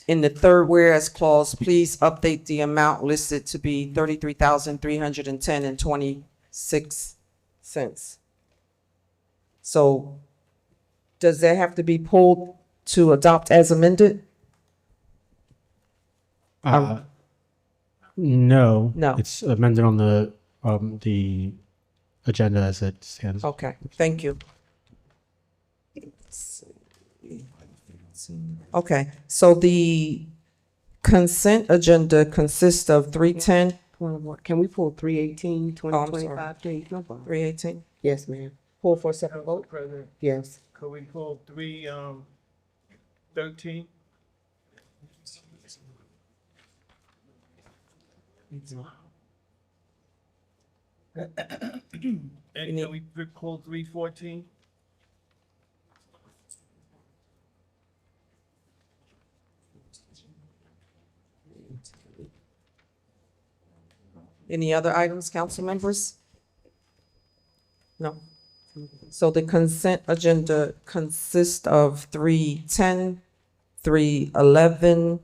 in the third whereas clause, please update the amount listed to be 33,310.26 cents. So does that have to be pulled to adopt as amended? No. No. It's amended on the agenda as it stands. Okay, thank you. Okay, so the consent agenda consists of 310. Can we pull 318, Oh, I'm sorry. 2025, please? No problem. 318. Yes, ma'am. Pull for a separate vote? President, Yes. could we pull 313? And can we pull 314? Any other items, council members? No. So the consent agenda consists of 310, 311.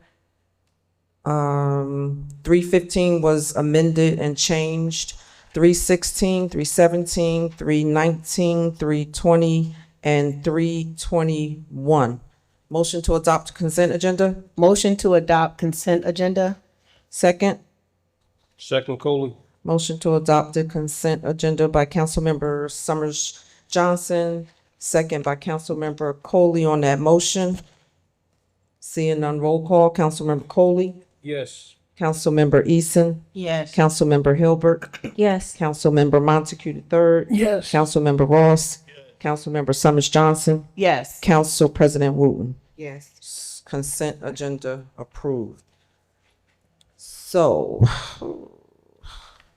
315 was amended and changed. 316, 317, 319, 320, and 321. Motion to adopt consent agenda? Motion to adopt consent agenda. Second. Second, Coley. Motion to adopt the consent agenda by Councilmember Summers Johnson, second by Councilmember Coley on that motion. Seeing none, roll call. Councilmember Coley, Yes. Councilmember Eason, Yes. Councilmember Hilbert, Yes. Councilmember Montague the third, Yes. Councilmember Ross, Councilmember Summers Johnson, Yes. Council President Wooten. Yes. Consent agenda approved. So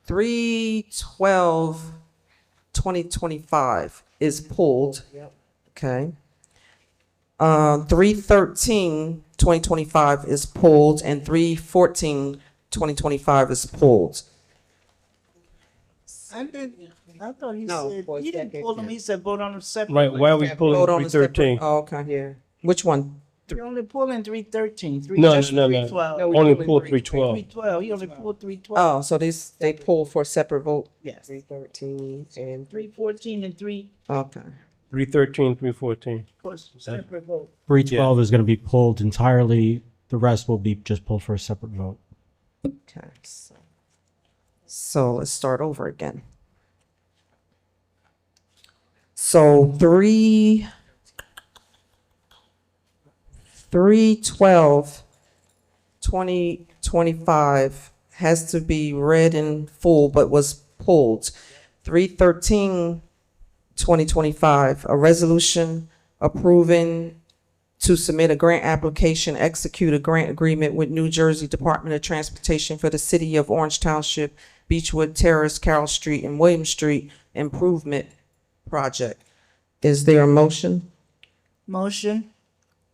3/12/2025 is pulled. Okay. 3/13/2025 is pulled, and 3/14/2025 is pulled. I thought he No, said, for a he didn't second, pull them, yeah. he said vote on them separately. Right, why are we Vote pulling on three the separate- thirteen? Oh, okay, yeah. Which one? He only pulling 313, No, just no, no, 312. no. Only pull 312. 312, he only pulled 312. Oh, so they pulled for a separate vote? Yes. 313 and 314 and 3 Okay. 313, 314. for separate vote. 312 is going to be pulled entirely. The rest will be just pulled for a separate vote. Okay. So let's start over again. So 3/12/2025 has to be read in full, but was pulled. 3/13/2025, a resolution approving to submit a grant application, execute a grant agreement with New Jersey Department of Transportation for the City of Orange Township, Beechwood Terrace, Carroll Street, and William Street Improvement Project. Is there a motion? Motion.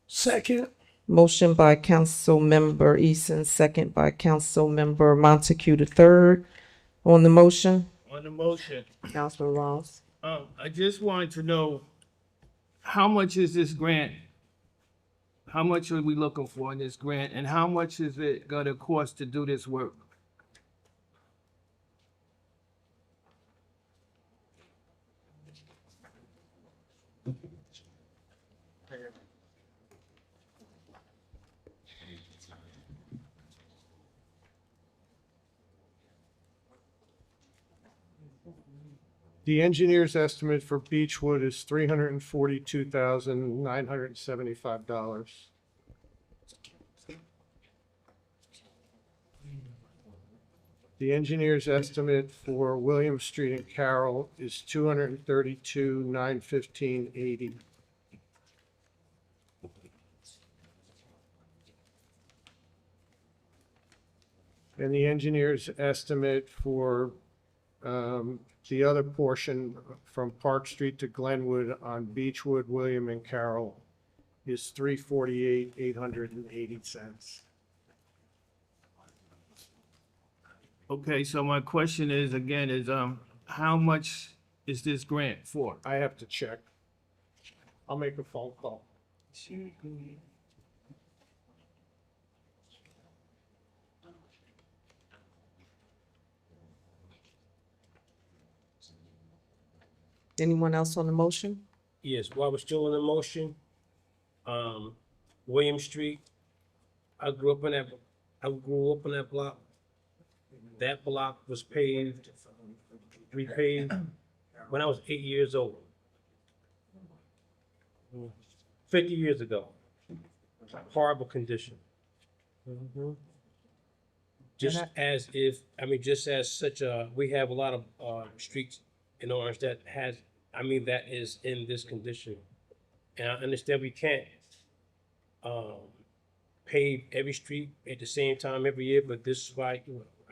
Second. Motion by Councilmember Eason, second by Councilmember Montague the third. On the motion, On the motion, Councilman Ross. I just wanted to know, how much is this grant? How much are we looking for in this grant, and how much is it gonna cost to do this work? The engineer's estimate for Beechwood is $342,975. The engineer's estimate for William Street and Carroll is $232,915.80. And the engineer's estimate for the other portion from Park Street to Glenwood on Beechwood, William, and Carroll is $348,880. Okay, so my question is, again, how much is this grant for? I have to check. I'll make a phone call. Anyone else on the motion? Yes, while we're still in the motion, William Street, I grew up in that block. That block was paved, repaved when I was 8 years old. 50 years ago. Horrible condition. Just as such a, we have a lot of streets in Orange that that is in this condition. And I understand we can't pave every street at the same time every year, but this is why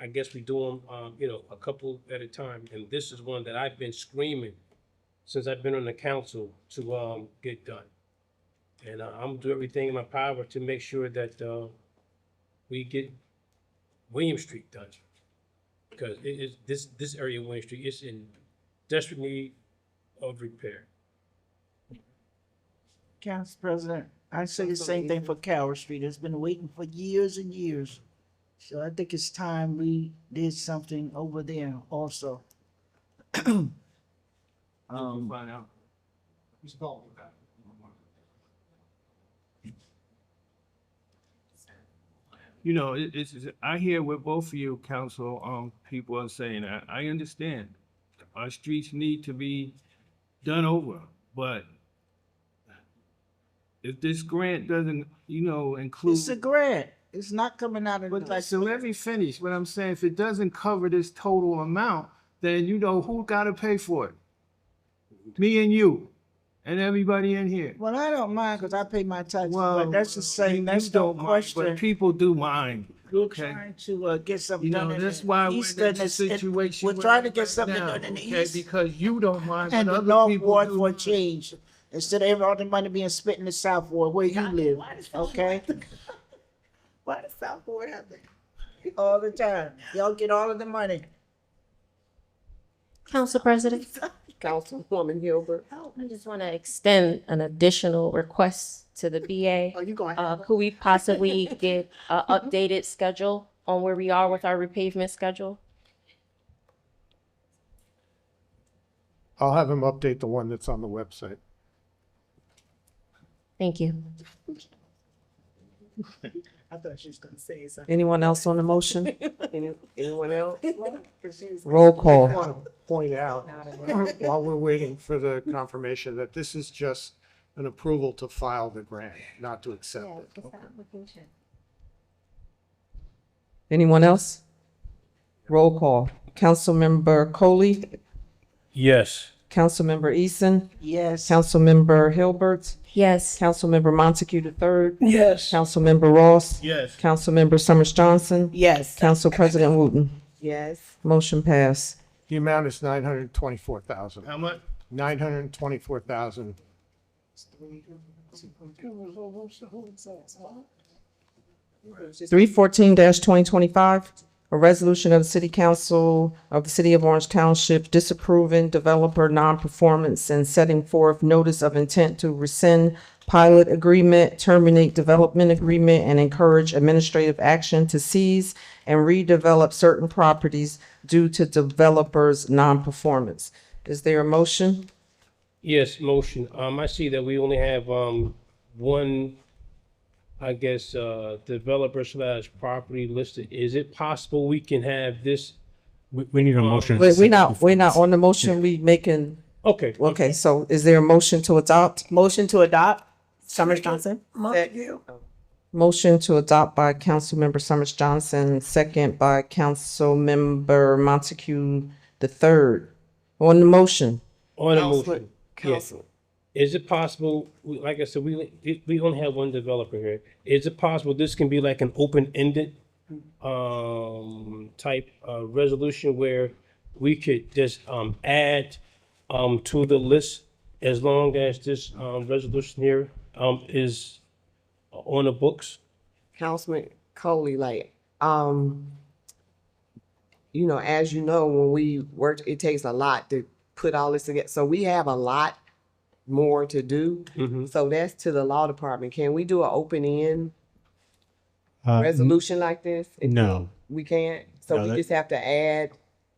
I guess we do them, a couple at a time. And this is one that I've been screaming since I've been on the council to get done. And I'm doing everything in my power to make sure that we get William Street done. Because it is this area of William Street is in desperate need of repair. Council President, I say the same thing for Carroll Street. It's been waiting for years and years. So I think it's time we did something over there also. Find out. Who's calling that? I hear what both of you council people are saying. I understand. Our streets need to be done over, but if this grant doesn't, include. It's a grant. It's not coming out of the. So let me finish what I'm saying. If it doesn't cover this total amount, then who gotta pay for it? Me and you, and everybody in here. Well, I don't mind because I pay my taxes, Well, but that's the same, that's you no don't mind, question. but people do mind. We're Okay. trying to get something done in That's the why we're east in and this the- situation. We're trying to get something now, done in the okay? east Because you don't mind, but and the other north people ward do for a mind. change. Instead of all the money being spent in the south ward where you live, okay? Why the south ward happen? All the time. Y'all get all of the money. Council President, Councilwoman Hilbert. I just want to extend an additional request to the BA. Oh, you going to Could we possibly get an updated schedule on where we are with our repavement schedule? I'll have him update the one that's on the website. Thank you. I thought she was gonna say something. Anyone else on the motion? Anyone else? Roll call. I want to point out, while we're waiting for the confirmation, that this is just an approval to file the grant, not to accept it. Anyone else? Roll call. Councilmember Coley, Yes. Councilmember Eason, Yes. Councilmember Hilbert, Yes. Councilmember Montague III, Yes. Councilmember Ross, Yes. Councilmember Summers Johnson, Yes. Council President Wooten. Yes. Motion passed. The amount is $924,000. How much? $924,000. 314-2025, a resolution of the City Council of the City of Orange Township disapproving developer non-performance and setting forth notice of intent to rescind pilot agreement, terminate development agreement, and encourage administrative action to seize and redevelop certain properties due to developers' non-performance. Is there a motion? Yes, motion. I see that we only have one, I guess, developer slash property listed. Is it possible we can have this We need a motion. Wait, we're not on the motion, we making, Okay. okay, so is there a motion to adopt? Motion to adopt, Summers Johnson. Montague. Motion to adopt by Councilmember Summers Johnson, second by Councilmember Montague the third. On the motion. On the Council- motion. Council. Is it possible, like I said, we only have one developer here. Is it possible this can be like an open-ended type resolution where we could just add to the list as long as this resolution here is on the books? Councilman Coley, like, you know, as you know, when we work, it takes a lot to put all this together. So we have a lot more to do. So that's to the law department. Can we do an open end resolution like this? No. We can't. So No, we that- just have to add.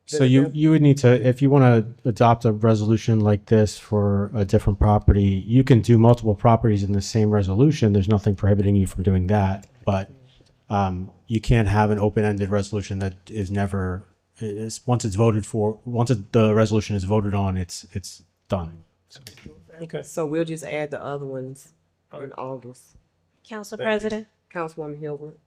So you would need to, if you want to adopt a resolution like this for a different property, you can do multiple properties in the same resolution. There's nothing prohibiting you from doing that. But you can't have an open-ended resolution that is never, once it's voted for, the resolution is voted on, it's done. So. Okay. So we'll just add the other ones in August. Council President? Councilwoman Hilbert.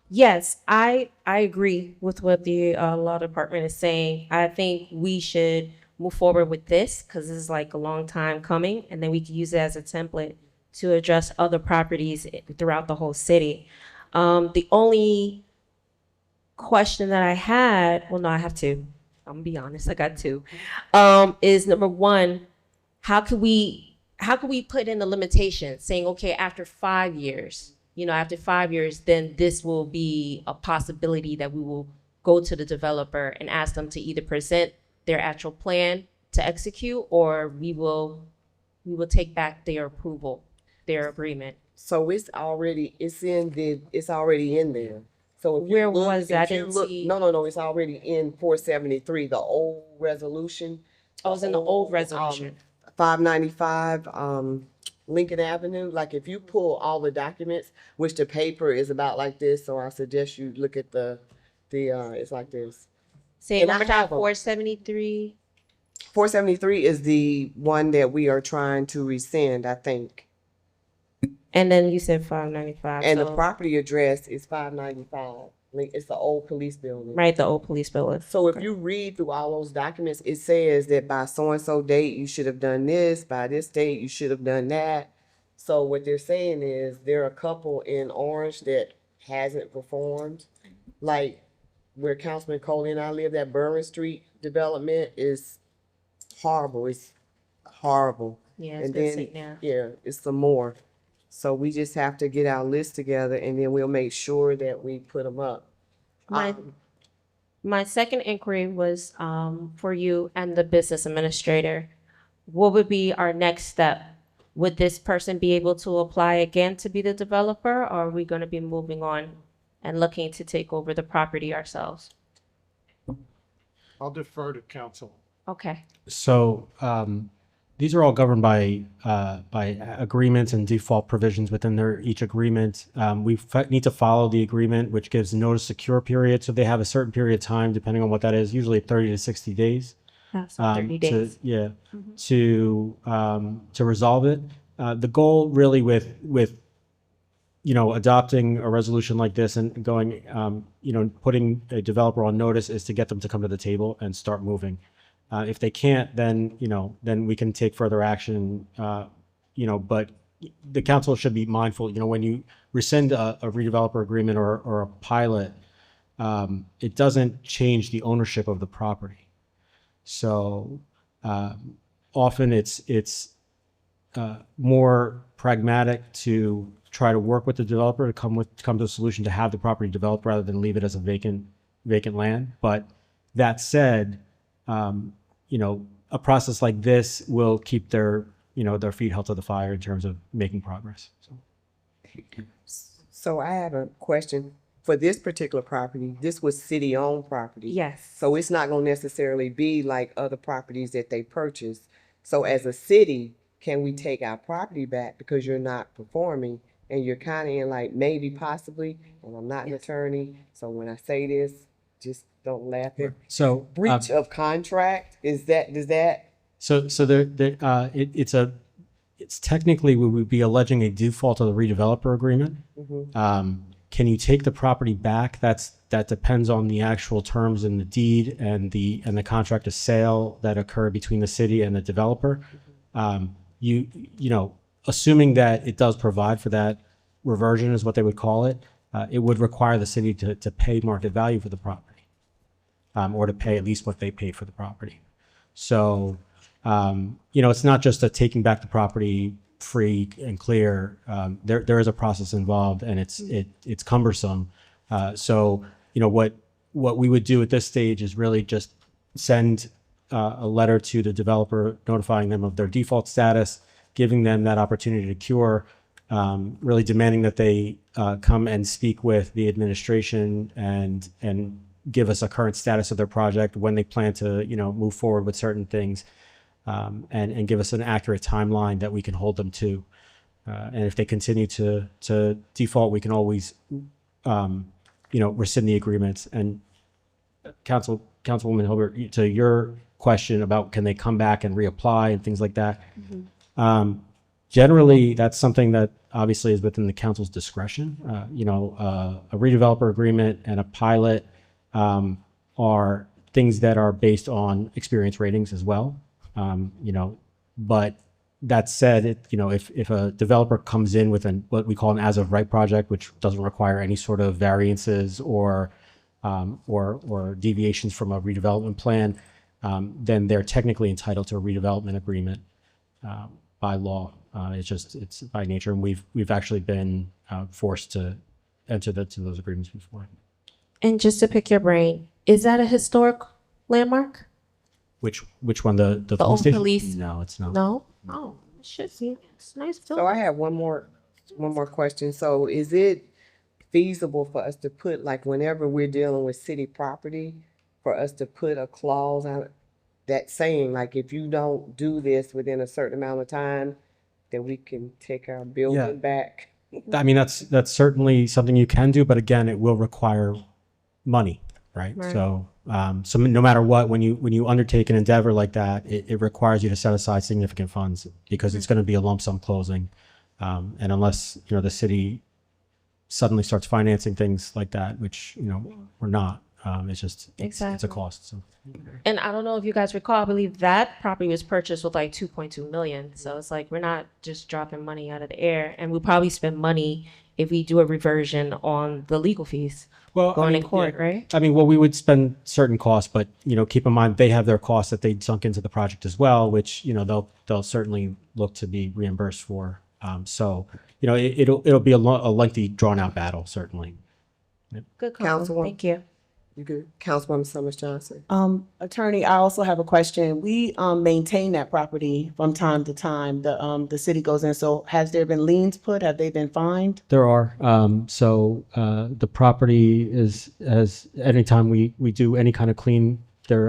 Yes, I agree with what the law department is saying. I think we should move forward with this because this is like a long time coming, and then we can use it as a template to address other properties throughout the whole city. The only question that I had, well, no, I have two. I'm gonna be honest, I got two. Is number one, how could we put in the limitation saying, okay, after 5 years, after 5 years, then this will be a possibility that we will go to the developer and ask them to either present their actual plan to execute, or we will take back their approval, their agreement. So it's already in there. So if Where you look, was that? if you look, no, it's already in 473, the old resolution. Oh, it's in the old resolution. 595 Lincoln Avenue. Like if you pull all the documents, which the paper is about like this, so I suggest you look at the it's like this. Say And I number time, have 'em. 473. 473 is the one that we are trying to rescind, I think. And then you said 595. And the so- property address is 595. Like, it's the old police building. Right, the old police building. So if you read through all those documents, it says that by so-and-so date, you should have done this, by this date, you should have done that. So what they're saying is there are a couple in Orange that hasn't performed. Like where Councilman Coley and I live, that Burren Street development is horrible. It's horrible. Yeah, it's And been then, sitting there. yeah, it's some more. So we just have to get our list together and then we'll make sure that we put them up. My second inquiry was for you and the business administrator. What would be our next step? Would this person be able to apply again to be the developer, or are we going to be moving on and looking to take over the property ourselves? I'll defer to council. Okay. So these are all governed by agreements and default provisions within each agreement. We need to follow the agreement, which gives notice secure period. So they have a certain period of time, depending on what that is, usually 30 to 60 days. So 30 days. To resolve it. The goal really with adopting a resolution like this and going, putting a developer on notice is to get them to come to the table and start moving. If they can't, then we can take further action. But the council should be mindful. When you rescind a redeveloper agreement or a pilot, it doesn't change the ownership of the property. So often it's more pragmatic to try to work with the developer to come to a solution to have the property developed rather than leave it as a vacant land. But that said, a process like this will keep their feet held to the fire in terms of making progress. So I have a question. For this particular property, this was city-owned property. Yes. So it's not gonna necessarily be like other properties that they purchased. So as a city, can we take our property back because you're not performing and you're kind of in like maybe possibly, and I'm not an attorney, so when I say this, just don't laugh at. So Breach of contract, does that? It's technically, we would be alleging a default of the redeveloper agreement. Can you take the property back? That depends on the actual terms in the deed and the contract of sale that occur between the city and the developer. You know, assuming that it does provide for that reversion is what they would call it, it would require the city to pay market value for the property, or to pay at least what they paid for the property. So, you know, it's not just a taking back the property free and clear. There is a process involved, and it's cumbersome. So, you know, what we would do at this stage is really just send a letter to the developer notifying them of their default status, giving them that opportunity to cure, really demanding that they come and speak with the administration and give us a current status of their project, when they plan to, you know, move forward with certain things, and give us an accurate timeline that we can hold them to. And if they continue to default, we can always, you know, rescind the agreements. And Councilwoman Hilbert, to your question about can they come back and reapply and things like that, generally that's something that obviously is within the council's discretion. You know, a redeveloper agreement and a pilot are things that are based on experience ratings as well. You know, but that said, you know, if a developer comes in with what we call an as of right project, which doesn't require any sort of variances or deviations from a redevelopment plan, then they're technically entitled to a redevelopment agreement by law. It's by nature, and we've actually been forced to enter into those agreements before. And just to pick your brain, is that a historic landmark? Which one? The old station? police? No, it's not. No? Oh, it should be. It's nice. So I have one more question. So is it feasible for us to put, like, whenever we're dealing with city property, for us to put a clause out that saying, like, if you don't do this within a certain amount of time, then we can take our building back? I mean, that's certainly something you can do, but again, it will require money, right? So, so no matter what, when you undertake an endeavor like that, it requires you to set aside significant funds, because it's going to be a lump sum closing, and unless, you know, the city suddenly starts financing things like that, which, you know, we're not. It's just it's a cost. So. And I don't know if you guys recall, I believe that property was purchased with like 2.2 million. So it's like we're not just dropping money out of the air, and we'll probably spend money if we do a reversion on the legal fees. Well, going I mean, in court, yeah. right? I mean, well, we would spend certain costs, but, you know, keep in mind they have their costs that they sunk into the project as well, which, you know, they'll certainly look to be reimbursed for. So, you know, it'll be a lengthy, drawn out battle, certainly. Good call. Thank you. You good? Councilwoman Summers Johnson. Attorney, I also have a question. We maintain that property from time to time. The city goes in. So has there been liens put? Have they been fined? There are. So the property as anytime we do any kind of clean, their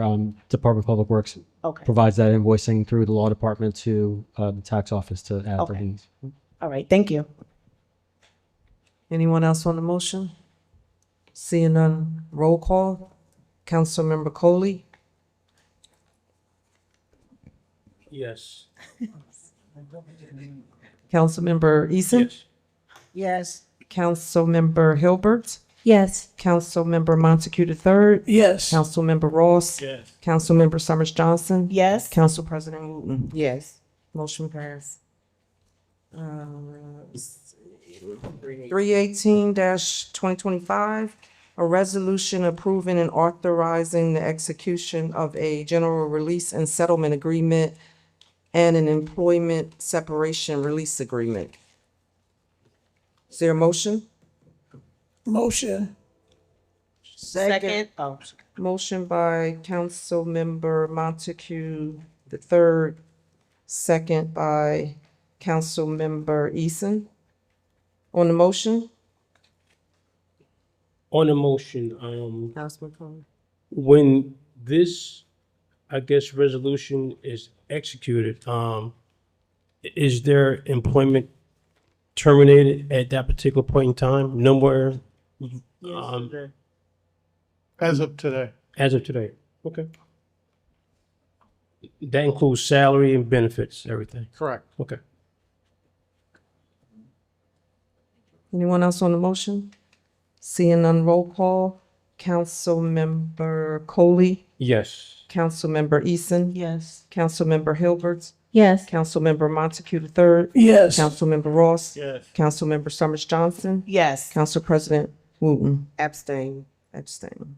Department of Public Works provides that invoicing through the law department to the tax office to add the liens. All right. Thank you. Anyone else on the motion? Seeing none, roll call. Councilmember Coley? Yes. Councilmember Eason? Yes. Councilmember Hilbert? Yes. Councilmember Montague III? Yes. Councilmember Ross? Yes. Councilmember Summers Johnson? Yes. Council President Wooten? Yes. Motion passed. 318-2025, a resolution approving and authorizing the execution of a general release and settlement agreement and an employment separation release agreement. Is there a motion? Motion. Second. Oh. Motion by Councilmember Montague III, second by Councilmember Eason. On the motion? On the motion, Councilman Coley. when this, I guess, resolution is executed, is their employment terminated at that particular point in time? Nowhere. As of today. as of today. Okay. That includes salary and benefits, everything. Correct. Okay. Anyone else on the motion? Seeing none, roll call. Councilmember Coley, Yes. Councilmember Eason, Yes. Councilmember Hilbert, Yes. Councilmember Montague the third, Yes. Councilmember Ross, Yes. Councilmember Summers Johnson, Yes. Council President Wooten. Abstain. Abstain.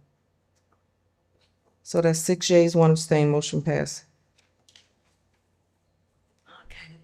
So that's 6 yeas, 1 abstain, motion passed.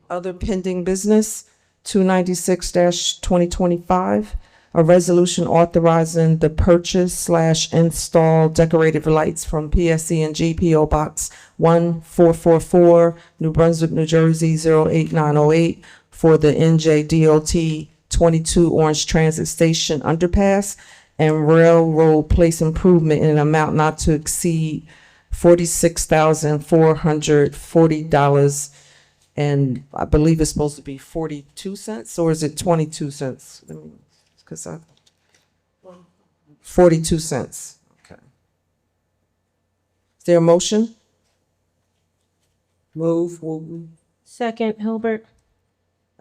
Other pending business, 296-2025, a resolution authorizing the purchase/install decorative lights from PSE&G PO Box 1444, New Brunswick, New Jersey 08908 for the NJDOT 22 Orange Transit Station underpass and railroad place improvement in an amount not to exceed $46,440. And I believe it's supposed to be 42 cents, or is it 22 cents? Let me, because 42 cents. Okay. Is there a motion? Move, Wooten. Second, Hilbert.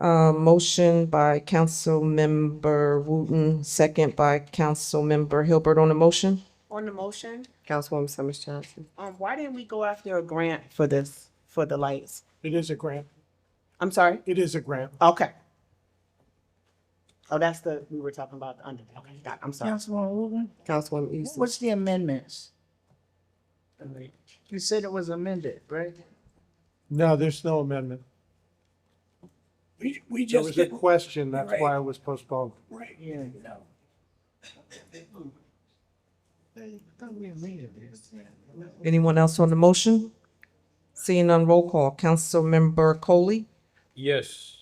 Motion by Councilmember Wooten, second by Councilmember Hilbert on the motion. On the motion, Councilwoman Summers Johnson. why didn't we go after a grant for this, for the lights? It is a grant. I'm sorry? It is a grant. Okay. Oh, that's we were talking about the under, okay, got it. I'm sorry. Councilwoman Wooten. Councilwoman Eason. What's the amendments? You said it was amended, right? No, there's no amendment. We There just was a did, question, that's Right. why it was postponed. right, Yeah. no. Anyone else on the motion? Seeing none, roll call. Councilmember Coley, Yes.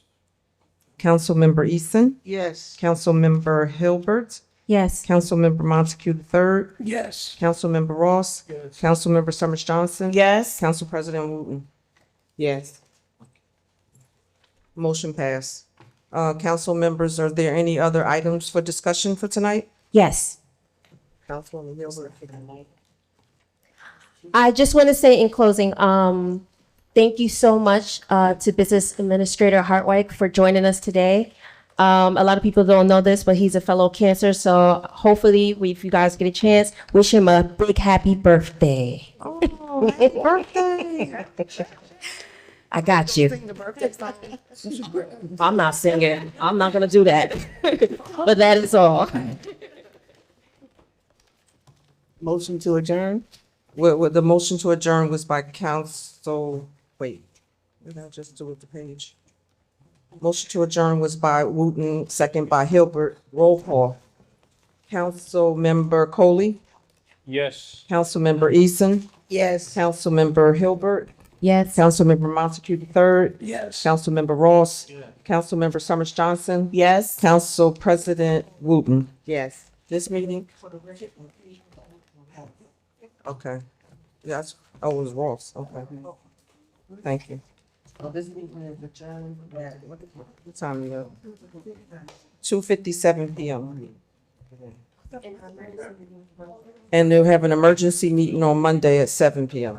Councilmember Eason, Yes. Councilmember Hilbert, Yes. Councilmember Montague the third, Yes. Councilmember Ross, Yes. Councilmember Summers Johnson, Yes. Council President Wooten. Yes. Motion passed. Council members, are there any other items for discussion for tonight? Yes. Councilwoman Hilbert. I just want to say in closing, thank you so much to Business Administrator Hartwig for joining us today. A lot of people don't know this, but he's a fellow Cancer, so hopefully, if you guys get a chance, wish him a big happy birthday. Oh, happy birthday. I got you. I'm not singing. I'm not gonna do that. But that is all. Motion to adjourn? With the motion to adjourn was by Council, wait, did I just do it the page? Motion to adjourn was by Wooten, second by Hilbert. Roll call. Councilmember Coley, Yes. Councilmember Eason, Yes. Councilmember Hilbert, Yes. Councilmember Montague the third, Yes. Councilmember Ross, Councilmember Summers Johnson, Yes. Council President Wooten. Yes. This meeting? Okay. Yes, oh, it was Ross, okay. Thank you. This meeting is adjourned at, what time is it? 2:57 PM. And they'll have an emergency meeting on Monday at 7 PM.